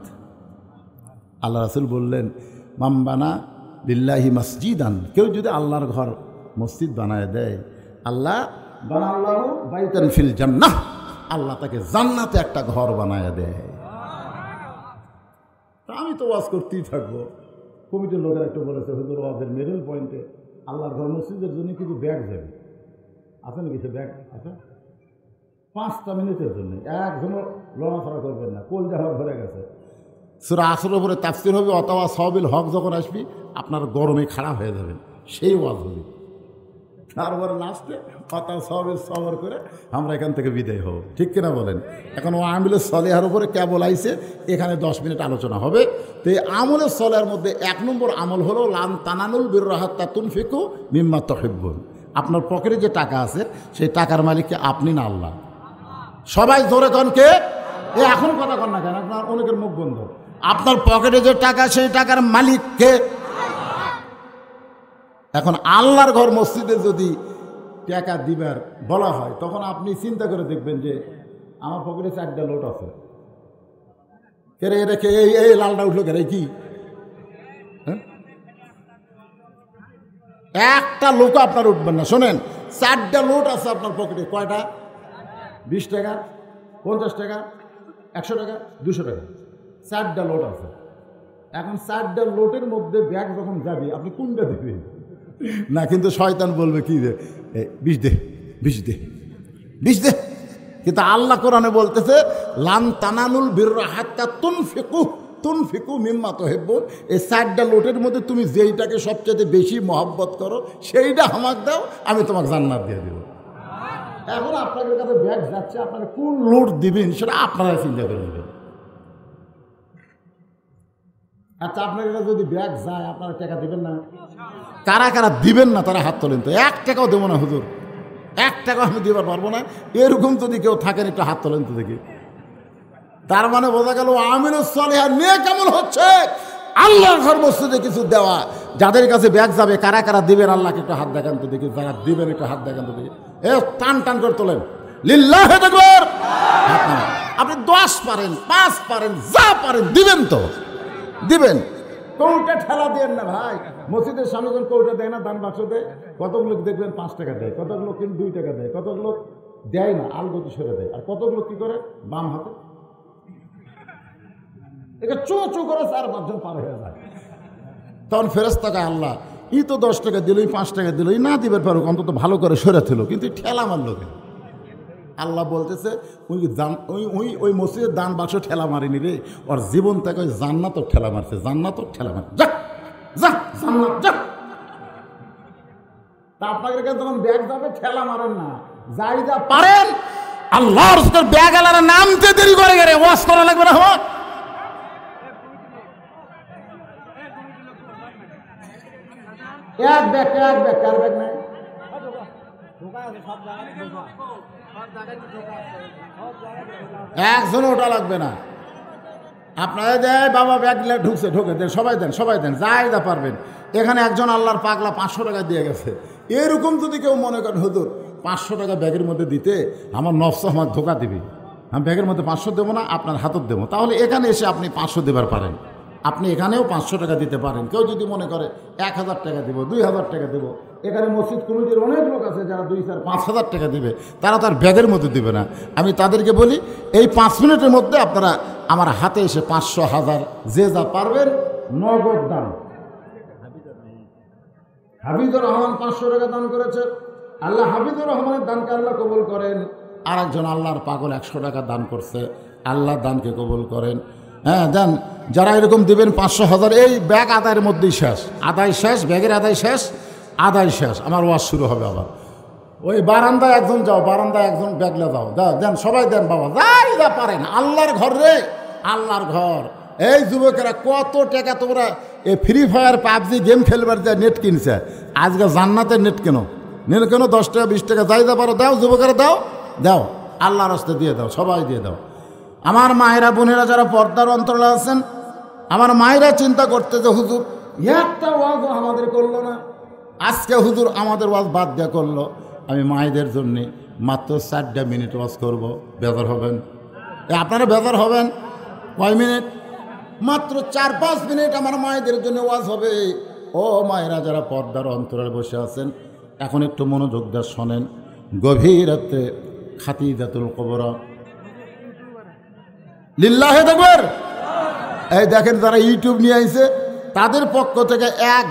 আল্লাহ রাসূল বললেন, মামবানা লিল্লাহি মসজিদান, কেউ যদি আল্লাহর ঘর মসজিদ বানায় দেয়, আল্লাহ বানাল্লাহু বাইতান ফিল জান্নাহ, আল্লাহ তাকে জান্নাতে একটা ঘর বানায় দেয়। তা আমি তো ওয়াজ করতেই থাকবো। কমিটির লোকেরা একটু বলেছে, হুজুর ওয়াজের মিডল পয়েন্টে আল্লাহর ঘর মসজিদের জন্য কিছু ব্যাগ যাবে, আছে নাকি সে ব্যাগ? আছে 5টা মিনিটের জন্য, একজনও লড়াফড়া করবেন না, কোল যাওয়ার ভরে গেছে। সূরা আসরের উপরে তাফসীর হবে, অথবা সওয়াবিল হক যখন আসবি আপনার গরমে খারাপ হয়ে যাবেন, সেই ওয়াজ হবে। তারপরে লাস্টে অথবা সওয়াবিল সবর করে আমরা এখান থেকে বিদায় হব, ঠিক কিনা বলেন? এখন ও আমিলুস সলেহার উপরে কেবল আইছে, এখানে 10 মিনিট আলোচনা হবে। তো এই আমলের সলেহার মধ্যে 1 নম্বর আমল হলো লান তানানুল বিররা হাত্তা তুনফিকু মিম্মা তুহিব্বুন। আপনার পকেটে যে টাকা আছে সেই টাকার মালিককে আপনি না আল্লাহ। সবাই জোরে কন কে? এ এখন কথা কন না কেন, আপনার অনেকের মুখ বন্ধ। আপনার পকেটে যে টাকা সেই টাকার মালিক কে? এখন আল্লাহর ঘর মসজিদে যদি টাকা দিবার বলা হয় তখন আপনি চিন্তা করে দেখবেন যে আমার পকেটে 4টা লোট আছে, কেরে রেখে এই লালটা উঠলো কেরে কি? একটা লোক আপনার উঠবেন না। শোনেন, 4টা লোট আছে আপনার পকেটে, কয়টা? 20 টাকা, 50 টাকা, 100 টাকা, 200 টাকা, 4টা লোট আছে। এখন 4টা লোটের মধ্যে ব্যাগ যখন যাবে আপনি কোনটা দেবেন? না, কিন্তু শয়তান বলবে কি দে, 20 দে, 20 দে, 20 দে। কিন্তু আল্লাহ কোরআনে বলতেছে, লান তানানুল বিররা হাত্তা তুনফিকু মিম্মা তুহিব্বুন। এই 4টা লোটের মধ্যে তুমি যেইটাকে সবচেয়ে বেশি মহব্বত করো সেইটা আমাকে দাও, আমি তোমাকে জান্নাত দিয়ে দেব। এখন আপনাদের কাছে ব্যাগ যাচ্ছে, আপনারা কোন লোট দিবেন সেটা আপনারা চিন্তা করে নেবেন। আচ্ছা, আপনার কাছে যদি ব্যাগ যায় আপনারা টাকা দিবেন না? কারা কারা দিবেন না তারা হাত তোলেন তো। 1 টাকাও দেবো না হুজুর, 1 টাকাও আমি দিবার পারবো না, এরকম যদি কেউ থাকেন একটু হাত তোলেন তো দেখি। তার মানে বোঝা গেল আমিলুস সলিহা নেক আমল হচ্ছে আল্লাহর ঘর মসজিদে কিছু দেওয়া। যাদের কাছে ব্যাগ যাবে কারা কারা দিবেন আল্লাহকে একটু হাত দেখান তো দেখি। যারা দিবেন একটু হাত দেখান তো দেখি। টান টান করে তোলেন, লিল্লাহি তাকবীর। আপনি 10 পারেন, 5 পারেন, যা পারেন দিবেন তো দিবেন। কৌটা ঠেলা দেন না ভাই। মসজিদের সামনে যখন কৌটা দেয় না, দান বাক্স দেয়, কতগুলো দেখবেন 5 টাকা দেয়, কতগুলো কিন্তু 2 টাকা দেয়, কতগুলো দেয় না, আলগতি সরে দেয়, আর কতগুলো কি করে বাম হাতে এটা চো চো করে 4-5 জন পার হয়ে যায়। তখন ফেরেশতাকে আল্লাহ ই তো 10 টাকা দিল, 5 টাকা দিল, না দিবার পারুক, অন্তত ভালো করে সরে ছিল, কিন্তু ঠেলা মারল কেন? আল্লাহ বলতেছে ওই মসজিদের দান বাক্স ঠেলা মারিনি রে, ওর জীবন থেকে ওই জান্নাতও ঠেলা মারছে, জান্নাতও ঠেলা মারছে, যা যা জান্নাত যা। তা আপনাদের কাছে যখন ব্যাগ যাবে ঠেলা মারেন না, যাই যা পারেন আল্লাহর ব্যাগ আলারা নামতে দেরি করে গেলে ওয়াজ করা লাগবে না। হোক এক ব্যাগ কার ব্যাগ নাই, একজন ওটা লাগবে না। আপনারা দেয় বাবা ব্যাগ ঢুকছে, ঢুকে দেন, সবাই দেন যাই যা পারবেন। এখানে একজন আল্লাহর পাগলা 500 টাকা দিয়ে গেছে। এরকম যদি কেউ মনে করেন হুজুর 500 টাকা ব্যাগের মধ্যে দিতে আমার নফস আমাকে ধোকা দিবে, আমি ব্যাগের মধ্যে 500 দেবো না, আপনার হাতত দেবো। তাহলে এখানে এসে আপনি 500 দেবার পারেন, আপনি এখানেও 500 টাকা দিতে পারেন। কেউ যদি মনে করে 1000 টাকা দেবো, 2000 টাকা দেবো, এখানে মসজিদ কমিটির অনেক লোক আছে যারা 2-4-5,000 টাকা দিবে, তারা তার ব্যাগের মধ্যে দিবে না। আমি তাদেরকে বলি এই 5 মিনিটের মধ্যে আপনারা আমার হাতে এসে 500, 1000 যে যা পারবেন নগদ দান। হাফিজুর রহমান 500 টাকা দান করেছে, আল্লাহ হাফিজুর রহমানের দানকে আল্লাহ কবুল করেন। আর একজন আল্লাহর পাগল 100 টাকা দান করছে, আল্লাহ দানকে কবুল করেন। হ্যাঁ দেন, যারা এরকম দিবেন 500, 1000, এই ব্যাগ আদায়ের মধ্যেই শেষ, আদায় শেষ, ব্যাগের আদায় শেষ, আদায় শেষ, আমার ওয়াজ শুরু হবে আবার। ওই বারান্দায় একজন যাও, বারান্দায় একজন ব্যাগলে যাও, দেন সবাই দেন বাবা, যাই যা পারেন। আল্লাহর ঘর রে, আল্লাহর ঘর। এই যুবকেরা কত টাকা তোমরা এই ফ্রি ফায়ার পাবজি গেম খেলবার যা নেট কিনছে, আজকে জান্নাতের নেট কেন 10 টাকা 20 টাকা যাই যা পারো দাও, যুবকেরা দাও, দাও, আল্লাহর রাস্তায় দিয়ে দাও, সবাই দিয়ে দাও। আমার মায়েরা বোনেরা যারা পর্দার অন্তরালে আছেন, আমার মায়েরা চিন্তা করতে যে হুজুর একটা ওয়াজ আমাদের করলো না, আজকে হুজুর আমাদের ওয়াজ বাদ দেওয়া করলো। আমি মায়েদের জন্যে মাত্র 4টা মিনিট ওয়াজ করব, বেজার হবেন? আপনারা বেজার হবেন? কয় মিনিট? মাত্র 4-5 মিনিট আমার মায়েদের জন্য ওয়াজ হবে। ও মায়েরা যারা পর্দার অন্তরালে বসে আছেন, এখন একটু মনোযোগ দিয়ে শোনেন। গভীর রাতে খাদিজাতুল কুবরা লিল্লাহে তাকবীর। এই দেখেন যারা ইউটিউব নিয়ে আইছে, তাদের পক্ষ থেকে 1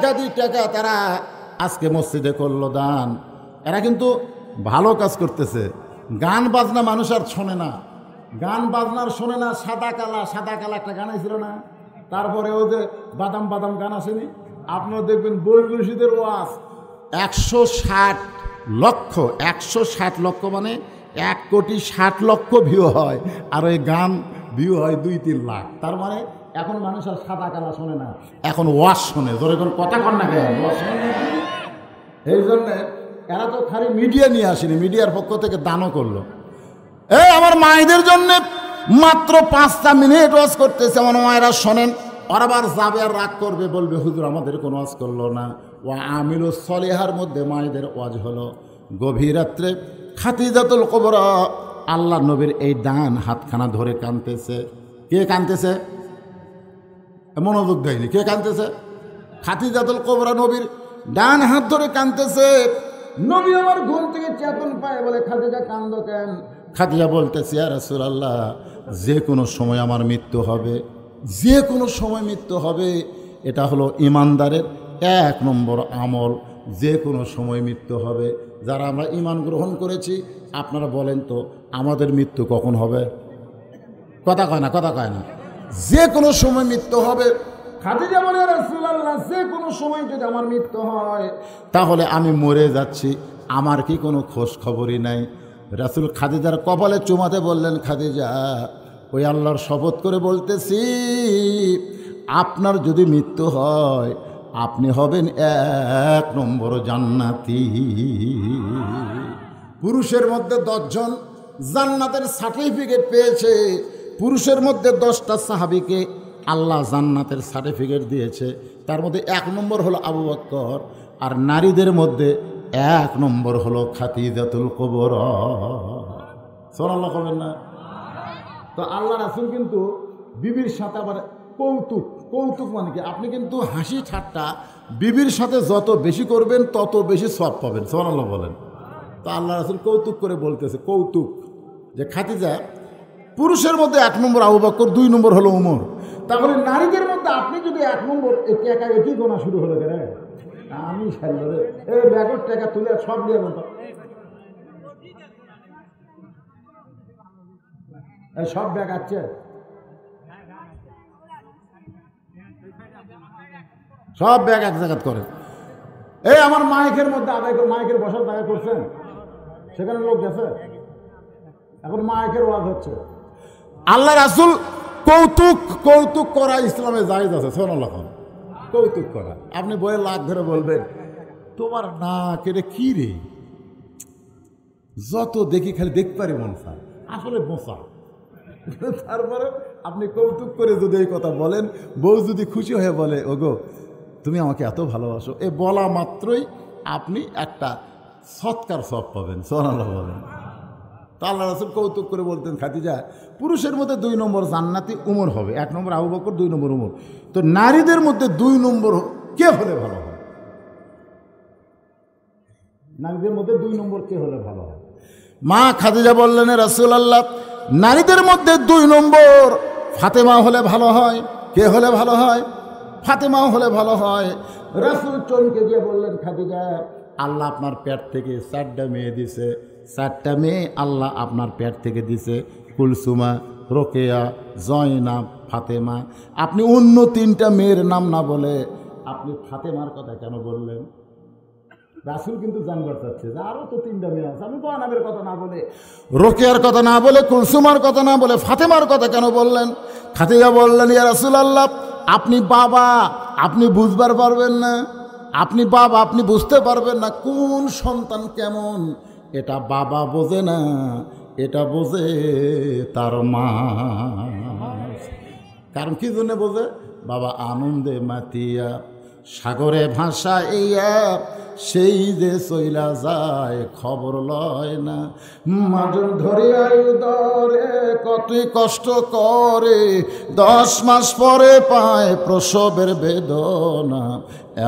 গাদি টাকা তারা আজকে মসজিদে করলো দান। এরা কিন্তু ভালো কাজ করতেছে। গান বাজনা মানুষ আর শোনে না, গান বাজনার শোনে না। সাদা কালা একটা গান ছিল না, তারপরে ও যে বাদাম গান আসেনি, আপনারা দেখবেন বৈরুশীদের ওয়াজ 160 লক্ষ মানে 1,60,00,000 ভিউ হয়, আর ওই গান ভিউ হয় 2-3 লাখ। তার মানে এখন মানুষ আর সাদা কালা শোনে না, এখন ওয়াজ শোনে। ধরে কোন কথা কন না কেন, এই জন্যে এরা তো খালি মিডিয়া নিয়ে আসেনি, মিডিয়ার পক্ষ থেকে দানও করলো। এই আমার মায়েদের জন্য মাত্র 5টা মিনিট ওয়াজ করতেছে, আমার মায়েরা শোনেন। আর আবার যাবে আর রাগ করবে, বলবে হুজুর আমাদের কোনো ওয়াজ করলো না। ও আমিলুস সলিহার মধ্যে মায়েদের ওয়াজ হলো। গভীর রাত্রে খাদিজাতুল কুবরা আল্লাহ নবীর এই ডান হাতখানা ধরে কাঁদতেছে। কে কাঁদতেছে? মনোযোগ দেয়নি। কে কাঁদতেছে? খাদিজাতুল কুবরা নবীর ডান হাত ধরে কাঁদতেছে। নবী আমার ঘুম থেকে চেতন পায়, বলে খাদিজা কাঁদো কেন? খাদিজা বলতেছে ইয়া রাসূলুল্লাহ, যে কোনো সময় আমার মৃত্যু হবে, যে কোনো সময় মৃত্যু হবে। এটা হলো ইমানদারের 1 নম্বর আমল, যে কোনো সময় মৃত্যু হবে। যারা আমরা ঈমান গ্রহণ করেছি, আপনারা বলেন তো আমাদের মৃত্যু কখন হবে? কথা কয় না। যে কোনো সময় মৃত্যু হবে। খাদিজা বলে রাসূলুল্লাহ, যে কোনো সময় যদি আমার মৃত্যু হয় তাহলে আমি মরে যাচ্ছি, আমার কি কোনো খোঁজ খবরই নাই? রাসূল খাদিজার কপালে চুমাতে বললেন, খাদিজা ওই আল্লাহর শপথ করে বলতেছি, আপনার যদি মৃত্যু হয় আপনি হবেন 1 নম্বর জান্নাতি। পুরুষের মধ্যে 10 জন জান্নাতের সার্টিফিকেট পেয়েছে। পুরুষের মধ্যে 10টা সাহাবীকে আল্লাহ জান্নাতের সার্টিফিকেট দিয়েছে। তার মধ্যে 1 নম্বর হলো আবু বকর, আর নারীদের মধ্যে 1 নম্বর হলো খাদিজাতুল কুবরা। সুবহানাল্লাহ কবেন না? তো আল্লাহ রাসূল কিন্তু বিবির সাথে আবার কৌতুক মানে কি, আপনি কিন্তু হাসি ঠাট্টা বিবির সাথে যত বেশি করবেন তত বেশি সওয়াব পাবেন। সুবহানাল্লাহ বলেন। তো আল্লাহ রাসূল কৌতুক করে বলতেছে, যে খাদিজা পুরুষের মধ্যে 1 নম্বর আবু বকর, 2 নম্বর হলো উমর। তাহলে নারীদের মধ্যে আপনি যদি 1 নম্বর, এটি গোনা শুরু হলো কেন? আমি সারি এই ব্যাগের টাকা তুলে সব দিয়ে বলতো, সব ব্যাগ আছে, সব ব্যাগ এক জায়গা করে। এই আমার মাইকের মধ্যে মাইকের বসার জায়গা করছেন, সেখানে লোক গেছে, এখন মাইকের ওয়াজ হচ্ছে। আল্লাহ রাসূল কৌতুক করা ইসলামে জায়েজ আছে। সুবহানাল্লাহ। কৌতুক করা, আপনি বইয়ের লাখ ধরে বলবেন তোমার নাক এটা কি রে, যত দেখি খালি দেখতে পারি মন চায়, আসলে বোঝা। তারপরে আপনি কৌতুক করে যদি এই কথা বলেন, বউ যদি খুশি হয়ে বলে ওগো তুমি আমাকে এত ভালোবাসো, এ বলা মাত্রই আপনি একটা সৎকার সব পাবেন। সুবহানাল্লাহ বলেন। তো আল্লাহ রাসূল কৌতুক করে বলতেন, খাদিজা পুরুষের মধ্যে 2 নম্বর জান্নাতি উমর হবে, 1 নম্বর আবু বকর, 2 নম্বর উমর। তো নারীদের মধ্যে 2 নম্বর কে হলে ভালো হয়? নারীদের মধ্যে 2 নম্বর কে হলে ভালো হয়? মা খাদিজা বললেন, রাসূলুল্লাহ নারীদের মধ্যে 2 নম্বর ফাতেমা হলে ভালো হয়। কে হলে ভালো হয়? ফাতেমা হলে ভালো হয়। রাসূল চমকে গিয়ে বললেন, খাদিজা আল্লাহ আপনার পেট থেকে 4টা মেয়ে দিছে, 4টা মেয়ে আল্লাহ আপনার পেট থেকে দিছে, কুলসুমা, রোকেয়া, জয়নাব, ফাতেমা। আপনি অন্য 3টা মেয়ের নাম না বলে আপনি ফাতেমার কথা কেন বললেন? রাসূল কিন্তু জানবার চাচ্ছে যে আরও তো 3টা মেয়ে আছে, আমি জয়নাবের কথা না বলে, রোকেয়ার কথা না বলে, কুলসুমার কথা না বলে ফাতেমার কথা কেন বললেন? খাদিজা বললেন, ইয়া রাসূলুল্লাহ আপনি বাবা, আপনি বুঝবার পারবেন না, আপনি বাবা, আপনি বুঝতে পারবেন না কোন সন্তান কেমন। এটা বাবা বোঝে না, এটা বোঝে তার মা। কারণ কি জন্য বোঝে? বাবা আনন্দে মাতিয়া সাগরে ভাষা এইয়া, সেই যে চইলা যায় খবর লয় না। মাজন ধরিয়া উদরে কতই কষ্ট করে, 10 মাস পরে পায় প্রসবের বেদনা।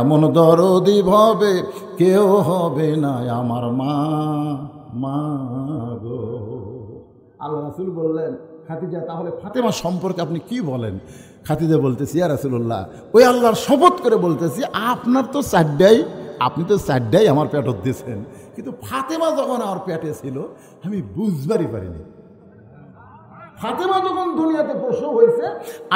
এমন দরদি ভাবে কেউ হবে না আমার মা, মা গো। আল্লাহ রাসূল বললেন, খাদিজা তাহলে ফাতেমা সম্পর্কে আপনি কি বলেন? খাদিজা বলতেছি, ইয়া রাসূলুল্লাহ ওই আল্লাহর শপথ করে বলতেছি, আপনার তো 4টাই, আপনি তো 4টাই আমার পেটত দিয়েছেন, কিন্তু ফাতেমা যখন আমার পেটে ছিল আমি বুঝবারই পারিনি। ফাতেমা যখন দুনিয়াতে প্রসব হয়েছে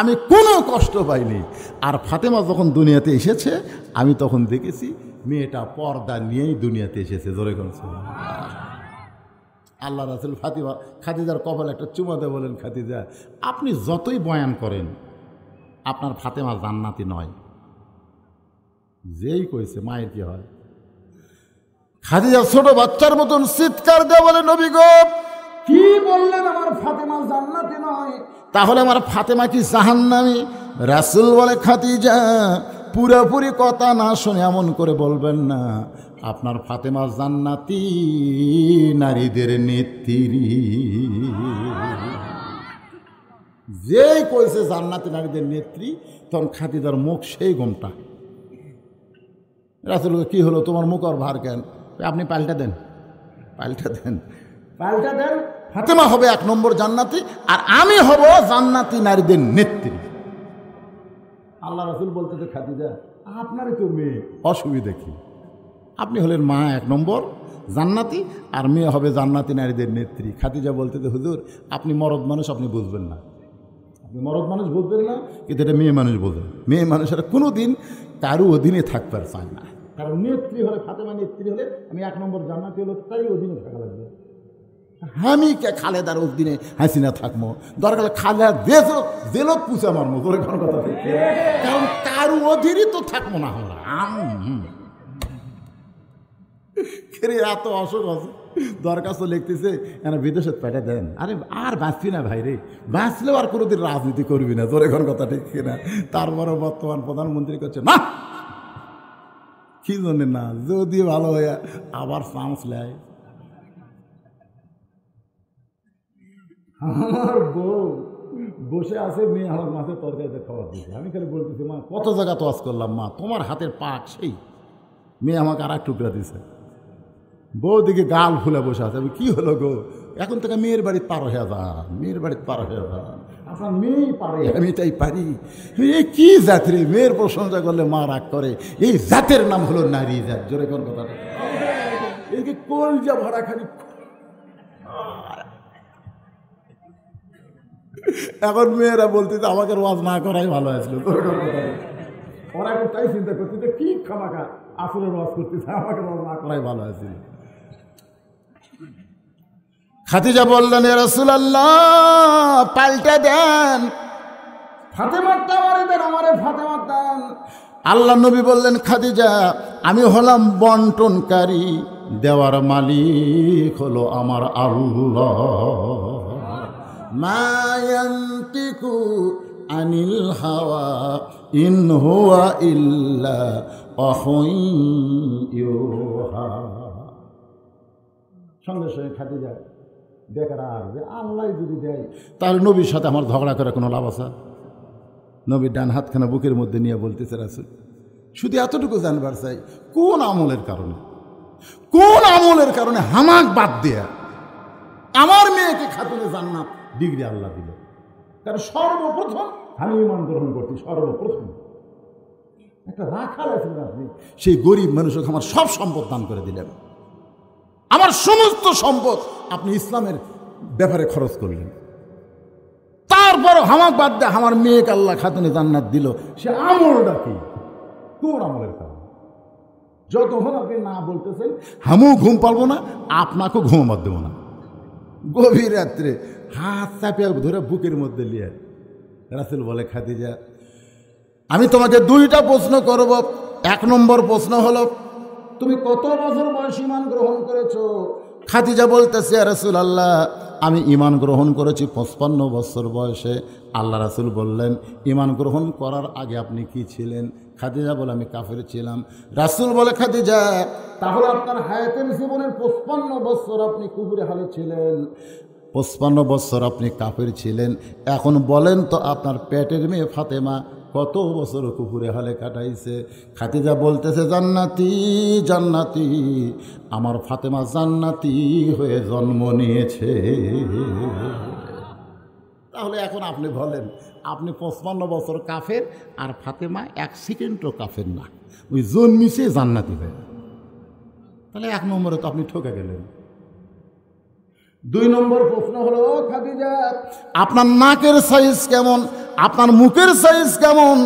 আমি কোনো কষ্ট পাইনি, আর ফাতেমা যখন দুনিয়াতে এসেছে আমি তখন দেখেছি মেয়েটা পর্দা নিয়েই দুনিয়াতে এসেছে। জোরে করছে আল্লাহ রাসূল খাদিজার কপালে একটা চুমা দিয়ে বলেন, খাদিজা আপনি যতই বয়ান করেন আপনার ফাতেমা জান্নাতি নয়। যেই কইছে মায়ের কি হয়? খাদিজা ছোট বাচ্চার মতন চিৎকার দিয়ে বলে, নবী গো কি বললেন আমার ফাতেমা জান্নাতি নয়? তাহলে আমার ফাতেমা কি জাহান্নামী? রাসূল বলে, খাদিজা পুরোপুরি কথা না শুনে এমন করে বলবেন না, আপনার ফাতেমা জান্নাতি নারীদের নেত্রী। যেই কইছে জান্নাতি নারীদের নেত্রী তখন খাদিজার মুখ সেই গোমটা। রাসূলকে কি হলো, তোমার মুখ আর ভার কেন? আপনি পাল্টা দেন, পাল্টা দেন, পাল্টা দেন। ফাতেমা হবে 1 নম্বর জান্নাতি, আর আমি হব জান্নাতি নারীদের নেত্রী। আল্লাহ রাসূল বলতেছে, খাদিজা আপনারই তো মেয়ে, অসুবিধা কি? আপনি হলেন মা 1 নম্বর জান্নাতি, আর মেয়ে হবে জান্নাতি নারীদের নেত্রী। খাদিজা বলতেছে, হুজুর আপনি মরদ মানুষ, আপনি বুঝবেন না, আপনি মরদ মানুষ বুঝবেন না, কিন্তু এটা মেয়ে মানুষ বোঝে। মেয়ে মানুষেরা কোনো দিন কারো অধীনে থাকবার চায় না, কারণ নেত্রী হলে, ফাতেমা নেত্রী হলে আমি 1 নম্বর জান্নাতি হলে তাই অধীনে থাকা লাগবে। আমি কে খালেদার অধীনে হাসিনা থাকবো? দরকার খালেদা জেলত পুষে আমার মতো, কথা থেকে, কারণ কারো অধীনই তো থাকবো না আমরা। এত অসুখ আছে, দরখাস্ত লিখতেছে এখানে বিদেশে পেটে দেন। আরে আর বাঁচবি না ভাই রে, বাঁচলেও আর কোনোদিন রাজনীতি করবি না। তোর এখন কথা ঠিক কিনা? তারপরে বর্তমান প্রধানমন্ত্রী করছে না, কি জন্য না, যদি ভালো হয়ে আবার চান্স নেয়। আমার বউ বসে আছে, মেয়ে আমার মাছের তরকারিতে খাবার দিচ্ছে, আমি খালি বলতেছি, মা কত জায়গা তোয়াজ করলাম, মা তোমার হাতের পাক সেই। মেয়ে আমাকে আর 1 টুকরা দিছে। বউ দিকে গাল ফুলে বসে আছে, আমি কি হলো গো, এখন থেকে মেয়ের বাড়িতে পার হয়ে যান, মেয়ের বাড়িতে পার হয়ে যান। আপনার মেয়েই পারে, আমি তাই পারি। এই কি জাত রে, মেয়ের প্রশংসা করলে মা রাগ করে, এই জাতের নাম হলো নারী জাত। জোরে কোন কথাটা, এই যে কলজা ভরা খালি। এখন মেয়েরা বলতেছে আমাকে ওয়াজ না করাই ভালো আসলো। ওরা এখন তাই চিন্তা করতেছে, কি খামাখা আসলে ওয়াজ করতেছে, আমাকে ওয়াজ না করাই ভালো আসছিল। খাদিজা বললেন, ইয়া রাসূলুল্লাহ পাল্টা দেন, ফাতেমারটা আমারে দেন, আমারে ফাতেমার দেন। আল্লাহ নবী বললেন, খাদিজা আমি হলাম বন্টনকারী, দেওয়ার মালিক হলো আমার আল্লাহ। মা ইয়ান্তিকু আনিল হাওয়া ইন হুয়া ইল্লা ওয়াহয়ুন ইউহা। সঙ্গে সঙ্গে খাদিজা বেকার আর যে আল্লাহ যদি দেয় তাহলে নবীর সাথে আমার ঝগড়া করে কোনো লাভ আছে? নবীর ডান হাতখানা বুকের মধ্যে নিয়ে বলতেছে রাসূল, শুধু এতটুকু জানবার চাই, কোন আমলের কারণে হামাক বাদ দেয়া আমার মেয়েকে খাতুনে জান্নাত ডিগ্রি আল্লাহ দিল? কারণ সর্বপ্রথম আমি ঈমান গ্রহণ করছি, সর্বপ্রথম একটা রাখাল আছেন আপনি, সেই গরিব মানুষকে আমার সব সম্পদ দান করে দিলেন, আমার সমস্ত সম্পদ আপনি ইসলামের ব্যাপারে খরচ করলেন, তারপর হামাক বাদ দিয়ে আমার মেয়েকে আল্লাহ খাতুনে জান্নাত দিল। সে আমলটা কি? কোন আমলের কারণ? যতক্ষণ আপনি না বলতেছেন হামু ঘুম পারবো না, আপনাকেও ঘুমাবার দেবো না। গভীর রাত্রে হাত চাপিয়ে ধরে বুকের মধ্যে নিয়ে রাসূল বলে, খাদিজা আমি তোমাকে দুইটা প্রশ্ন করব। এক নম্বর প্রশ্ন হলো, তুমি কত বছর বয়সে ঈমান গ্রহণ করেছো? খাদিজা বলতেছে, ইয়া রাসূলুল্লাহ আমি ঈমান গ্রহণ করেছি 55 বছর বয়সে। আল্লাহ রাসূল বললেন, ঈমান গ্রহণ করার আগে আপনি কি ছিলেন? খাদিজা বলে, আমি কাফের ছিলাম। রাসূল বলে, খাদিজা তাহলে আপনার হায়াতের জীবনের 55 বছর আপনি কুফরে হালে ছিলেন, 55 বছর আপনি কাফের ছিলেন। এখন বলেন তো আপনার পেটের মেয়ে ফাতেমা কত বছর কুফুরে হালে কাটাইছে? খাদিজা বলতেছে, জান্নাতি জান্নাতি, আমার ফাতেমা জান্নাতি হয়ে জন্ম নিয়েছে। তাহলে এখন আপনি বলেন, আপনি 55 বছর কাফের আর ফাতেমা 1 সেকেন্ডও কাফের না, ওই জন্মিছে জান্নাতি হয়ে। তাহলে 1 নম্বরে তো আপনি ঠকে গেলেন। 2 নম্বর প্রশ্ন হলো, খাদিজা আপনার নাকের সাইজ কেমন? আপনার মুখের সাইজ কেমন?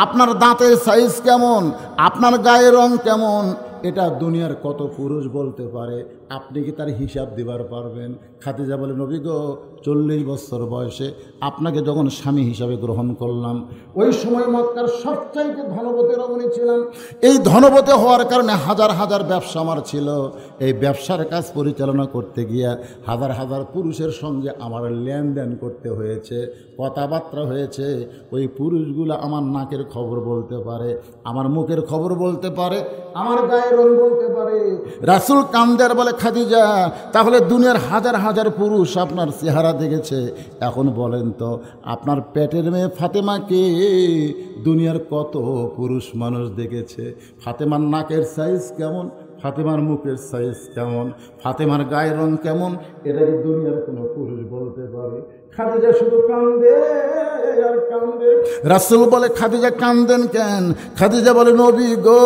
আপনার দাঁতের সাইজ কেমন? আপনার গায়ের রং কেমন? এটা দুনিয়ার কত পুরুষ বলতে পারে, আপনি কি তার হিসাব দিবার পারবেন? খাদিজা বলে, নবী গো 40 বছর বয়সে আপনাকে যখন স্বামী হিসাবে গ্রহণ করলাম, ওই সময় মক্কার সবচাইতে ধনবতী রমণী ছিলাম। এই ধনবতী হওয়ার কারণে হাজার হাজার ব্যবসা আমার ছিল। এই ব্যবসার কাজ পরিচালনা করতে গিয়া হাজার হাজার পুরুষের সঙ্গে আমার লেনদেন করতে হয়েছে, কথাবার্তা হয়েছে। ওই পুরুষগুলো আমার নাকের খবর বলতে পারে, আমার মুখের খবর বলতে পারে, আমার গায়ের রং বলতে পারে। রাসূল কান্দের বলে, খাদিজা তাহলে দুনিয়ার হাজার হাজার পুরুষ আপনার চেহারা দেখেছে, এখন বলেন তো আপনার পেটের মেয়ে ফাতেমাকে দুনিয়ার কত পুরুষ মানুষ দেখেছে? ফাতেমার নাকের সাইজ কেমন? ফাতেমার মুখের সাইজ কেমন? ফাতেমার গায়ের রং কেমন? এটা কি দুনিয়ার কোনো পুরুষ বলতে পারে? খাদিজা শুধু কান্দে আর কান্দে। রাসূল বলে, খাদিজা কান্দেন কেন? খাদিজা বলে, নবী গো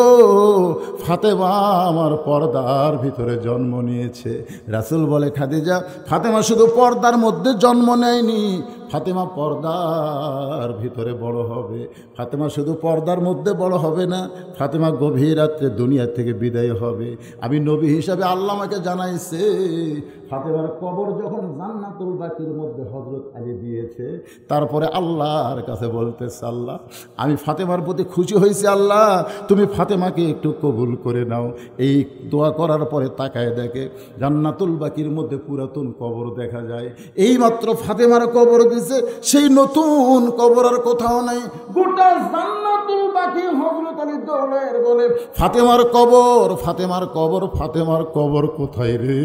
ফাতেমা আমার পর্দার ভিতরে জন্ম নিয়েছে। রাসূল বলে, খাদিজা ফাতেমা শুধু পর্দার মধ্যে জন্ম নেয়নি, ফাতেমা পর্দার ভিতরে বড় হবে। ফাতেমা শুধু পর্দার মধ্যে বড় হবে না, ফাতেমা গভীর রাত্রে দুনিয়া থেকে বিদায় হবে। আমি নবী হিসাবে আল্লাহ আমাকে জানাইছে, ফাতেমার কবর যখন জান্নাতুল বাকির মধ্যে হযরত আলী দিয়েছে, তারপরে আল্লাহর কাছে বলতেছে, আল্লাহ আমি ফাতেমার প্রতি খুশি হয়েছি, আল্লাহ তুমি ফাতেমাকে একটু কবুল করে নাও। এই দোয়া করার পরে তাকায় দেখে জান্নাতুল বাকির মধ্যে পুরাতন কবর দেখা যায়। এইমাত্র ফাতেমার কবর দিছে, সেই নতুন কবর আর কোথাও নাই। গোটা জান্নাতুল বাকি হযরত আলী দৌড়ের বলে, ফাতেমার কবর, ফাতেমার কবর, ফাতেমার কবর কোথায় রে?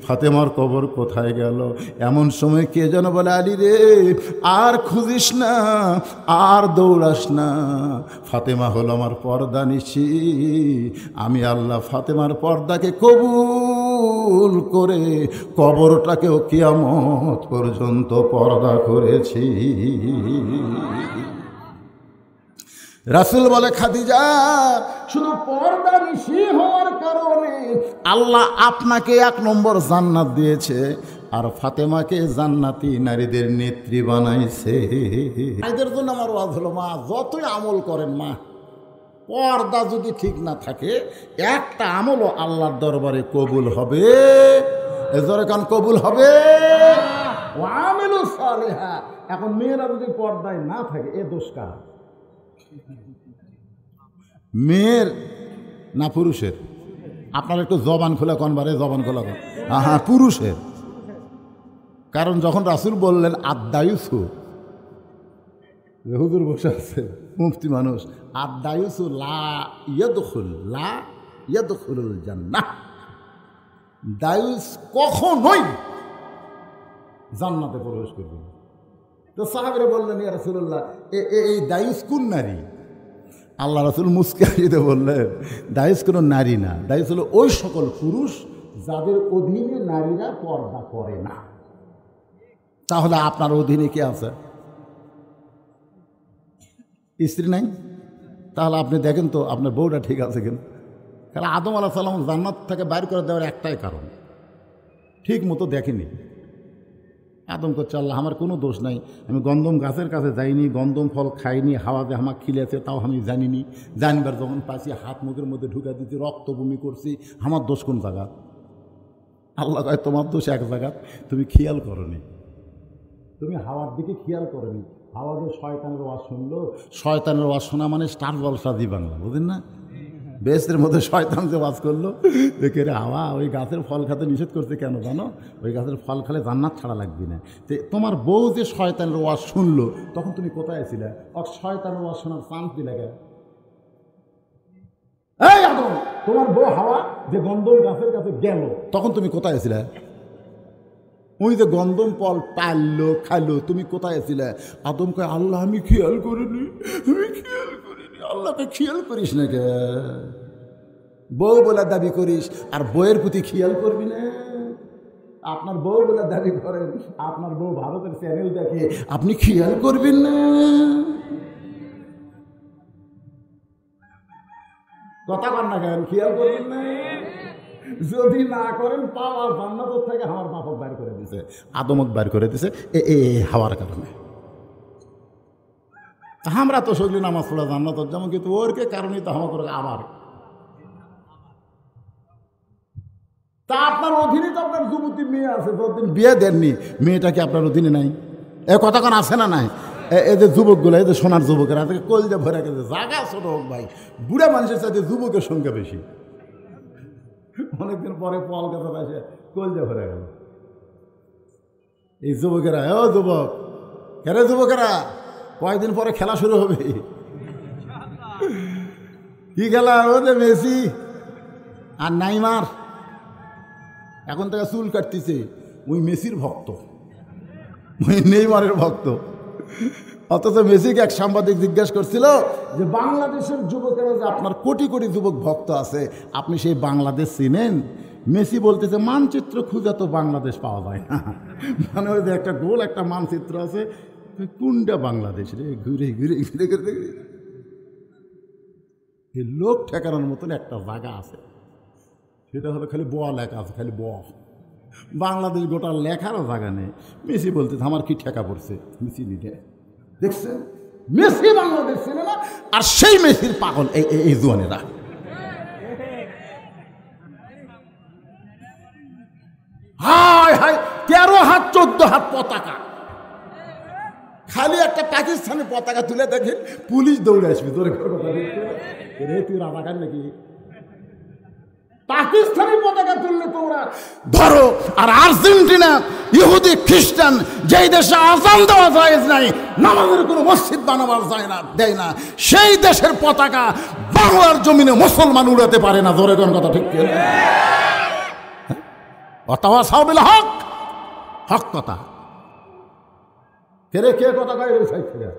ফাতেমার কবর কোথায় গেল? এমন সময় কে যেন বলে, আলী রে আর খুঁজিস না, আর দৌড়াস না, ফাতেমা হলো আমার পর্দা নিশি। আমি আল্লাহ ফাতেমার পর্দাকে কবুল করে কবরটাকেও কিয়ামত পর্যন্ত পর্দা করেছি। রাসূল বলে, খাদিজা শুধু পর্দা নিশি হওয়ার কারণে আল্লাহ আপনাকে 1 নম্বর জান্নাত দিয়েছে, আর ফাতেমাকে জান্নাতি নারীদের নেত্রী বানাইছে। এদের জন্য আমার ওয়াজ হলো, মা যতই আমল করেন মা, পর্দা যদি ঠিক না থাকে একটা আমলও আল্লাহর দরবারে কবুল হবে। এজরে কান কবুল হবে। ওয়ামিলু সালিহা। এখন মেয়েরা যদি পর্দায় না থাকে, এ দোষ কার? মেয়ের না পুরুষের? আপনার একটু জবান খোলা কোন বারে, জবান খোলা কোন? হ্যাঁ পুরুষের। কারণ যখন রাসূল বললেন আদায়ুসু, হুজুর বসে আছে মুফতি মানুষ, আদায়ুসু লা ইয়াদখুলুল জান্নাহ, দায়ুস কখনোই জান্নাতে প্রবেশ করবে। তো সাহাবীরা বললেন, ইয়া রাসূলুল্লাহ, এই দায়ুস কোন নারী? আল্লাহ রাসূল মুস্কে হাসিতে বললেন, দায়ুস কোনো নারী না, দায়ুস হলো ওই সকল পুরুষ যাদের অধীনে নারীরা পর্দা করে না। তাহলে আপনার অধীনে কে আছে? স্ত্রী নাই? তাহলে আপনি দেখেন তো আপনার বউটা ঠিক আছে কিনা। তাহলে আদম আলাইহিস সালাম জান্নাত থেকে বাইর করে দেওয়ার একটাই কারণ, ঠিক মতো দেখেনি। আদম করছে, আল্লাহ আমার কোনো দোষ নাই, আমি গন্ধম গাছের কাছে যাইনি, গন্ধম ফল খাইনি, হাওয়াতে আমার খিলেছে তাও আমি জানিনি, জানবার যখন পাইছি হাত মুখের মধ্যে ঢুকা দিচ্ছি, রক্ত বমি করছি, আমার দোষ কোন জায়গা? আল্লাহ কয়, তোমার দোষ এক জায়গা, তুমি খেয়াল করনি, তুমি হাওয়ার দিকে খেয়াল করনি। হাওয়া যে শয়তানের ওয়াজ শুনলো, শয়তানের ওয়াজ শোনা মানে স্টার জলসা জি বাংলা, বুঝলেন না? বেহেশতের মধ্যে শয়তান যে ওয়াজ করলো, দেখে রে হাওয়া ওই গাছের ফল খেতে নিষেধ করছে কেন জানো? ওই গাছের ফল খেলে জান্নাত ছাড়া লাগবে না। তো তোমার বউ যে শয়তানের ওয়াজ শুনলো, তখন তুমি কোথায় ছিলে? শয়তানের ওয়াজ শোনার চান্স দিলে গে? এই আদম, তোমার বউ হাওয়া যে গন্ধম গাছের কাছে গেল, তখন তুমি কোথায় ছিলে? ওই যে গন্ধম ফল পারলো খাইলো, তুমি কোথায় ছিলে? আদম কয়, আল্লাহ আমি খেয়াল করিনি, আমি খেয়াল করিনি। আল্লাহকে খেয়াল করিস না কে? বউ বলে দাবি করিস আর বউয়ের প্রতি খেয়াল করবি না? আপনার বউ বলে দাবি করেন, আপনার বউ ভারতের চ্যানেল দেখে, আপনি খেয়াল করবেন না? কথা কন না কেন? খেয়াল করবেন না? যদি না করেন, পাওয়ার জান্নাত থেকে হাওয়ার বাপক বাইর করে দিছে, আদমক বাইর করে দিছে এই হাওয়ার কারণে। আমরা তো সগলি নামাজ পড়া জান্নাত যেমন, কিন্তু ওর কে কারণেই তো হামা করে আবার। তা আপনার অধীনে তো আপনার যুবতী মেয়ে আছে, যতদিন বিয়ে দেননি, মেয়েটা কি আপনার অধীনে নাই? এ কথা কোন আছে না নাই? এই যে যুবকগুলো, এই যে সোনার যুবকেরা কলজা ভরে গেছে, জায়গা ছোট হোক ভাই, বুড়া মানুষের সাথে যুবকের সংখ্যা বেশি। অনেকদিন পরে পল কথা আসে, কলজা ভরে গেল। এই যুবকেরা, ও যুবক, কেরে যুবকেরা, কয়েকদিন পরে খেলা শুরু হবে। কি খেলা? ও যে মেসি আর নেইমার এখন থেকে চুল কাটতেছে, ওই মেসির ভক্ত, ওই নেইমারের ভক্ত। অথচ মেসিকে এক সাংবাদিক জিজ্ঞাসা করছিল যে বাংলাদেশের যুবকেরা যে আপনার কোটি কোটি যুবক ভক্ত আছে, আপনি সেই বাংলাদেশ চিনেন? মেসি বলতেছে, মানচিত্র খুঁজে তো বাংলাদেশ পাওয়া যায় না। মানে ওই যে একটা গোল একটা মানচিত্র আছে, কোনটা বাংলাদেশ রে? ঘুরে ঘুরে ঘুরে ঘুরে এই লোক ঠেকানোর মতন একটা জায়গা আছে, সেটা হলো খালি ব লেখা আছে, খালি ব। বাংলাদেশ গোটা লেখারও জায়গা নেই। মেসি বলতেছে, আমার কি ঠেকা পড়ছে? মেসি নিতে দেখছেন, মেসি বাংলাদেশ ছিল না, আর সেই মেসির পাগল এই জোয়ানেরা। হায় হায়, 13 হাত 14 হাত পতাকা, খালি একটা পাকিস্তানি পতাকা তুলে দেখে পুলিশ দৌড়ে আসবে। তোর কথা রে, তুই রাজাকার নাকি? পাকিস্তানি পতাকা তুললে তোমরা ধরো, আর আর্জেন্টিনা ইহুদি খ্রিস্টান যেই দেশে আযান দেওয়া জায়েজ নাই, নামাজের কোনো মসজিদ বানাবার যায় না, দেয় না, সেই দেশের পতাকা বাংলার জমিনে মুসলমান উড়াতে পারে না। ধরে কোন কথা ঠিক কি? ওয়াতাওয়াসাউ বিল হক, হক কথা। কে কথা কয় রে? সাইফিয়া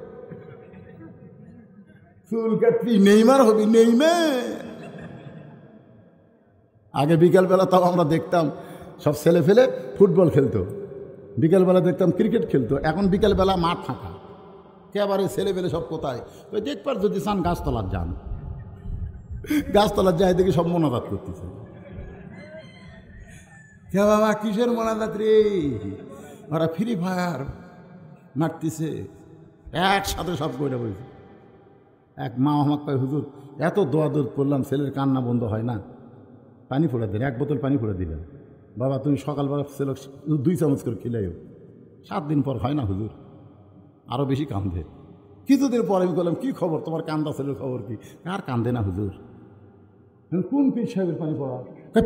চুল কাটবি, নেইমার হবি, নেইমার। আগে বিকালবেলা তাও আমরা দেখতাম সব ছেলে ফেলে ফুটবল খেলতো, বিকালবেলা দেখতাম ক্রিকেট খেলতো। এখন বিকালবেলা মাঠ ফাঁকা, একেবারে ছেলে ফেলে সব কোথায়? ওই দেখবার যদি চান গাছতলার যান, গাছতলার যাই দেখি সব মোনাজাত করতেছে। কে বাবা, কিসের মোনাজাত রে? ওরা ফ্রি ফায়ার মারতেছে, একসাথে সব কইরা বলছে। এক মা আমাকে কয়, হুজুর এত দোয়া দোয়া করলাম, ছেলের কান্না বন্ধ হয় না, পানি ফোড়া দিলেন, 1 বোতল পানি ফোড়া দিলেন। বাবা তুমি সকালবেলা ছেলে 2 চামচ করে খেলেও 7 দিন পর হয় না হুজুর, আরও বেশি কান্দে। কিছুদিন পর আমি বললাম, কী খবর তোমার কান্দা ছেলের খবর কি? আর কান্দে না হুজুর। কোন পীর সাহেবের পানি পড়া?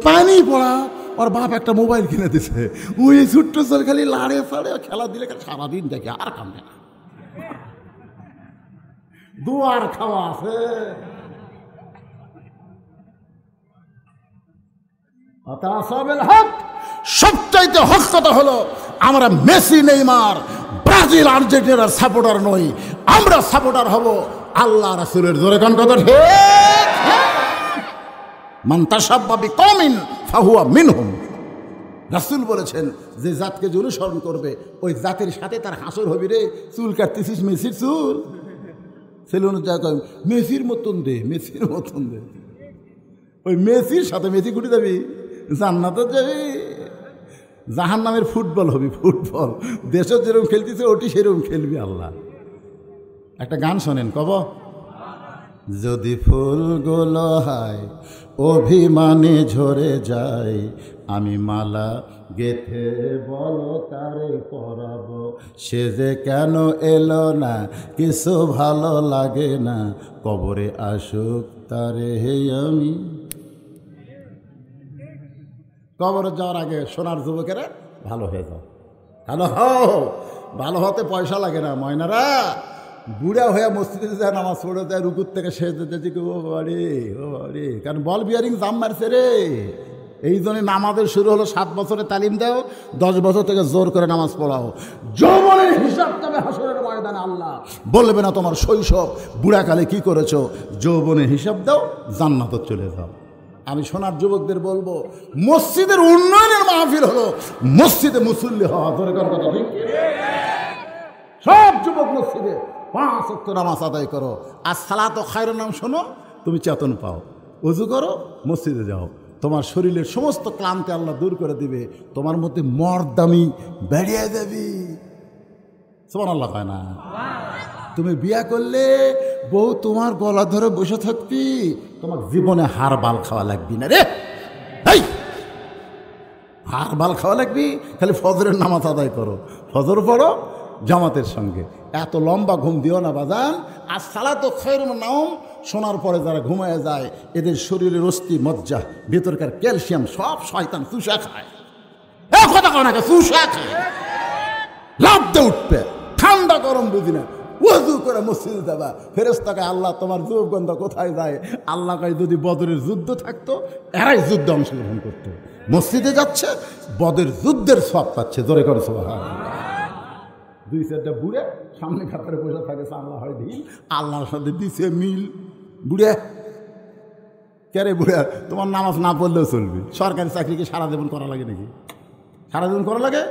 পানি পড়া, ওর বাপ একটা মোবাইল কিনে দিছে, ওই ছোট্ট ছেলে খালি লাড়ে ফাড়ে খেলা দিলে সারাদিন দেখে, আর কান্দে না। দুয়ার খাওয়া আছে। ওয়াতাওয়াসাউ বিল হক, সবচাইতে হক কথা হলো আমরা মেসি নেইমার ব্রাজিল আর্জেন্টিনার সাপোর্টার নই, আমরা সাপোর্টার হব আল্লাহ রাসূলের। জোরে কোন কথা ঠিক? মান তাশাব্বা বিকওমিন ফাহুয়া মিনহুম। রাসূল বলেছেন যে জাতকে যে অনুসরণ করবে ওই জাতের সাথে তার হাসর হবি রে। চুল কাটতেছিস মেসির চুল, ছেলে অনুযায়ী কয় মেসির মতন দে, মেসির মতন দে। ওই মেসির সাথে মেসি ঘুরে যাবি, জান্নাতে যাবি। জাহান্নামের ফুটবল হবি, ফুটবল। দেশে যেরকম খেলতেছে ওটি সেরকম খেলবি আল্লাহ। একটা গান শোনেন কব, যদি ফুলগুলো হয় অভিমানে ঝরে যায়, আমি মালা গেথে বলো তারে পরাবো, সে যে কেন এলো না কিছু ভালো লাগে না, কবরে আসুক তারে হে আমি। কবরে যাওয়ার আগে সোনার যুবকেরা ভালো হয়ে যাও, ভালো হও। ভালো হতে পয়সা লাগে না ময়নারা। বুড়া হয়ে মসজিদে যায়, নামাজ পড়ে যায়, রুকুর থেকে শেষ দিতে ও বাড়ি ও বাড়ি, কারণ বল বিয়ারিং জাম মারছে রে। এই জন্য নামাজের শুরু হলো 7 বছরে তালিম দাও, 10 বছর থেকে জোর করে নামাজ পড়াও। যৌবনের হিসাব তবে হাসরের ময়দানে আল্লাহ বলবে না তোমার শৈশব বুড়াকালে কি করেছো, যৌবনের হিসাব দাও, জান্নাতে চলে যাও। আমি সোনার যুবকদের বলবো, মসজিদের উন্নয়নের মাহফিল হলো মসজিদে মুসল্লি হওয়া। ধরে কোন কথা ঠিক? সব যুবক মসজিদে 5 ওয়াক্ত নামাজ আদায় করো। আর সালাত খায়রুন নাম শোনো, তুমি চেতন পাও। ওযু করো, মসজিদে যাও, তোমার শরীরের সমস্ত ক্লান্তি আল্লাহ দূর করে দিবে, তোমার মধ্যে মর্দামি বেরিয়ে যাবি। সুবহানাল্লাহ কয় না? তুমি বিয়া করলে বউ তোমার গলা ধরে বসে থাকবি, তোমার জীবনে হার বাল খাওয়া লাগবি না রে। এই হার বাল খাওয়া লাগবি, খালি ফজরের নামাজ আদায় করো, ফজর পড়ো জামাতের সঙ্গে। এত লম্বা ঘুম দিও না বাজান। আর সালাতু খায়রুন নাওম শোনার পরে যারা ঘুমায় যায়, এদের শরীরের অস্থি মজ্জা ভেতরকার ক্যালসিয়াম সব শয়তান চুষা খায়। কথা কয় না, চুষা খায়, লাভ দিয়ে উঠবে। ঠান্ডা গরম বুঝি না, ওযু করে মসজিদে যাবা, ফেরেশতাকে আল্লাহ তোমার যুবকগন্ধ কোথায় যায়? আল্লাহ কয় যদি বদরের যুদ্ধ থাকতো এরাই যুদ্ধে অংশগ্রহণ করতো। মসজিদে যাচ্ছে, বদরের যুদ্ধের সওয়াব পাচ্ছে। জোরে করে সুবহানাল্লাহ। 2-4টা বুড়ে সামনে খাতারে বসে থাকে, আল্লাহ হয় ঢিল, আল্লাহর সাথে দিছে মিল। বুড়ে কে বুড়ে, তোমার নামাজ না পড়লেও চলবে। সরকারি চাকরি কি সারা জীবন করা লাগে নাকি? সারা জীবন করা লাগে?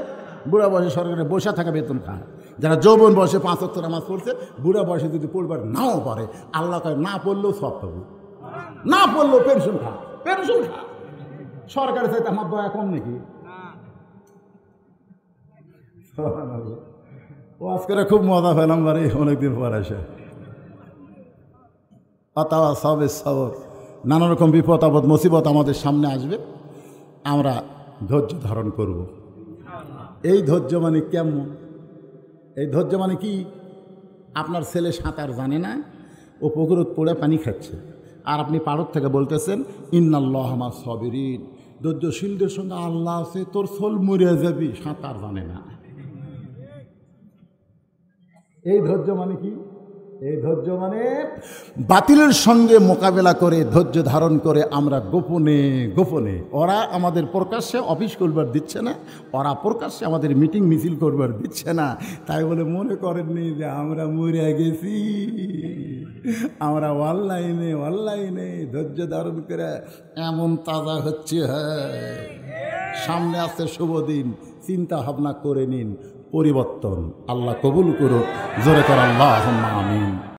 বুড়া বয়সে সরকারে বসে থাকা বেতন খায়। যারা যৌবন বয়সে 5 ওয়াক্ত নামাজ পড়ছে, বুড়া বয়সে যদি পড়বার নাও পারে, আল্লাহ কয় না পড়লেও সব পাবে, না পড়লেও পেনশন খা, পেনশন খা। সরকারি চাইতে আমার দয়া কম নাকি? ও আজকে খুব মজা পেলাম বারে, অনেকদিন পর আসে। আতাওয়া সবে সবর, নানা রকম বিপদ আপদ মুসিবত আমাদের সামনে আসবে, আমরা ধৈর্য ধারণ করব। এই ধৈর্য মানে কেমন? এই ধৈর্য মানে কি? আপনার ছেলে সাঁতার জানে না, ও পুকুরত পড়ে পানি খাচ্ছে, আর আপনি পাড়ত থেকে বলতেছেন ইন্নাল্লাহ মা সাবিরিন, ধৈর্যশীলদের সঙ্গে আল্লাহ আছে, তোর সোল মরে যাবি, সাঁতার জানে না। এই ধৈর্য মানে কি? এই ধৈর্য মানে বাতিলের সঙ্গে মোকাবেলা করে ধৈর্য ধারণ করে আমরা গোপনে গোপনে, ওরা আমাদের প্রকাশ্যে অফিস করবার দিচ্ছে না, ওরা প্রকাশ্যে আমাদের মিটিং মিছিল করবার দিচ্ছে না, তাই বলে মনে করেননি যে আমরা মরে গেছি। আমরা অনলাইনে অনলাইনে ধৈর্য ধারণ করে এমন তাজা হচ্ছে। হ্যাঁ, সামনে আসছে শুভ দিন, চিন্তা ভাবনা করে নিন, পরিবর্তন আল্লাহ কবুল করুন। জোরে কর আল্লাহুম্মা আমিন।